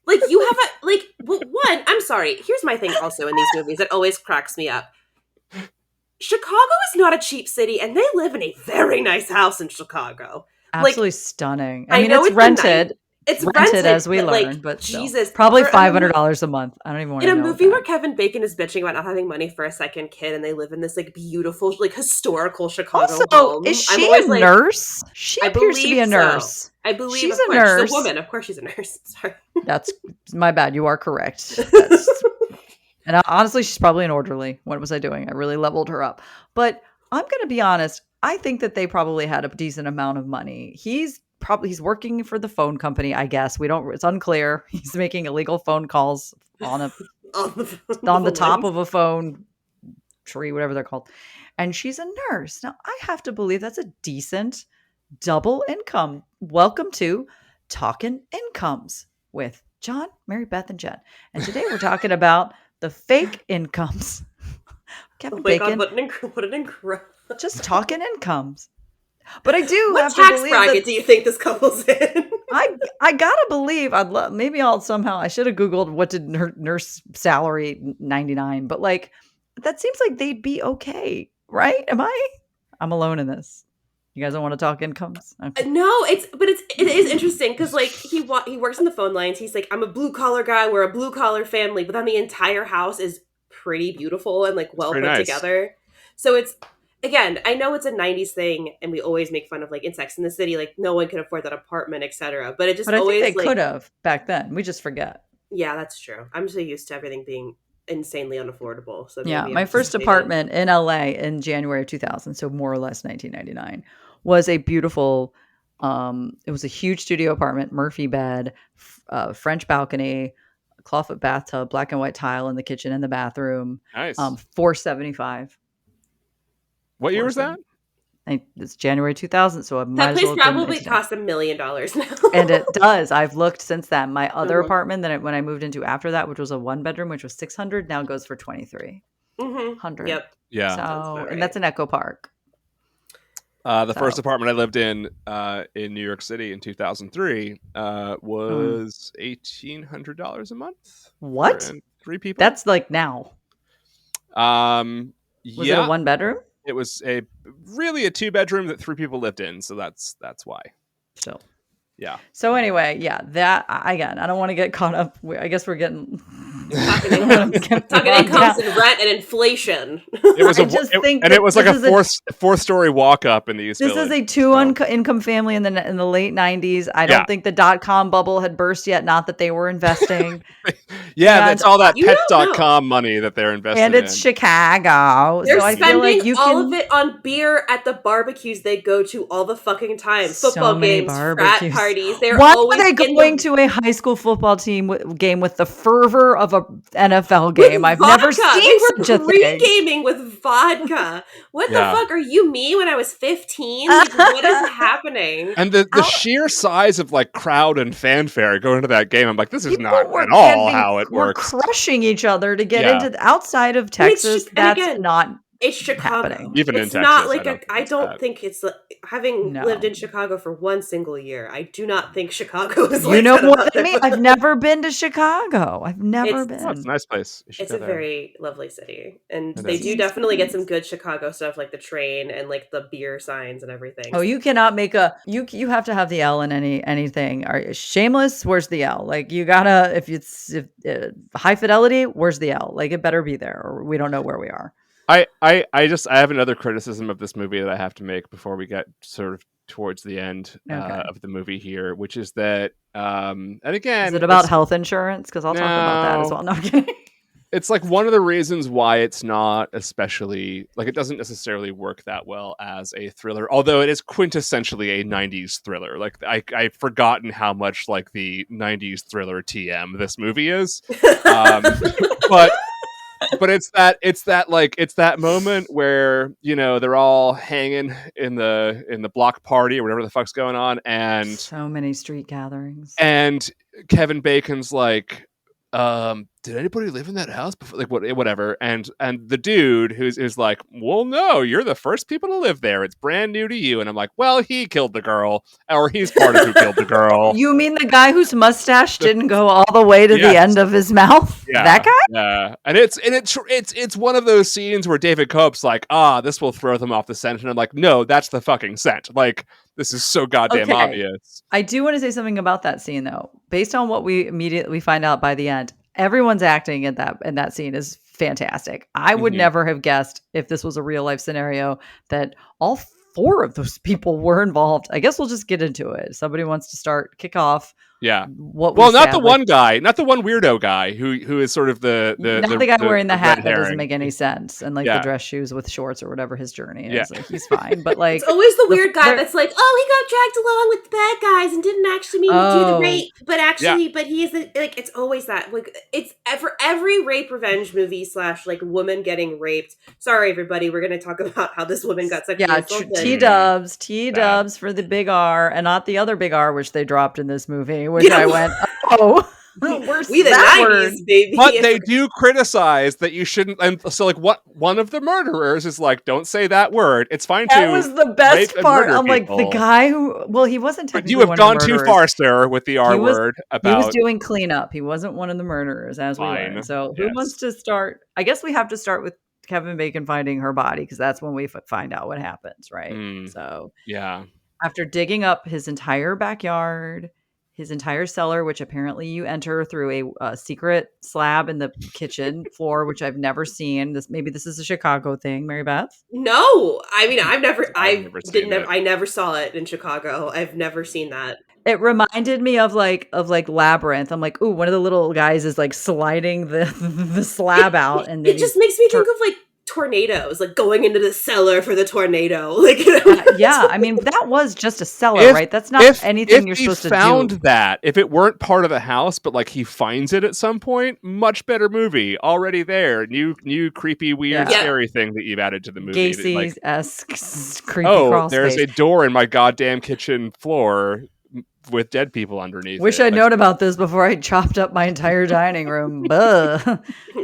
S3: Like you have a like. Well, one, I'm sorry. Here's my thing. Also in these movies, it always cracks me up. Chicago is not a cheap city, and they live in a very nice house in Chicago.
S1: Absolutely stunning. I mean, it's rented. It's rented as we learned, but Jesus, probably $500 a month. I don't even want to know.
S3: In a movie where Kevin Bacon is bitching about not having money for a second kid, and they live in this like beautiful, like historical Chicago home.
S1: Is she a nurse? She appears to be a nurse.
S3: I believe
S1: she's a nurse.
S3: She's a woman. Of course, she's a nurse. Sorry,
S1: that's my bad. You are correct. And honestly, she's probably an orderly. What was I doing? I really leveled her up. But I'm going to be honest. I think that they probably had a decent amount of money. He's working for the phone company, I guess. It's unclear. He's making illegal phone calls on the top of a phone tree, whatever they're called. And she's a nurse. Now, I have to believe that's a decent double income. Welcome to Talkin' Incomes with John, Mary Beth, and Jen. And today we're talking about the fake incomes. Kevin Bacon.
S3: God, what an incredible.
S1: Just talking incomes. But I do
S3: what
S1: have
S3: tax
S1: to believe
S3: bracket do you think this couple's in?
S1: I gotta believe. I should have Googled what did nurse salary 99, but like that seems like they'd be okay, right? I'm alone in this. You guys don't want to talk incomes? Okay.
S3: No, it is interesting because like he works in the phone lines. He's like, I'm a blue collar guy. We're a blue collar family, but then the entire house is pretty beautiful and like well put together. So it's. Again, I know it's a 90s thing, and we always make fun of, like, in Sex and the City, like, no one could afford that apartment, etc. But it just always,
S1: I think they could have back then. We just forget.
S3: Yeah, that's true. I'm so used to everything being insanely unaffordable. So
S1: yeah, my first apartment in LA in January of 2000, so more or less 1999, was a beautiful, it was a huge studio apartment, Murphy bed, French balcony, clawfoot bathtub, black and white tile in the kitchen and the bathroom.
S2: Nice.
S1: $475.
S2: What year was that?
S1: It's January 2000, so I might
S3: that
S1: as well.
S3: That place probably cost $1 million now.
S1: And it does. I've looked since then. My other apartment when I moved into after that, which was a 1-bedroom, which was $600, now goes for $23. 100.
S3: Yep.
S2: Yeah.
S1: So, and that's an Echo Park.
S2: The first apartment I lived in New York City in 2003 was $1,800 a month.
S1: What?
S2: 3 people.
S1: That's like now.
S2: Was
S1: it a 1-bedroom?
S2: It was really a 2-bedroom that 3 people lived in. So that's why.
S1: Still.
S2: Yeah.
S1: So anyway, that again, I don't want to get caught up. I guess we're getting
S3: talking incomes and rent and inflation.
S2: It was it was like a fourth-story walk-up in the East Village.
S1: This is a 2-income family in the late 90s. I don't think the .com bubble had burst yet. Not that they were investing.
S2: That's all that Pets.com money that they're investing
S1: in. And it's Chicago.
S3: They're
S1: so I
S3: spending
S1: feel like
S3: all of it on beer at the barbecues they go to all the fucking time. Football games, frat parties.
S1: Why are they going to a high school football team game with the fervor of a NFL game? I've never seen such a thing.
S3: Pre-gaming with vodka. What the fuck? Are you me when I was 15? Like, what is happening?
S2: And the sheer size of like crowd and fanfare going to that game, I'm like, this is not at all how it works.
S1: Crushing each other to get into outside of Texas. That's not.
S3: It's Chicago.
S1: Happening.
S2: Even
S3: it's
S2: in
S3: not
S2: Texas,
S3: like I don't think it's having lived in Chicago for one single year. I do not think Chicago is like
S1: that. What I mean? I've never been to Chicago. I've never been.
S2: Oh, it's a nice place.
S3: It's a very lovely city, and they do definitely get some good Chicago stuff, like the train and like the beer signs and everything.
S1: Oh, you cannot make you have to have the L in anything. Shameless, where's the L? Like you gotta if High Fidelity, where's the L? Like it better be there, or we don't know where we are.
S2: I have another criticism of this movie that I have to make before we get sort of towards the end of the movie here, which is that, and again,
S1: is it about health insurance? Because I'll talk about that as well. No, I'm kidding.
S2: It's like one of the reasons why it's not especially like it doesn't necessarily work that well as a thriller, although it is quintessentially a 90s thriller. Like I've forgotten how much like the 90s thriller TM this movie is, but it's that moment where, you know, they're all hanging in the block party or whatever the fuck's going on, and
S1: so many street gatherings,
S2: and Kevin Bacon's like, did anybody live in that house before? Like whatever. And the dude who's like, well, no, you're the first people to live there. It's brand new to you. And I'm like, well, he killed the girl, or he's part of who killed the girl.
S1: You mean the guy whose mustache didn't go all the way to the end of his mouth?
S2: Yeah,
S1: that guy?
S2: Yeah. And it's one of those scenes where David Koepp's like, this will throw them off the scent. And I'm like, no, that's the fucking scent. Like, this is so goddamn obvious.
S1: I do want to say something about that scene, though. Based on what we immediately find out by the end, everyone's acting in that scene is fantastic. I would never have guessed, if this was a real life scenario, that all 4 of those people were involved. I guess we'll just get into it. Somebody wants to kick off.
S2: Yeah. Not the one guy, not the one weirdo guy who is sort of the
S1: guy wearing the hat that doesn't make any sense, and like the dress shoes with shorts or whatever his journey is. Like, he's fine, but like
S3: it's always the weird guy that's like, he got dragged along with the bad guys and didn't actually mean to do the rape, but actually, but he's like, it's always that. Like, it's for every rape revenge movie / like woman getting raped. Sorry, everybody, we're going to talk about how this woman got sexually assaulted.
S1: T-dubs for the big R, and not the other big R which they dropped in this movie. Which I went,
S3: we the 90s, baby.
S2: But they do criticize that you shouldn't. And so, like, one of the murderers is like, "Don't say that word. It's fine to."
S1: That was the best part. I'm like, the guy who, he wasn't.
S2: But you have gone too far, sir, with the R word.
S1: He was doing cleanup. He wasn't one of the murderers, as we learned. So, who wants to start? I guess we have to start with Kevin Bacon finding her body, because that's when we find out what happens, right? So, after digging up his entire backyard, his entire cellar, which apparently you enter through a secret slab in the kitchen floor, which I've never seen. Maybe this is a Chicago thing, Mary Beth.
S3: No, I mean, I never saw it in Chicago. I've never seen that.
S1: It reminded me of like Labyrinth. I'm like, ooh, one of the little guys is like sliding the slab out, and then
S3: it just makes me think of like tornadoes, like going into the cellar for the tornado. Like,
S1: I mean, that was just a cellar, right? That's not anything you're supposed to do.
S2: If he found that, if it weren't part of the house, but like he finds it at some point, much better movie already there. New creepy, weird, scary thing that you've added to the movie.
S1: Gacy's creepy crawl
S2: there's
S1: space.
S2: A door in my goddamn kitchen floor with dead people underneath.
S1: Wish I'd known about this before I chopped up my entire dining room.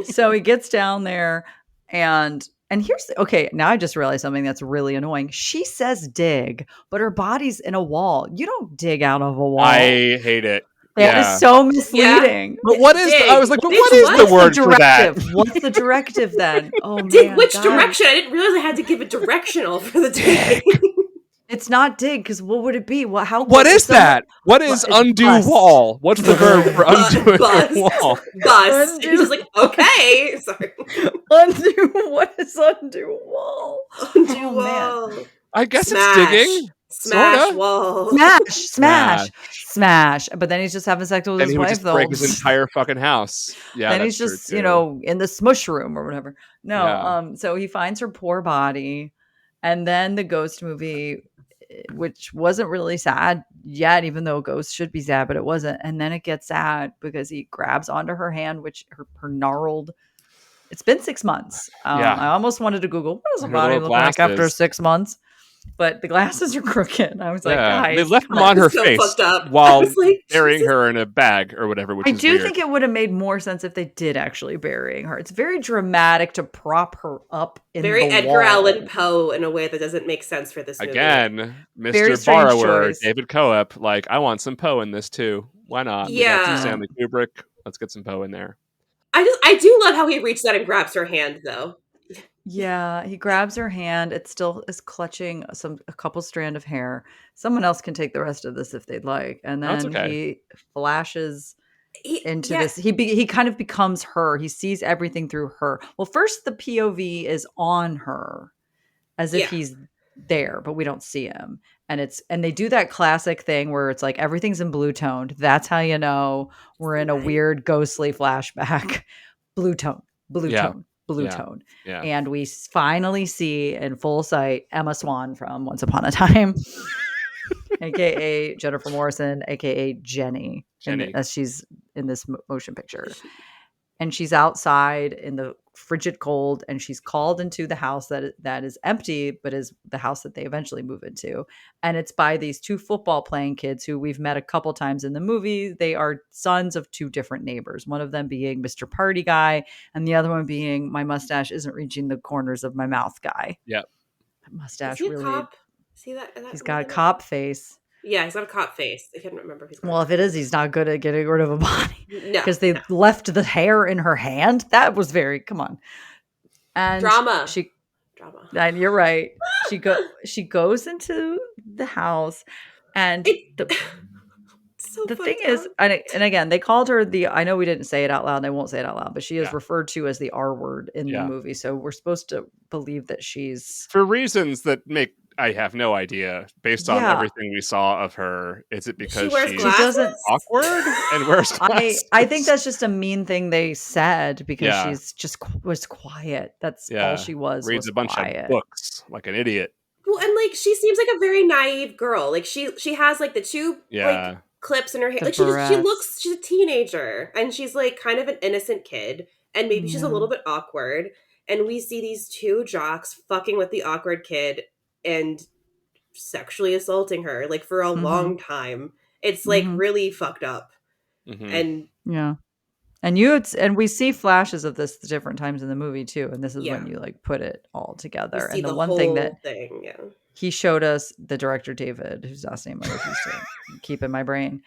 S1: So he gets down there. And here's okay. Now I just realized something that's really annoying. She says dig, but her body's in a wall. You don't dig out of a wall.
S2: I hate it.
S1: That is so misleading.
S2: But what is?
S3: Dig.
S2: I was like, but
S3: Dig
S2: what is the word for that?
S1: What's the directive then? Oh
S3: Dig
S1: man,
S3: which
S1: guys.
S3: direction? I didn't realize I had to give a directional for the dig.
S1: It's not dig because what would it be?
S2: What is that? What is undo
S1: bus.
S2: Wall? What's the verb for undoing
S3: Bus.
S2: a wall?
S3: Bus. And he's just like, okay. Sorry.
S1: Undo. What is undo wall?
S3: Undo wall.
S1: Man.
S2: I guess
S3: Smash.
S2: it's digging.
S3: Smash
S2: Sorta.
S3: wall.
S1: Smash. But then he's just having sex with his wife,
S2: just
S1: though.
S2: Break his entire fucking house. Yeah.
S1: Then he's just, in the smush room or whatever. No.
S2: Yeah.
S1: So he finds her poor body, and then the ghost movie, which wasn't really sad yet, even though ghosts should be sad, but it wasn't. And then it gets sad because he grabs onto her hand, which her gnarled. It's been 6 months. I almost wanted to Google what does a body look like after 6 months. But the glasses are crooked. I was like, guys,
S2: they left them on her face while burying her in a bag or whatever. Which
S1: I do think it would have made more sense if they did actually burying her. It's very dramatic to prop her up in
S3: very
S1: the
S3: Edgar
S1: wall.
S3: Allan Poe in a way that doesn't make sense for this movie.
S2: Again, Mr. Borrower, David Koepp. Like, I want some Poe in this too. Why not?
S3: Yeah,
S2: we got some Stanley Kubrick. Let's get some Poe in there.
S3: I do love how he reaches out and grabs her hand, though.
S1: Yeah, he grabs her hand. It still is clutching a couple strand of hair. Someone else can take the rest of this if they'd like. And then he flashes into this. He kind of becomes her. He sees everything through her. Well, first the POV is on her as if he's there, but we don't see him. And they do that classic thing where it's like everything's in blue toned. That's how you know we're in a weird ghostly flashback. Blue tone. And we finally see in full sight Emma Swan from Once Upon a Time, aka Jennifer Morrison, aka Jenny. As she's in this motion picture. And she's outside in the frigid cold, and she's called into the house that is empty, but is the house that they eventually move into. And it's by these two football playing kids who we've met a couple times in the movie. They are sons of two different neighbors, one of them being Mr. Party Guy, and the other one being my mustache isn't reaching the corners of my mouth guy.
S2: Yep.
S1: That mustache
S3: really.
S1: Cop?
S3: See that?
S1: He's got a cop face.
S3: Yeah, he's got a cop face. I can't remember if he's got
S1: if it is, he's not good at getting rid of a body.
S3: No.
S1: Because they left the hair in her hand. That was come on. And
S3: Drama.
S1: And you're right. She goes into the house, and the thing is, and again, they called her I know we didn't say it out loud, and they won't say it out loud, but she is referred to as the R word in the movie. So we're supposed to believe that she's,
S2: for reasons that I have no idea. Based on everything we saw of her, is it because she
S1: doesn't
S2: awkward and wears glasses?
S1: I think that's just a mean thing they said because she's just was quiet. That's all she was.
S2: Reads a bunch
S1: quiet.
S2: of books like an idiot.
S3: Well, and like she seems like a very naive girl. Like she has like the two like clips in her hair. Like she's a teenager, and she's like kind of an innocent kid, and maybe she's a little bit awkward. And we see these two jocks fucking with the awkward kid and sexually assaulting her like for a long time. It's like really fucked up. And
S1: and we see flashes of this different times in the movie too, and this is when you like put it all together. And the one thing that he showed us, the director David, whose last name I refuse to keep in my brain,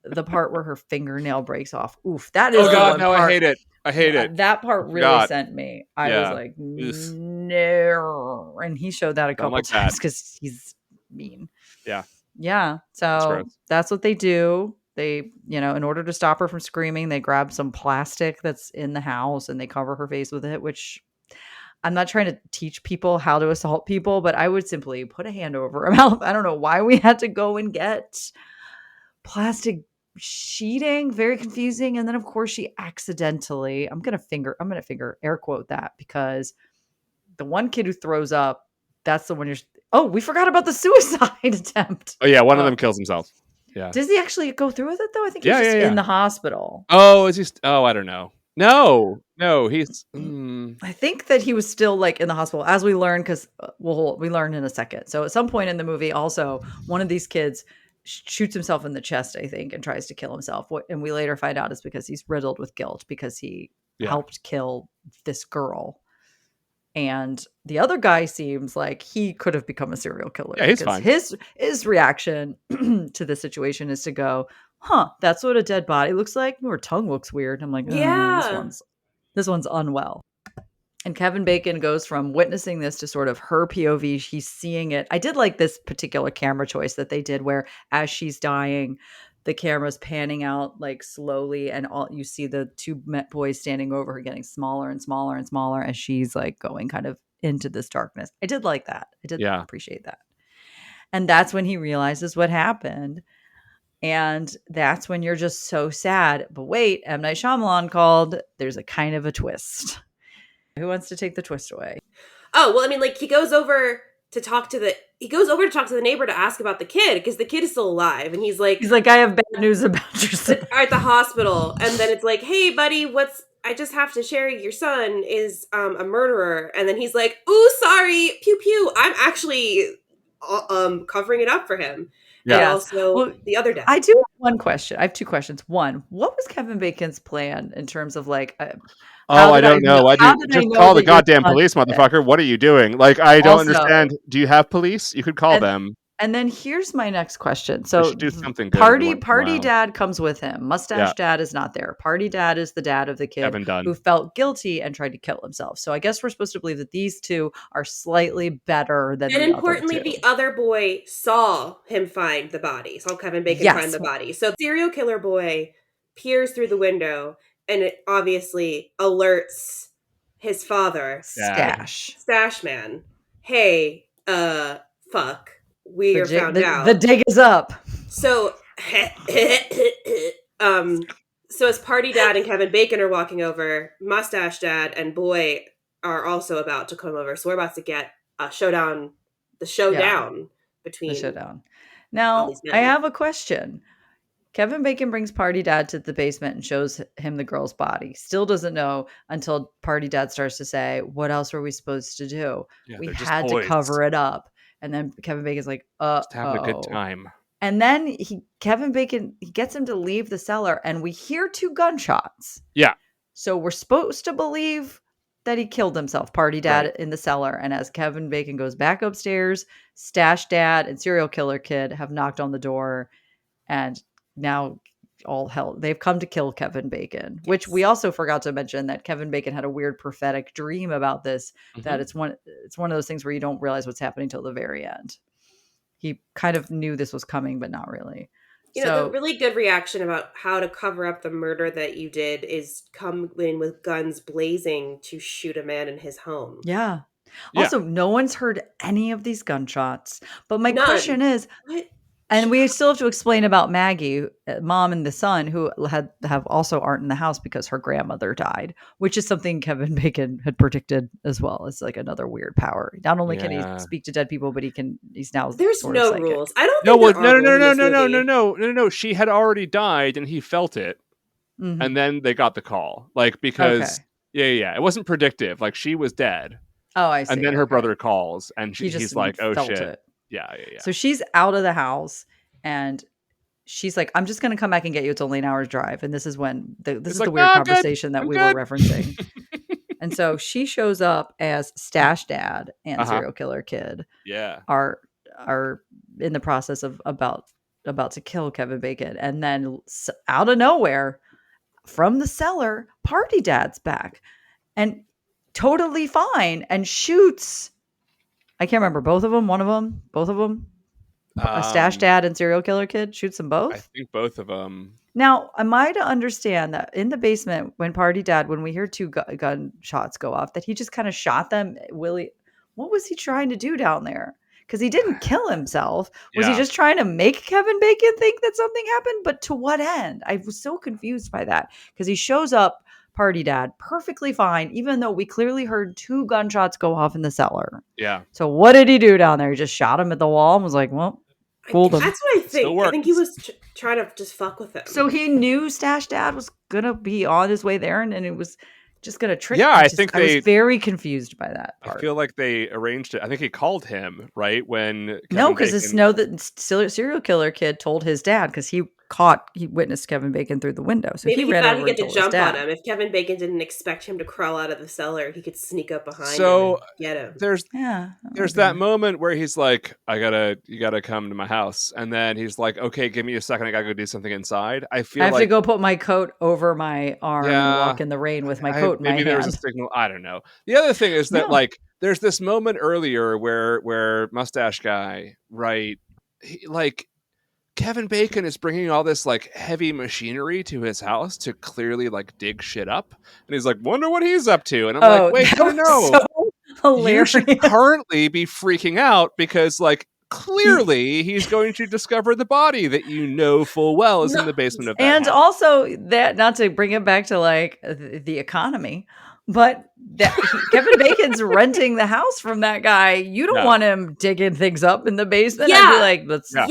S1: the part where her fingernail breaks off. Oof, that is
S2: I hate it.
S1: That part really sent me. I was like, no. And he showed that a couple times because he's mean. Yeah. So that's what they do. They, in order to stop her from screaming, they grab some plastic that's in the house and they cover her face with it, which I'm not trying to teach people how to assault people, but I would simply put a hand over her mouth. I don't know why we had to go and get plastic sheeting. Very confusing. And then of course she accidentally, I'm gonna finger air quote that, because the one kid who throws up, that's the one we forgot about the suicide attempt.
S2: Oh yeah, one of them kills himself. Yeah.
S1: Does he actually go through with it though? I think he's just in the hospital.
S2: Oh, is he? I don't know. No, he's.
S1: I think that he was still like in the hospital, as we learn, because we learn in a second. So at some point in the movie, also one of these kids shoots himself in the chest, I think, and tries to kill himself. And we later find out it's because he's riddled with guilt because he helped kill this girl. And the other guy seems like he could have become a serial killer.
S2: Yeah, he's fine.
S1: His reaction to the situation is to go, that's what a dead body looks like. Her tongue looks weird. I'm like, this one's unwell. And Kevin Bacon goes from witnessing this to sort of her POV. She's seeing it. I did like this particular camera choice that they did where as she's dying, the camera's panning out like slowly and all you see the two boys standing over her getting smaller and smaller and smaller as she's like going kind of into this darkness. I did like that. I did appreciate that. And that's when he realizes what happened. And that's when you're just so sad. But wait, M. Night Shyamalan called. There's a kind of a twist. Who wants to take the twist away?
S3: Oh, well, I mean, like he goes over to talk to the neighbor to ask about the kid because the kid is still alive. And he's like,
S1: I have bad news about your son.
S3: At the hospital. And then it's like, hey, buddy, I just have to share your son is a murderer. And then he's like, ooh, sorry, pew, pew. I'm actually covering it up for him. Yeah. And also the other dad.
S1: I do have one question. I have two questions. One, what was Kevin Bacon's plan in terms of like...
S2: I don't know. Just call the goddamn police, motherfucker. What are you doing? Like, I don't understand. Do you have police? You could call them.
S1: And then here's my next question. So
S2: do something good
S1: Party dad comes with him. Mustache dad is not there. Party dad is the dad of the kid who felt guilty and tried to kill himself. So I guess we're supposed to believe that these two are slightly better than
S3: and importantly, the other boy saw him find the body. Saw Kevin Bacon find the body. So serial killer boy peers through the window and it obviously alerts his father, Stash Man. Hey, fuck. We are found out.
S1: The dig is up.
S3: So, so as Party Dad and Kevin Bacon are walking over, Mustache Dad and Boy are also about to come over. So we're about to get a showdown. Between
S1: the showdown. Now, I have a question. Kevin Bacon brings Party Dad to the basement and shows him the girl's body. Still doesn't know until Party Dad starts to say, "What else were we supposed to do? We had to cover it up." And then Kevin Bacon's like,
S2: just having a good time.
S1: And then Kevin Bacon gets him to leave the cellar and we hear 2 gunshots.
S2: Yeah.
S1: So we're supposed to believe that he killed himself, Party Dad in the cellar. And as Kevin Bacon goes back upstairs, Stash Dad and Serial Killer Kid have knocked on the door and now all hell, they've come to kill Kevin Bacon, which we also forgot to mention that Kevin Bacon had a weird prophetic dream about this, that it's one of those things where you don't realize what's happening till the very end. He kind of knew this was coming, but not really.
S3: The really good reaction about how to cover up the murder that you did is come in with guns blazing to shoot a man in his home.
S1: Yeah. Also, no one's heard any of these gunshots, but my question is, and we still have to explain about Maggie, mom and the son, who have also aren't in the house because her grandmother died, which is something Kevin Bacon had predicted as well. It's like another weird power. Not only can he speak to dead people, but he's now
S3: there's
S1: sort
S3: no
S1: of
S3: rules. I don't think
S2: no. She had already died and he felt it, and then they got the call. Like because it wasn't predictive. Like she was dead.
S1: Oh, I see.
S2: And then her brother calls, and he's like, "Oh shit." It. Yeah.
S1: So she's out of the house and she's like, I'm just going to come back and get you. It's only an hour's drive. And this is when the weird conversation that we were referencing. And so she shows up as Stash Dad and Serial Killer Kid are in the process of about to kill Kevin Bacon. And then out of nowhere from the cellar, Party Dad's back and totally fine and shoots. I can't remember. Both of them? One of them? Both of them? Stash Dad and Serial Killer Kid shoots them both?
S2: I think both of them.
S1: Now, am I to understand that in the basement, when Party Dad, when we hear 2 gunshots go off, that he just kind of shot them? What was he trying to do down there? Because he didn't kill himself. Was he just trying to make Kevin Bacon think that something happened? But to what end? I was so confused by that. Because he shows up, Party Dad, perfectly fine, even though we clearly heard 2 gunshots go off in the cellar.
S2: Yeah.
S1: So what did he do down there? He just shot him at the wall and was like, well, fooled him.
S3: That's what I think. I think he was trying to just fuck with him.
S1: So he knew Stash Dad was going to be on his way there and it was just going to trick him.
S2: Yeah, I was
S1: very confused by that part.
S2: I feel like they arranged it. I think he called him, right? When
S1: no, because it's the serial killer kid told his dad because he he witnessed Kevin Bacon through the window. So
S3: maybe he
S1: ran
S3: thought
S1: over
S3: he'd
S1: and
S3: get the
S1: told his
S3: jump on
S1: dad.
S3: him. If Kevin Bacon didn't expect him to crawl out of the cellar, he could sneak up behind him and get him.
S2: There's that moment where he's like, you gotta come to my house. And then he's like, okay, give me a second. I gotta go do something inside. I have
S1: to go put my coat over my arm and walk in the rain with my coat in my hand.
S2: Maybe there was a signal. I don't know. The other thing is that like, there's this moment earlier where Mustache Guy, right? Like Kevin Bacon is bringing all this like heavy machinery to his house to clearly like dig shit up. And he's like, wonder what he's up to. And I'm like, wait, no.
S1: So hilarious.
S2: You should currently be freaking out because like clearly he's going to discover the body that you know full well is in the basement of that
S1: and
S2: house.
S1: Also that, not to bring it back to like the economy, but that Kevin Bacon's renting the house from that guy. You don't want him digging things up in the basement. I'd be like, let's
S3: like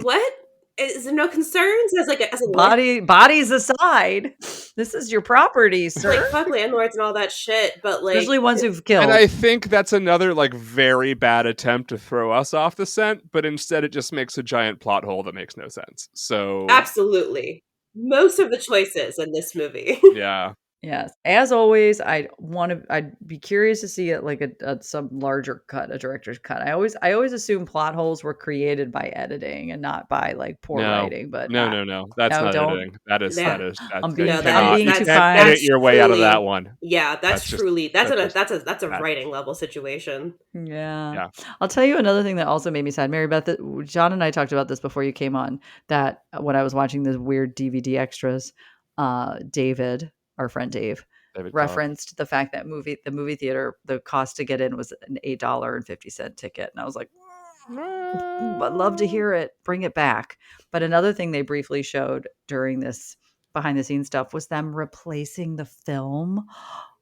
S3: what? Is there no concerns as a
S1: bodies aside? This is your property, sir.
S3: Like fuck landlords and all that shit, but like
S1: especially ones who've killed.
S2: And I think that's another like very bad attempt to throw us off the scent, but instead it just makes a giant plot hole that makes no sense. So
S3: absolutely, most of the choices in this movie.
S2: Yeah.
S1: Yes. As always, I'd be curious to see it like some larger cut, a director's cut. I always assume plot holes were created by editing and not by like poor writing. But
S2: no, that's not editing. That is
S1: I'm being too kind.
S2: Edit your way out of that one.
S3: Yeah, that's a writing level situation.
S1: Yeah. I'll tell you another thing that also made me sad. Mary Beth, John and I talked about this before you came on, that when I was watching this weird DVD extras, David, our friend David referenced the fact that the movie theater, the cost to get in was an $8.50 ticket. And I was like, I'd love to hear it. Bring it back. But another thing they briefly showed during this behind the scenes stuff was them replacing the film.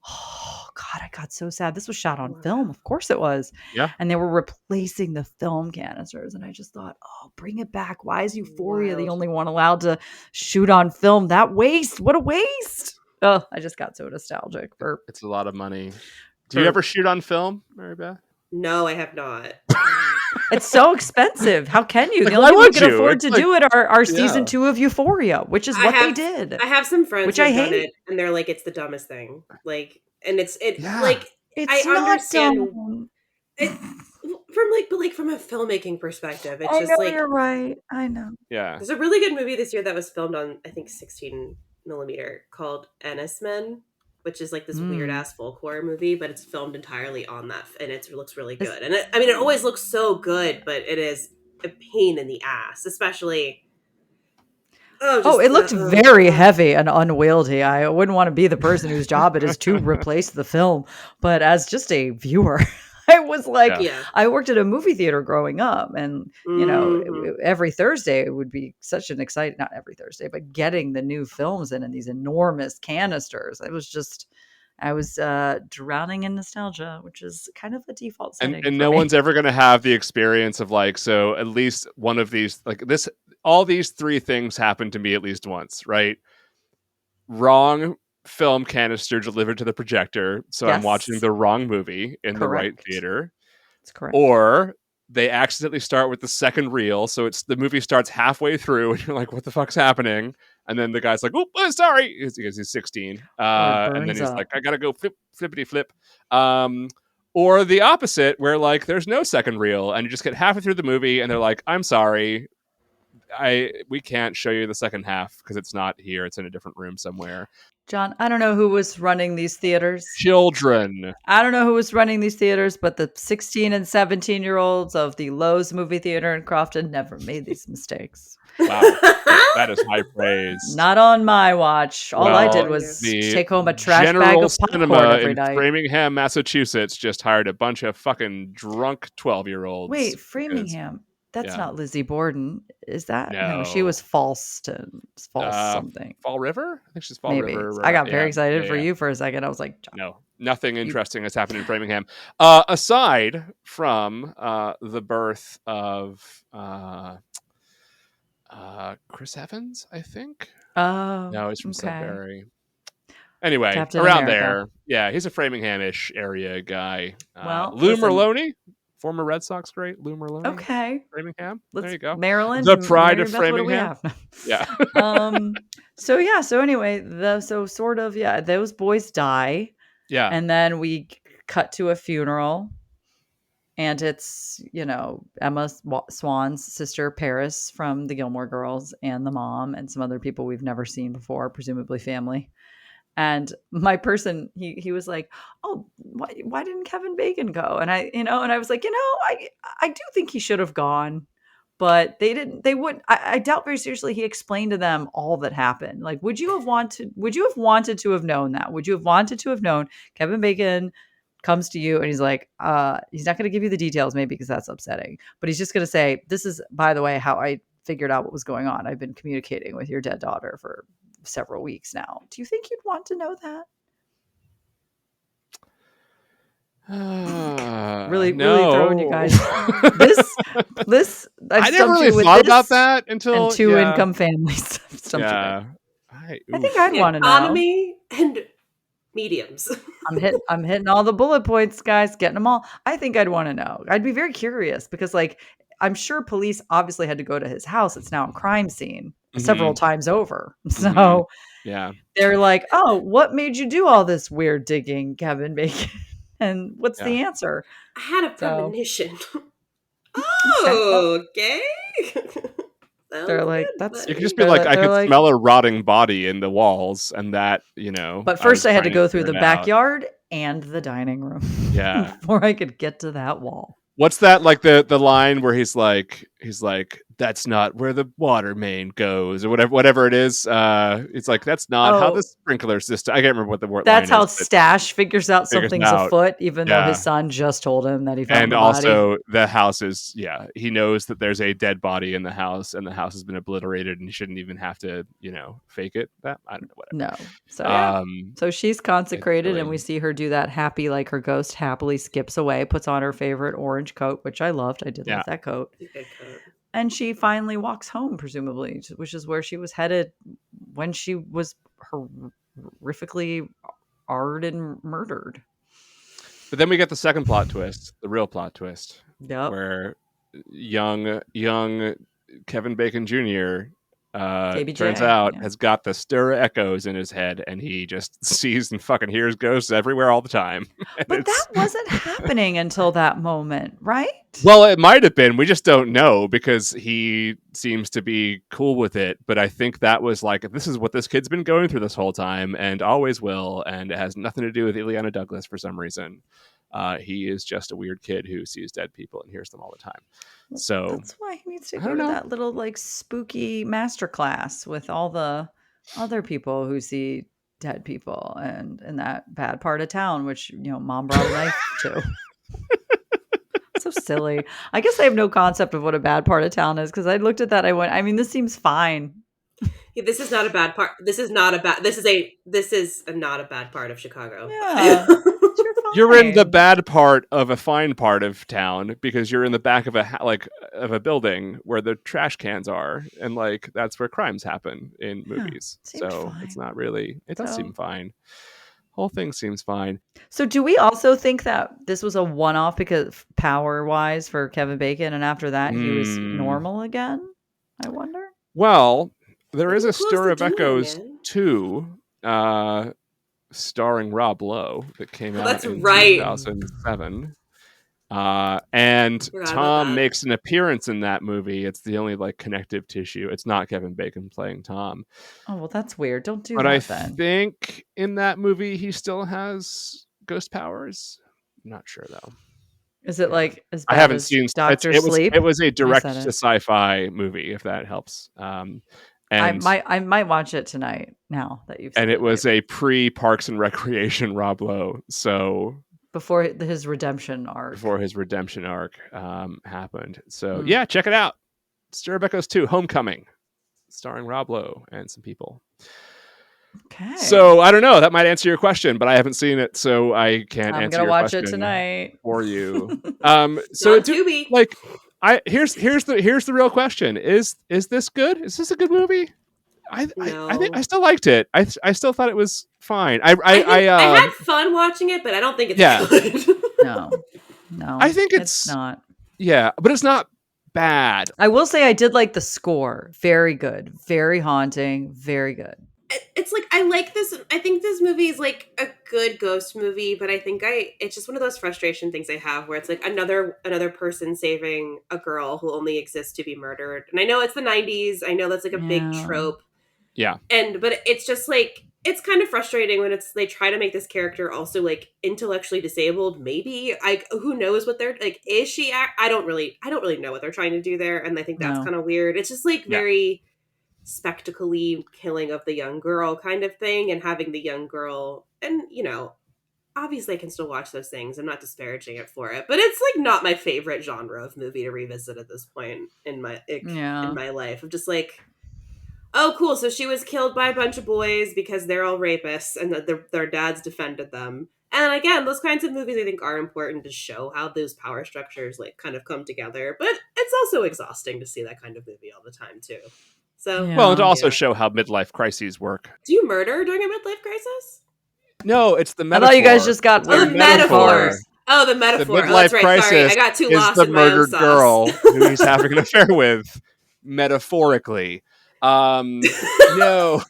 S1: Oh God, I got so sad. This was shot on film. Of course it was.
S2: Yeah.
S1: And they were replacing the film canisters. And I just thought, bring it back. Why is Euphoria the only one allowed to shoot on film? That waste. What a waste. Oh, I just got so nostalgic.
S2: It's a lot of money. Do you ever shoot on film, Mary Beth?
S3: No, I have not.
S1: It's so expensive. How can you? The only people who can afford to do it are season 2 of Euphoria, which is what they did.
S3: I have some friends who have done it, and they're like, it's the dumbest thing. Like, and it's like,
S1: it's
S3: I understand
S1: dumb.
S3: From a filmmaking perspective, it's
S1: I
S3: just
S1: know
S3: like
S1: you're right. I know.
S2: Yeah.
S3: There's a really good movie this year that was filmed on, I think, 16mm called Ennis Men, which is like this weird ass folk horror movie, but it's filmed entirely on that, and it looks really good. And it always looks so good, but it is a pain in the ass, especially.
S1: It looked very heavy and unwieldy. I wouldn't want to be the person whose job it is to replace the film, but as just a viewer, I was like, I worked at a movie theater growing up, and every Thursday it would be such an exciting, not every Thursday, but getting the new films in these enormous canisters. I was drowning in nostalgia, which is kind of the default setting.
S2: And no one's ever going to have the experience of like, so at least one of these, like this, all these 3 things happened to me at least once, right? Wrong film canister delivered to the projector, so I'm watching the wrong movie in the right theater.
S1: That's correct.
S2: Or they accidentally start with the second reel, so the movie starts halfway through and you're like, what the fuck's happening? And then the guy's like, oh, sorry, because he's 16, and then he's like, I gotta go flippity flip. Or the opposite, where like there's no second reel and you just get halfway through the movie and they're like, I'm sorry, we can't show you the second half because it's not here, it's in a different room somewhere.
S1: John, I don't know who was running these theaters.
S2: Children.
S1: I don't know who was running these theaters, but the 16 and 17-year-olds of the Lowe's movie theater in Crofton never made these mistakes.
S2: Wow. That is high praise.
S1: Not on my watch. All I did was take home a trash bag of popcorn every night.
S2: Framingham, Massachusetts just hired a bunch of fucking drunk 12-year-olds.
S1: Wait, Framingham? That's not Lizzie Borden, is that?
S2: No,
S1: she was something.
S2: Fall River? I think she's Fall
S1: Maybe.
S2: River.
S1: I got very excited for you for a second. I was like,
S2: no, nothing interesting has happened in Framingham. Aside from the birth of Chris Evans, I think.
S1: Oh,
S2: no, he's from Sudbury. Anyway,
S1: Captain
S2: around
S1: America.
S2: there. Yeah, he's a Framingham-ish area guy.
S1: Well,
S2: Lou Merlone? Former Red Sox great Lou Merlone.
S1: Okay.
S2: Framingham. There you go.
S1: Maryland.
S2: The pride
S1: Mary
S2: of
S1: Beth, what do we
S2: Framingham.
S1: have?
S2: Yeah.
S1: So anyway, those boys die.
S2: Yeah.
S1: And then we cut to a funeral. And it's, Emma Swan's sister, Paris, from the Gilmore Girls, and the mom, and some other people we've never seen before, presumably family. And my person, he was like, "Oh, why didn't Kevin Bacon go?" And I was like, I do think he should have gone, but they didn't. They would. I doubt very seriously he explained to them all that happened. Like, would you have wanted to have known that? Would you have wanted to have known Kevin Bacon comes to you and he's like, he's not going to give you the details, maybe because that's upsetting, but he's just going to say, "This is, by the way, how I figured out what was going on. I've been communicating with your dead daughter for several weeks now." Do you think you'd want to know that? Really throwing you guys. This
S2: I never really thought about that until
S1: and two-income families.
S2: Yeah,
S1: I think I'd want to know.
S3: Economy and mediums.
S1: I'm hitting all the bullet points, guys. Getting them all. I think I'd want to know. I'd be very curious because, like, I'm sure police obviously had to go to his house. It's now a crime scene several times over. So
S2: yeah,
S1: they're like, "Oh, what made you do all this weird digging, Kevin Bacon?" And what's the answer?
S3: I had a premonition. Oh, okay.
S1: They're like, "That's."
S2: You could just be like, "I could smell a rotting body in the walls," and that, But
S1: first, I had to go through the backyard and the dining room.
S2: Yeah,
S1: before I could get to that wall.
S2: What's that, like the line where he's like, "That's not where the water main goes," or whatever it is. It's like, that's not how the sprinkler system. I can't remember what the word.
S1: That's
S2: line
S1: how
S2: is,
S1: Stash figures out something's afoot, even though his son just told him that he found the body.
S2: And also, the house is he knows that there's a dead body in the house, and the house has been obliterated, and he shouldn't even have to fake it. That I don't know. Whatever.
S1: No. So she's consecrated, and we see her do that happy, like her ghost happily skips away, puts on her favorite orange coat, which I loved. I did love that coat. And she finally walks home, presumably, which is where she was headed when she was horrifically arred and murdered.
S2: But then we get the second plot twist, the real plot twist,
S1: where
S2: young Kevin Bacon Jr. turns out has got the stir echoes in his head, and he just sees and fucking hears ghosts everywhere all the time.
S1: But that wasn't happening until that moment, right?
S2: Well, it might have been. We just don't know because he seems to be cool with it. But I think that was like, this is what this kid's been going through this whole time and always will. And it has nothing to do with Ileana Douglas for some reason. He is just a weird kid who sees dead people and hears them all the time. So
S1: that's why he needs to go to that little like spooky masterclass with all the other people who see dead people and in that bad part of town, which mom brought a knife to. So silly. I guess I have no concept of what a bad part of town is because I looked at that. I went, this seems fine.
S3: Yeah, this is not a bad part. This is not a not a bad part of Chicago.
S1: Yeah.
S2: You're in the bad part of a fine part of town because you're in the back of a building where the trash cans are, and like that's where crimes happen in movies. So fine. It's not really. It does seem fine. Whole thing seems fine.
S1: So do we also think that this was a one-off because power-wise for Kevin Bacon, and after that he was normal again? I wonder.
S2: Well, there is a Stir of Echoes 2. Starring Rob Lowe that came out in 2007. And Tom makes an appearance in that movie. It's the only connective tissue. It's not Kevin Bacon playing Tom.
S1: Oh, well, that's weird. Don't do
S2: that.
S1: But
S2: I think in that movie he still has ghost powers. I'm not sure though.
S1: Is it like as bad
S2: I haven't
S1: as
S2: seen
S1: Dr. Sleep?
S2: It was a direct to sci-fi movie, if that helps. And
S1: I might watch it tonight now that you've said
S2: and it was a pre-Parks and Recreation Rob Lowe, so
S1: before his redemption arc
S2: happened. So yeah, check it out. Stir of Echoes 2 Homecoming, starring Rob Lowe and some people.
S1: Okay.
S2: So I don't know, that might answer your question, but I haven't seen it, so I can't answer your question. I'm gonna watch it
S1: tonight
S2: for you. So here's the real question: Is this good? Is this a good movie? I think I still liked it. I still thought it was fine. I
S3: had fun watching it, but I don't think it's good.
S1: No,
S2: I think it's
S1: not.
S2: Yeah, but it's not bad.
S1: I will say I did like the score. Very good. Very haunting. Very good.
S3: It's like, I like this. I think this movie is like a good ghost movie, but I think it's just one of those frustration things I have where it's like another person saving a girl who only exists to be murdered. And I know it's the 90s. I know that's like a big trope.
S2: Yeah.
S3: But it's just like, it's kind of frustrating when they try to make this character also like intellectually disabled. Maybe, like, who knows what they're like, is she? I don't really know what they're trying to do there. And I think that's kind of weird. It's just like very spectacle-y killing of the young girl kind of thing, and having the young girl, and obviously I can still watch those things. I'm not disparaging it for it, but it's like not my favorite genre of movie to revisit at this point in my life. I'm just like, oh, cool. So she was killed by a bunch of boys because they're all rapists and their dads defended them. And again, those kinds of movies I think are important to show how those power structures like kind of come together. But it's also exhausting to see that kind of movie all the time too. So
S2: well, and to also show how midlife crises work.
S3: Do you murder during a midlife crisis?
S2: No, it's the metaphor.
S1: I thought you guys just got
S3: the metaphor. Oh, the metaphor.
S2: The midlife crisis.
S3: Sorry, I got too lost in my own
S2: murdered girl who he's having an affair with, metaphorically. No.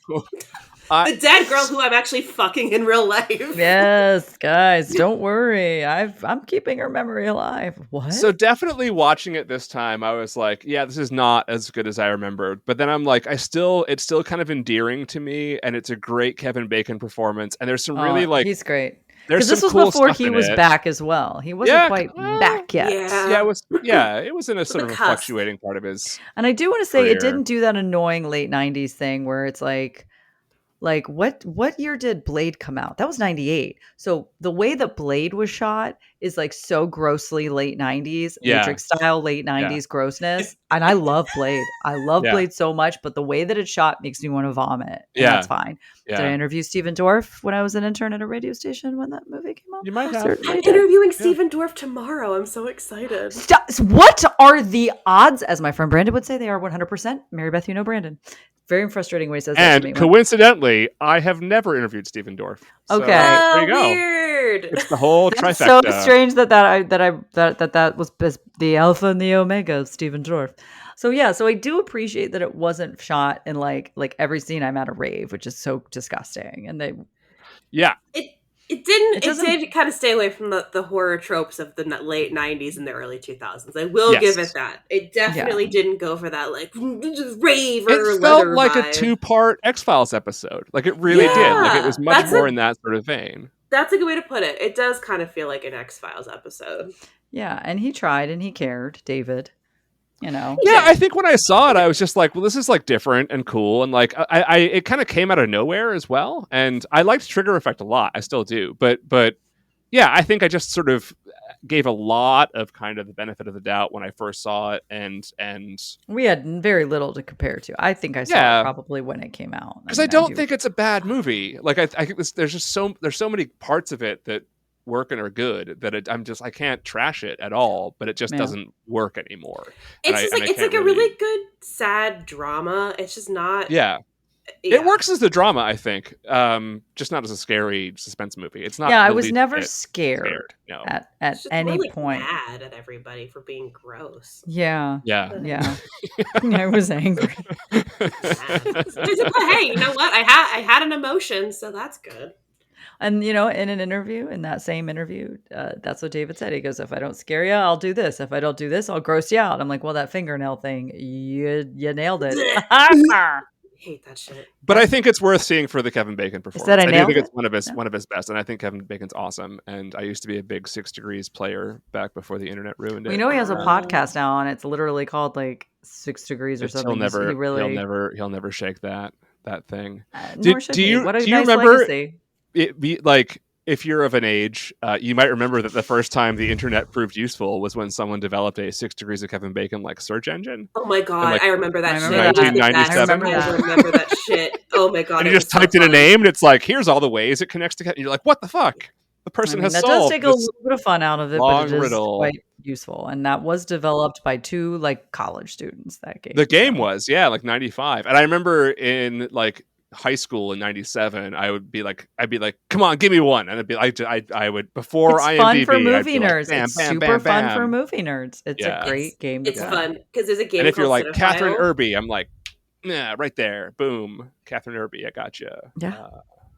S3: The dead girl who I'm actually fucking in real life.
S1: Yes, guys, don't worry. I'm keeping her memory alive. What?
S2: So definitely watching it this time, I was like, yeah, this is not as good as I remembered. But then I'm like, it's still kind of endearing to me, and it's a great Kevin Bacon performance. And there's some really like,
S1: he's great.
S2: Because
S1: this was
S2: cool
S1: before he was back as well. He wasn't quite back yet.
S2: It was in a sort of a fluctuating part of his.
S1: And I do want to say
S2: career.
S1: It didn't do that annoying late 90s thing where it's like what year did Blade come out? That was 98. So the way that Blade was shot is like so grossly late 90s, Matrix style late 90s grossness. And I love Blade. I love Blade so much, but the way that it's shot makes me want to vomit. And that's fine. Did I interview Stephen Dorff when I was an intern at a radio station when that movie came out?
S2: You might have.
S3: I'm interviewing Stephen Dorff tomorrow. I'm so excited.
S1: What are the odds? As my friend Brandon would say, they are 100%. Mary Beth, you know Brandon. Very frustrating way he says that to me.
S2: And coincidentally, I have never interviewed Stephen Dorff. So
S1: okay,
S2: there you go.
S3: Weird.
S2: It's the whole trifecta.
S1: So strange that was the alpha and the omega of Stephen Dorff. So yeah, so I do appreciate that it wasn't shot in like every scene I'm at a rave, which is so disgusting. And
S3: It did kind of stay away from the horror tropes of the late 90s and the early 2000s. I will give it that. It definitely didn't go for that, like, just rave or
S2: it felt like
S3: vibe.
S2: a 2-part X-Files episode. Like, it really did. Like, it was much more in that sort of vein.
S3: That's a good way to put it. It does kind of feel like an X-Files episode.
S1: Yeah, and he tried and he cared, David.
S2: Yeah, I think when I saw it, I was just like, well, this is like different and cool. And like, it kind of came out of nowhere as well. And I liked Trigger Effect a lot. I still do. But yeah, I think I just sort of gave a lot of kind of the benefit of the doubt when I first saw it. And
S1: we had very little to compare to. I think I saw it probably when it came out.
S2: Because I don't think it's a bad movie. Like, I think there's so many parts of it that work and are good that I can't trash it at all, but it just doesn't work anymore.
S3: It's like a really good sad drama. It's just not.
S2: Yeah. It works as the drama, I think. Just not as a scary suspense movie. It's not.
S1: Yeah, I was never scared
S2: no.
S1: at any point.
S3: Mad at everybody for being gross.
S1: Yeah.
S2: Yeah.
S1: I was angry.
S3: But hey, you know what? I had an emotion, so that's good.
S1: And, in in that same interview, that's what David said. He goes, if I don't scare you, I'll do this. If I don't do this, I'll gross you out. I'm like, well, that fingernail thing, you nailed it.
S3: I hate that shit.
S2: But I think it's worth seeing for the Kevin Bacon performance.
S1: I
S2: do think it's one of his best. And I think Kevin Bacon's awesome. And I used to be a big 6 Degrees player back before the internet ruined it.
S1: We know he has a podcast now, and it's literally called like 6 Degrees or something.
S2: He'll never shake that thing.
S1: Do you
S2: remember?
S1: Legacy.
S2: It be like, if you're of an age, you might remember that the first time the internet proved useful was when someone developed a 6 Degrees of Kevin Bacon like search engine.
S3: Oh my god, I remember that shit.
S2: 1997.
S3: I remember that shit. Oh my god.
S2: And you just typed in a name, and it's like, here's all the ways it connects to Kevin. You're like, what the fuck? The person has solved.
S1: That does take a little bit of fun out of it, but it is
S2: riddle.
S1: quite useful. And that was developed by 2 like college students. That game.
S2: The game was like 95, and I remember in like high school in '97, I'd be like, come on, give me one, and I would before
S1: it's
S2: IMDb,
S1: fun for movie
S2: I'd be like,
S1: nerds.
S2: bam,
S1: It's
S2: bam,
S1: super
S2: bam, bam.
S1: fun for movie nerds. It's a great game to
S3: play.
S1: It's
S3: fun because there's a game.
S2: And if you're like
S3: Cinephile.
S2: Catherine Irby, I'm like, yeah, right there, boom, Catherine Irby, I gotcha.
S1: Yeah,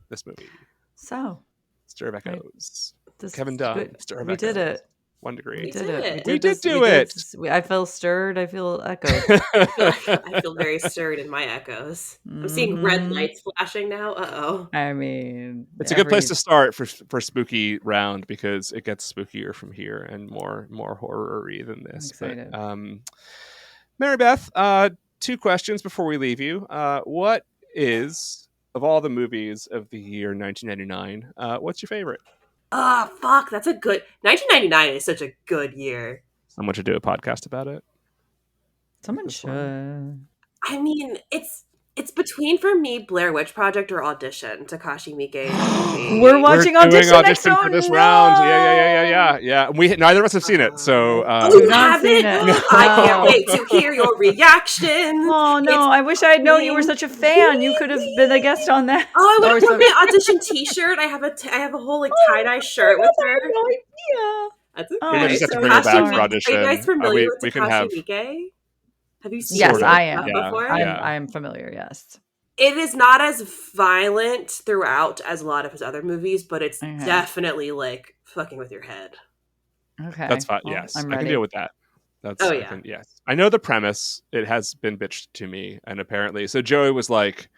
S2: this movie.
S1: So,
S2: Stir of Echoes.
S1: This
S2: Kevin Dunn. Stir of Echoes.
S1: We did it.
S2: 1 degree.
S1: We did it.
S2: We did do it.
S1: I feel stirred. I feel echoed.
S3: I feel very stirred in my echoes. I'm seeing red lights flashing now. Uh-oh.
S1: I mean,
S2: it's a good place to start for spooky round because it gets spookier from here and more horror-y than this. But, Mary Beth, 2 questions before we leave you. What is, of all the movies of the year 1999, what's your favorite?
S3: Oh, fuck. That's a good... 1999 is such a good year.
S2: Someone should do a podcast about it.
S1: Someone should.
S3: I mean, it's between, for me, Blair Witch Project or Audition, Takashi Miike.
S1: We're watching Audition next
S2: for this round. Yeah. Neither of us have seen it, so...
S3: you haven't? Seen it. I can't wait to hear your reaction.
S1: Oh, no. I wish I had known you were such a fan. You could have been a guest on that.
S3: Oh, I would have put my Audition t-shirt. I have a whole tie-dye shirt with her.
S1: No idea.
S3: That's okay.
S2: We just have to bring her back for Audition.
S3: Are you guys familiar with Takashi Miike? Have you seen
S1: Yes, I am.
S3: Before?
S1: I am familiar, yes.
S3: It is not as violent throughout as a lot of his other movies, but it's definitely like fucking with your head.
S1: Okay.
S2: That's fine. Yes. I can deal with that. Yes. I know the premise. It has been bitched to me. And apparently, so Joey was like,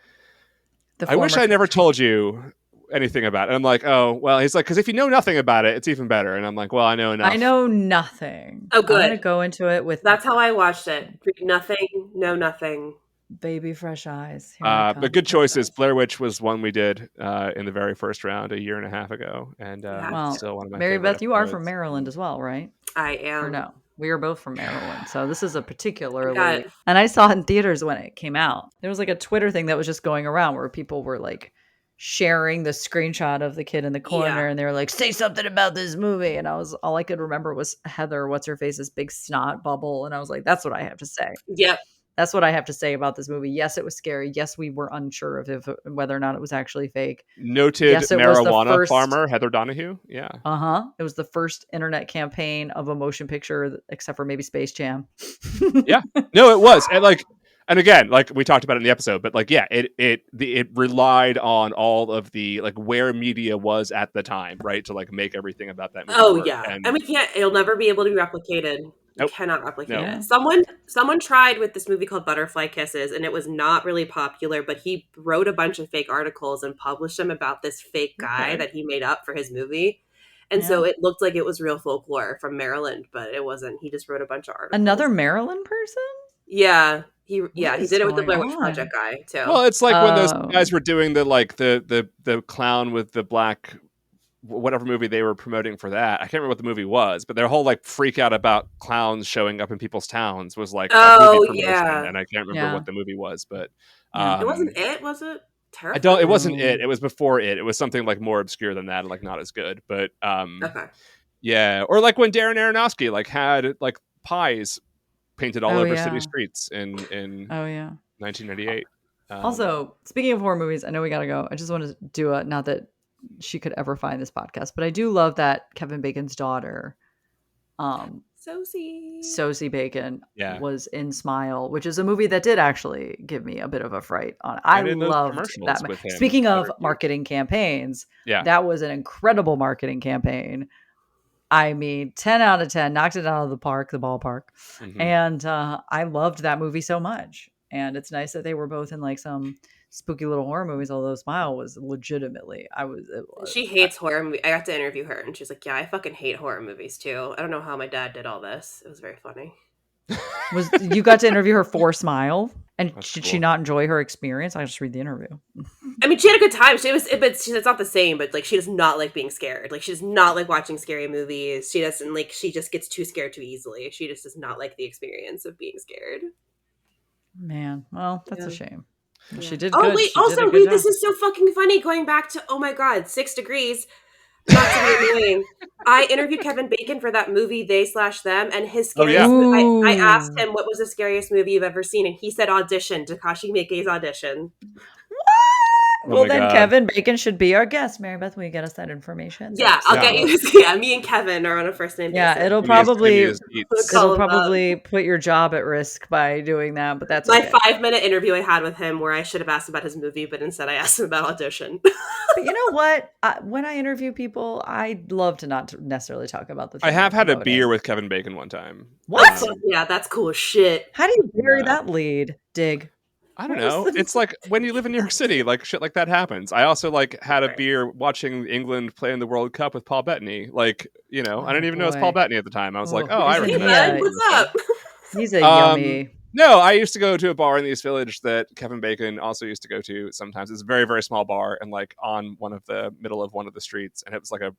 S2: I wish I never told you anything about it. And I'm like, oh, well, he's like, because if you know nothing about it, it's even better. And I'm like, well, I know enough.
S1: I know nothing.
S3: Oh, good.
S1: I'm going to go into it with...
S3: That's how I watched it. Nothing, know nothing.
S1: Baby fresh eyes.
S2: But good choices. Blair Witch was one we did in the very first round 1.5 years ago. And still one of my
S1: Mary
S2: favorite
S1: Beth, you are
S2: episodes.
S1: from Maryland as well, right?
S3: I am.
S1: Or no? We are both from Maryland. So this is a particularly... And I saw it in theaters when it came out. There was like a Twitter thing that was just going around where people were like sharing the screenshot of the kid in the corner and they were like, say something about this movie. And all I could remember was Heather, what's her face's big snot bubble. And I was like, that's what I have to say.
S3: Yep.
S1: That's what I have to say about this movie. Yes, it was scary. Yes, we were unsure of whether or not it was actually fake.
S2: Noted marijuana farmer Heather Donahue. Yeah.
S1: It was the first internet campaign of a motion picture, except for maybe Space Jam.
S2: Yeah. No, it was. And again, like we talked about in the episode, but like, yeah, it relied on all of the like where media was at the time, right, to like make everything about that movie.
S3: Oh yeah, and it'll never be able to be replicated. You cannot replicate it. Someone tried with this movie called Butterfly Kisses, and it was not really popular. But he wrote a bunch of fake articles and published them about this fake guy that he made up for his movie. And so it looked like it was real folklore from Maryland, but it wasn't. He just wrote a bunch of articles.
S1: Another Maryland person?
S3: Yeah. He did it with the Blair Witch Project guy too.
S2: Well, it's like when those guys were doing the clown with the black, whatever movie they were promoting for that. I can't remember what the movie was, but their whole like freak out about clowns showing up in people's towns was like a movie promotion, and I can't remember what the movie was, but
S3: it wasn't it, was it? Terrifying?
S2: It wasn't it. It was before it. It was something like more obscure than that, and like not as good. But yeah, or like when Darren Aronofsky like had like pies painted all over city streets in 1998.
S1: Also, speaking of horror movies, I know we gotta go. I just want to do not that she could ever find this podcast, but I do love that Kevin Bacon's daughter, Sosie Bacon, was in Smile, which is a movie that did actually give me a bit of a fright on. I loved that. Speaking of marketing campaigns, that was an incredible marketing campaign. I mean, 10 out of 10, knocked it out of the ballpark. Mm-hmm. And I loved that movie so much. And it's nice that they were both in like some spooky little horror movies, although Smile was legitimately,
S3: she hates horror movies. I got to interview her and she's like, yeah, I fucking hate horror movies too. I don't know how my dad did all this. It was very funny.
S1: You got to interview her for Smile? And did she not enjoy her experience? I just read the interview.
S3: I mean, she had a good time. It's not the same, but like she does not like being scared. Like she does not like watching scary movies. She doesn't like. She just gets too scared too easily. She just does not like the experience of being scared.
S1: Man, well, that's a shame. Yeah. She did.
S3: Oh wait, also this is so fucking funny. Going back to 6 Degrees. Not to be annoying. I interviewed Kevin Bacon for that movie They/Them, and his scariest. I asked him what was the scariest movie you've ever seen, and he said Audition, Takashi Miike's Audition.
S1: Well, then Kevin Bacon should be our guest. Mary Beth, will you get us that information?
S3: Yeah, I'll get you. Yeah, me and Kevin are on a first name basis.
S1: Yeah, it'll probably put your job at risk by doing that, but that's
S3: my
S1: okay.
S3: 5-minute interview I had with him where I should have asked about his movie, but instead I asked him about Audition.
S1: But you know what? When I interview people, I love to not necessarily talk about the thing.
S2: I have had a beer with Kevin Bacon one time.
S1: What?
S3: Yeah, that's cool as shit.
S1: How do you bury that lead, Dig?
S2: I don't know. It's like when you live in New York City, like shit like that happens. I also like had a beer watching England play in the World Cup with Paul Bettany. Like, you know, I didn't even know it was Paul Bettany at the time. I was like, oh, I recognize.
S3: What's up?
S1: He's a yummy.
S2: No, I used to go to a bar in the East Village that Kevin Bacon also used to go to sometimes. It's a very, very small bar and like on middle of one of the streets, and it was like a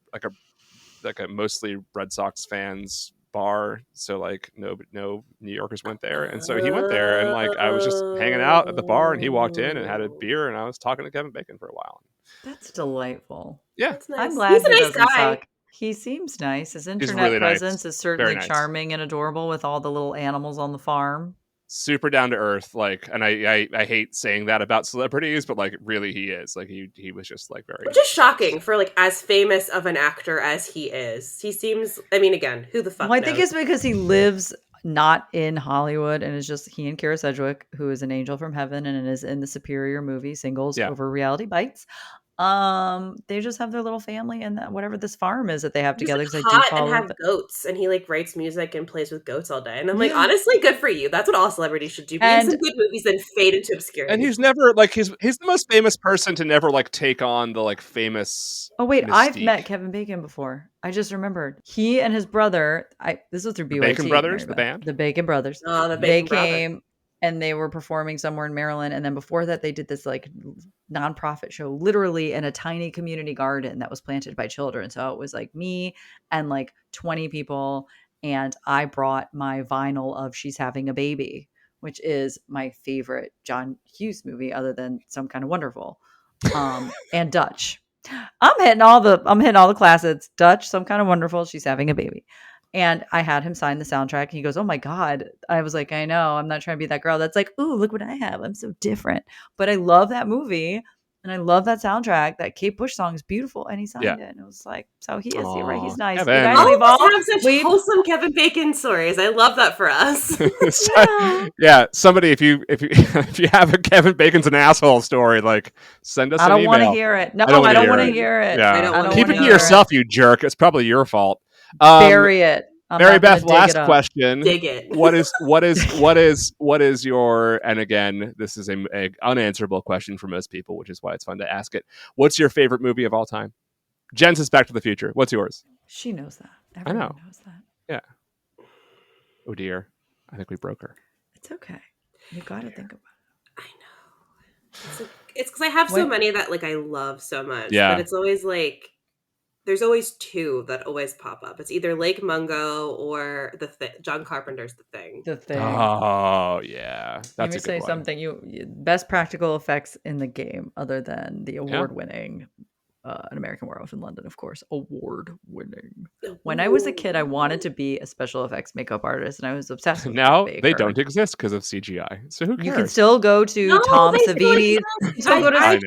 S2: mostly Red Sox fans bar, so like no New Yorkers went there, and so he went there, and like I was just hanging out at the bar, and he walked in and had a beer, and I was talking to Kevin Bacon for a while.
S1: That's delightful.
S2: Yeah,
S3: that's nice.
S1: I'm glad
S3: he's a nice guy.
S1: Suck. He seems nice. His internet
S2: really
S1: presence
S2: nice.
S1: is certainly charming and adorable with all the little animals on the farm.
S2: Super down to earth, like, and I hate saying that about celebrities, but like really he is. Like he was just like very,
S3: which is shocking for like as famous of an actor as he is. He seems, I mean, again, who the fuck knows?
S1: I think it's because he lives not in Hollywood, and it's just he and Kira Sedgwick, who is an angel from heaven and is in the Superior movie Singles over Reality Bites. They just have their little family and whatever this farm is that they have together.
S3: He's hot and have goats, and he like writes music and plays with goats all day. And I'm like, honestly, good for you. That's what all celebrities should do. Be in some good movies and fade into obscurity.
S2: And he's never like he's the most famous person to never like take on the like famous.
S1: Oh wait,
S2: mystique.
S1: I've met Kevin Bacon before. I just remembered he and his brother. This was through BYT.
S2: Bacon Brothers, the band.
S1: The Bacon Brothers.
S3: Oh, the Bacon
S1: Brothers. Came. And they were performing somewhere in Maryland. And then before that, they did this like nonprofit show, literally in a tiny community garden that was planted by children. So it was like me and like 20 people. And I brought my vinyl of She's Having a Baby, which is my favorite John Hughes movie other than Some Kind of Wonderful, and Dutch. I'm hitting all the classics. Dutch, Some Kind of Wonderful, She's Having a Baby. And I had him sign the soundtrack. And he goes, oh my God. I was like, I know. I'm not trying to be that girl that's like, ooh, look what I have. I'm so different. But I love that movie. And I love that soundtrack. That Kate Bush song is beautiful. And he signed it. And it was like, so he is. You're right. He's nice.
S3: All of us have such wholesome Kevin Bacon stories. I love that for us.
S2: Yeah. Somebody, if you have a Kevin Bacon's an asshole story, like send us an email.
S1: I don't want to hear it. No, I don't want to hear it.
S2: Yeah. Keep it to yourself, you jerk. It's probably your fault.
S1: Bury it.
S2: Mary Beth, last question.
S3: Dig it.
S2: What is your, and again, this is a unanswerable question for most people, which is why it's fun to ask it. What's your favorite movie of all time? Jen's is Back to the Future. What's yours?
S1: She knows that.
S2: Everyone
S1: knows that.
S2: Yeah. Oh dear. I think we broke her.
S1: It's okay. You got to think about it.
S3: I know. It's because I have so many that like I love so much. Yeah. But it's always like, there's always two that always pop up. It's either Lake Mungo or John Carpenter's The Thing.
S1: The Thing.
S2: Oh yeah, that's
S1: Let me say something. You best practical effects in the game, other than the award-winning An American Werewolf in London, of course, award-winning. When I was a kid, I wanted to be a special effects makeup artist, and I was obsessed with
S2: Now they don't exist because of CGI. So who cares?
S1: You can still go to Tom Savini's. You still go to Tom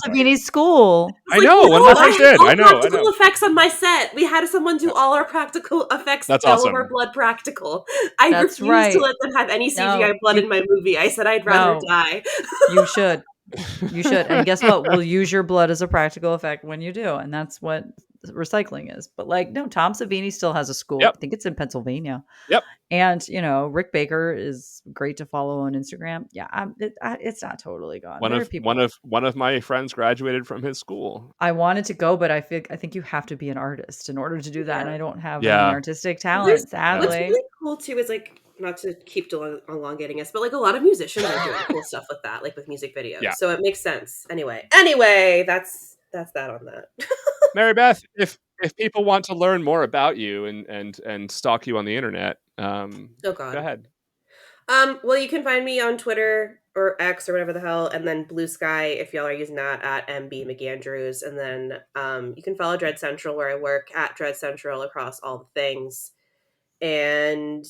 S1: Savini's school.
S2: I know. One of my friends did. I know.
S3: Practical effects on my set. We had someone do all our practical effects.
S2: That's
S3: all
S2: awesome.
S3: of our blood practical. I refused to let them have any CGI blood in my movie. I said I'd rather die.
S1: You should. You should. And guess what? We'll use your blood as a practical effect when you do. And that's what recycling is. But like, no, Tom Savini still has a school. I think it's in Pennsylvania.
S2: Yep.
S1: And, Rick Baker is great to follow on Instagram. Yeah, it's not totally gone.
S2: One of my friends graduated from his school.
S1: I wanted to go, but I think you have to be an artist in order to do that. And I don't have any artistic talent, sadly.
S3: What's really cool too is like, not to keep elongating us, but like a lot of musicians are doing cool stuff with that, like with music videos. Yeah. So it makes sense. Anyway, that's that on that.
S2: Mary Beth, if people want to learn more about you and stalk you on the internet, go ahead.
S3: Well, you can find me on Twitter or X or whatever the hell, and then Blue Sky if y'all are using that at MB McAndrews, and then you can follow Dread Central where I work at Dread Central across all the things, and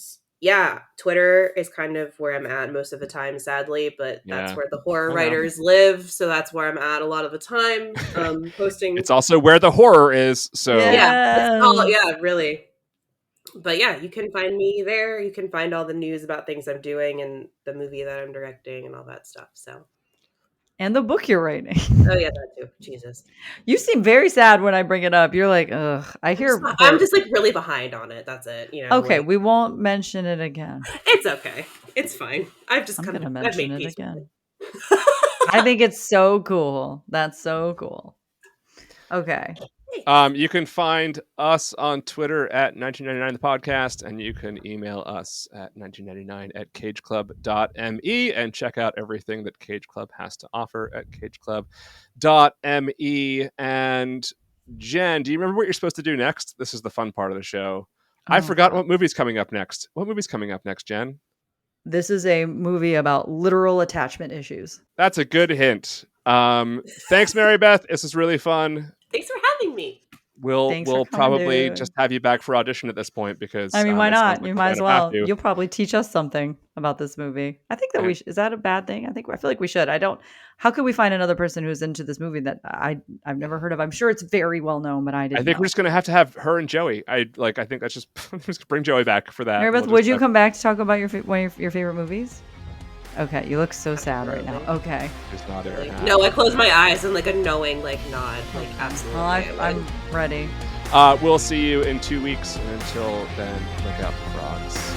S3: yeah, Twitter is kind of where I'm at most of the time, sadly, but that's where the horror writers live, so that's where I'm at a lot of the time, posting.
S2: It's also where the horror is, so
S3: really. But yeah, you can find me there. You can find all the news about things I'm doing and the movie that I'm directing and all that stuff. So,
S1: and the book you're writing.
S3: Oh yeah, that too. Jesus,
S1: you seem very sad when I bring it up. You're like, ugh.
S3: I'm just like really behind on it. That's it. You know.
S1: Okay, we won't mention it again.
S3: It's okay. It's fine.
S1: I'm gonna mention it again. I think it's so cool. That's so cool. Okay.
S2: You can find us on Twitter at 1999 the podcast, and you can email us at 1999@cageclub.me and check out everything that Cage Club has to offer at cageclub.me. And Jen, do you remember what you're supposed to do next? This is the fun part of the show. I forgot what movie's coming up next. What movie's coming up next, Jen?
S1: This is a movie about literal attachment issues.
S2: That's a good hint. Thanks, Mary Beth. This is really fun.
S3: Thanks for having me.
S2: We'll probably just have you back for audition at this point because
S1: I mean, why not? You might as well. You'll probably teach us something about this movie. I think that is that a bad thing? I feel like we should. How could we find another person who's into this movie that I've never heard of? I'm sure it's very well known, but I didn't.
S2: I think we're just gonna have to have her and Joey. I think that's just bring Joey back for that.
S1: Mary Beth, would you come back to talk about one of your favorite movies? Okay, you look so sad right now. Okay.
S2: Just nod there.
S3: No, I close my eyes and like a knowing nod. Like absolutely.
S1: Well, I'm ready.
S2: We'll see you in 2 weeks. And until then, look out for frogs.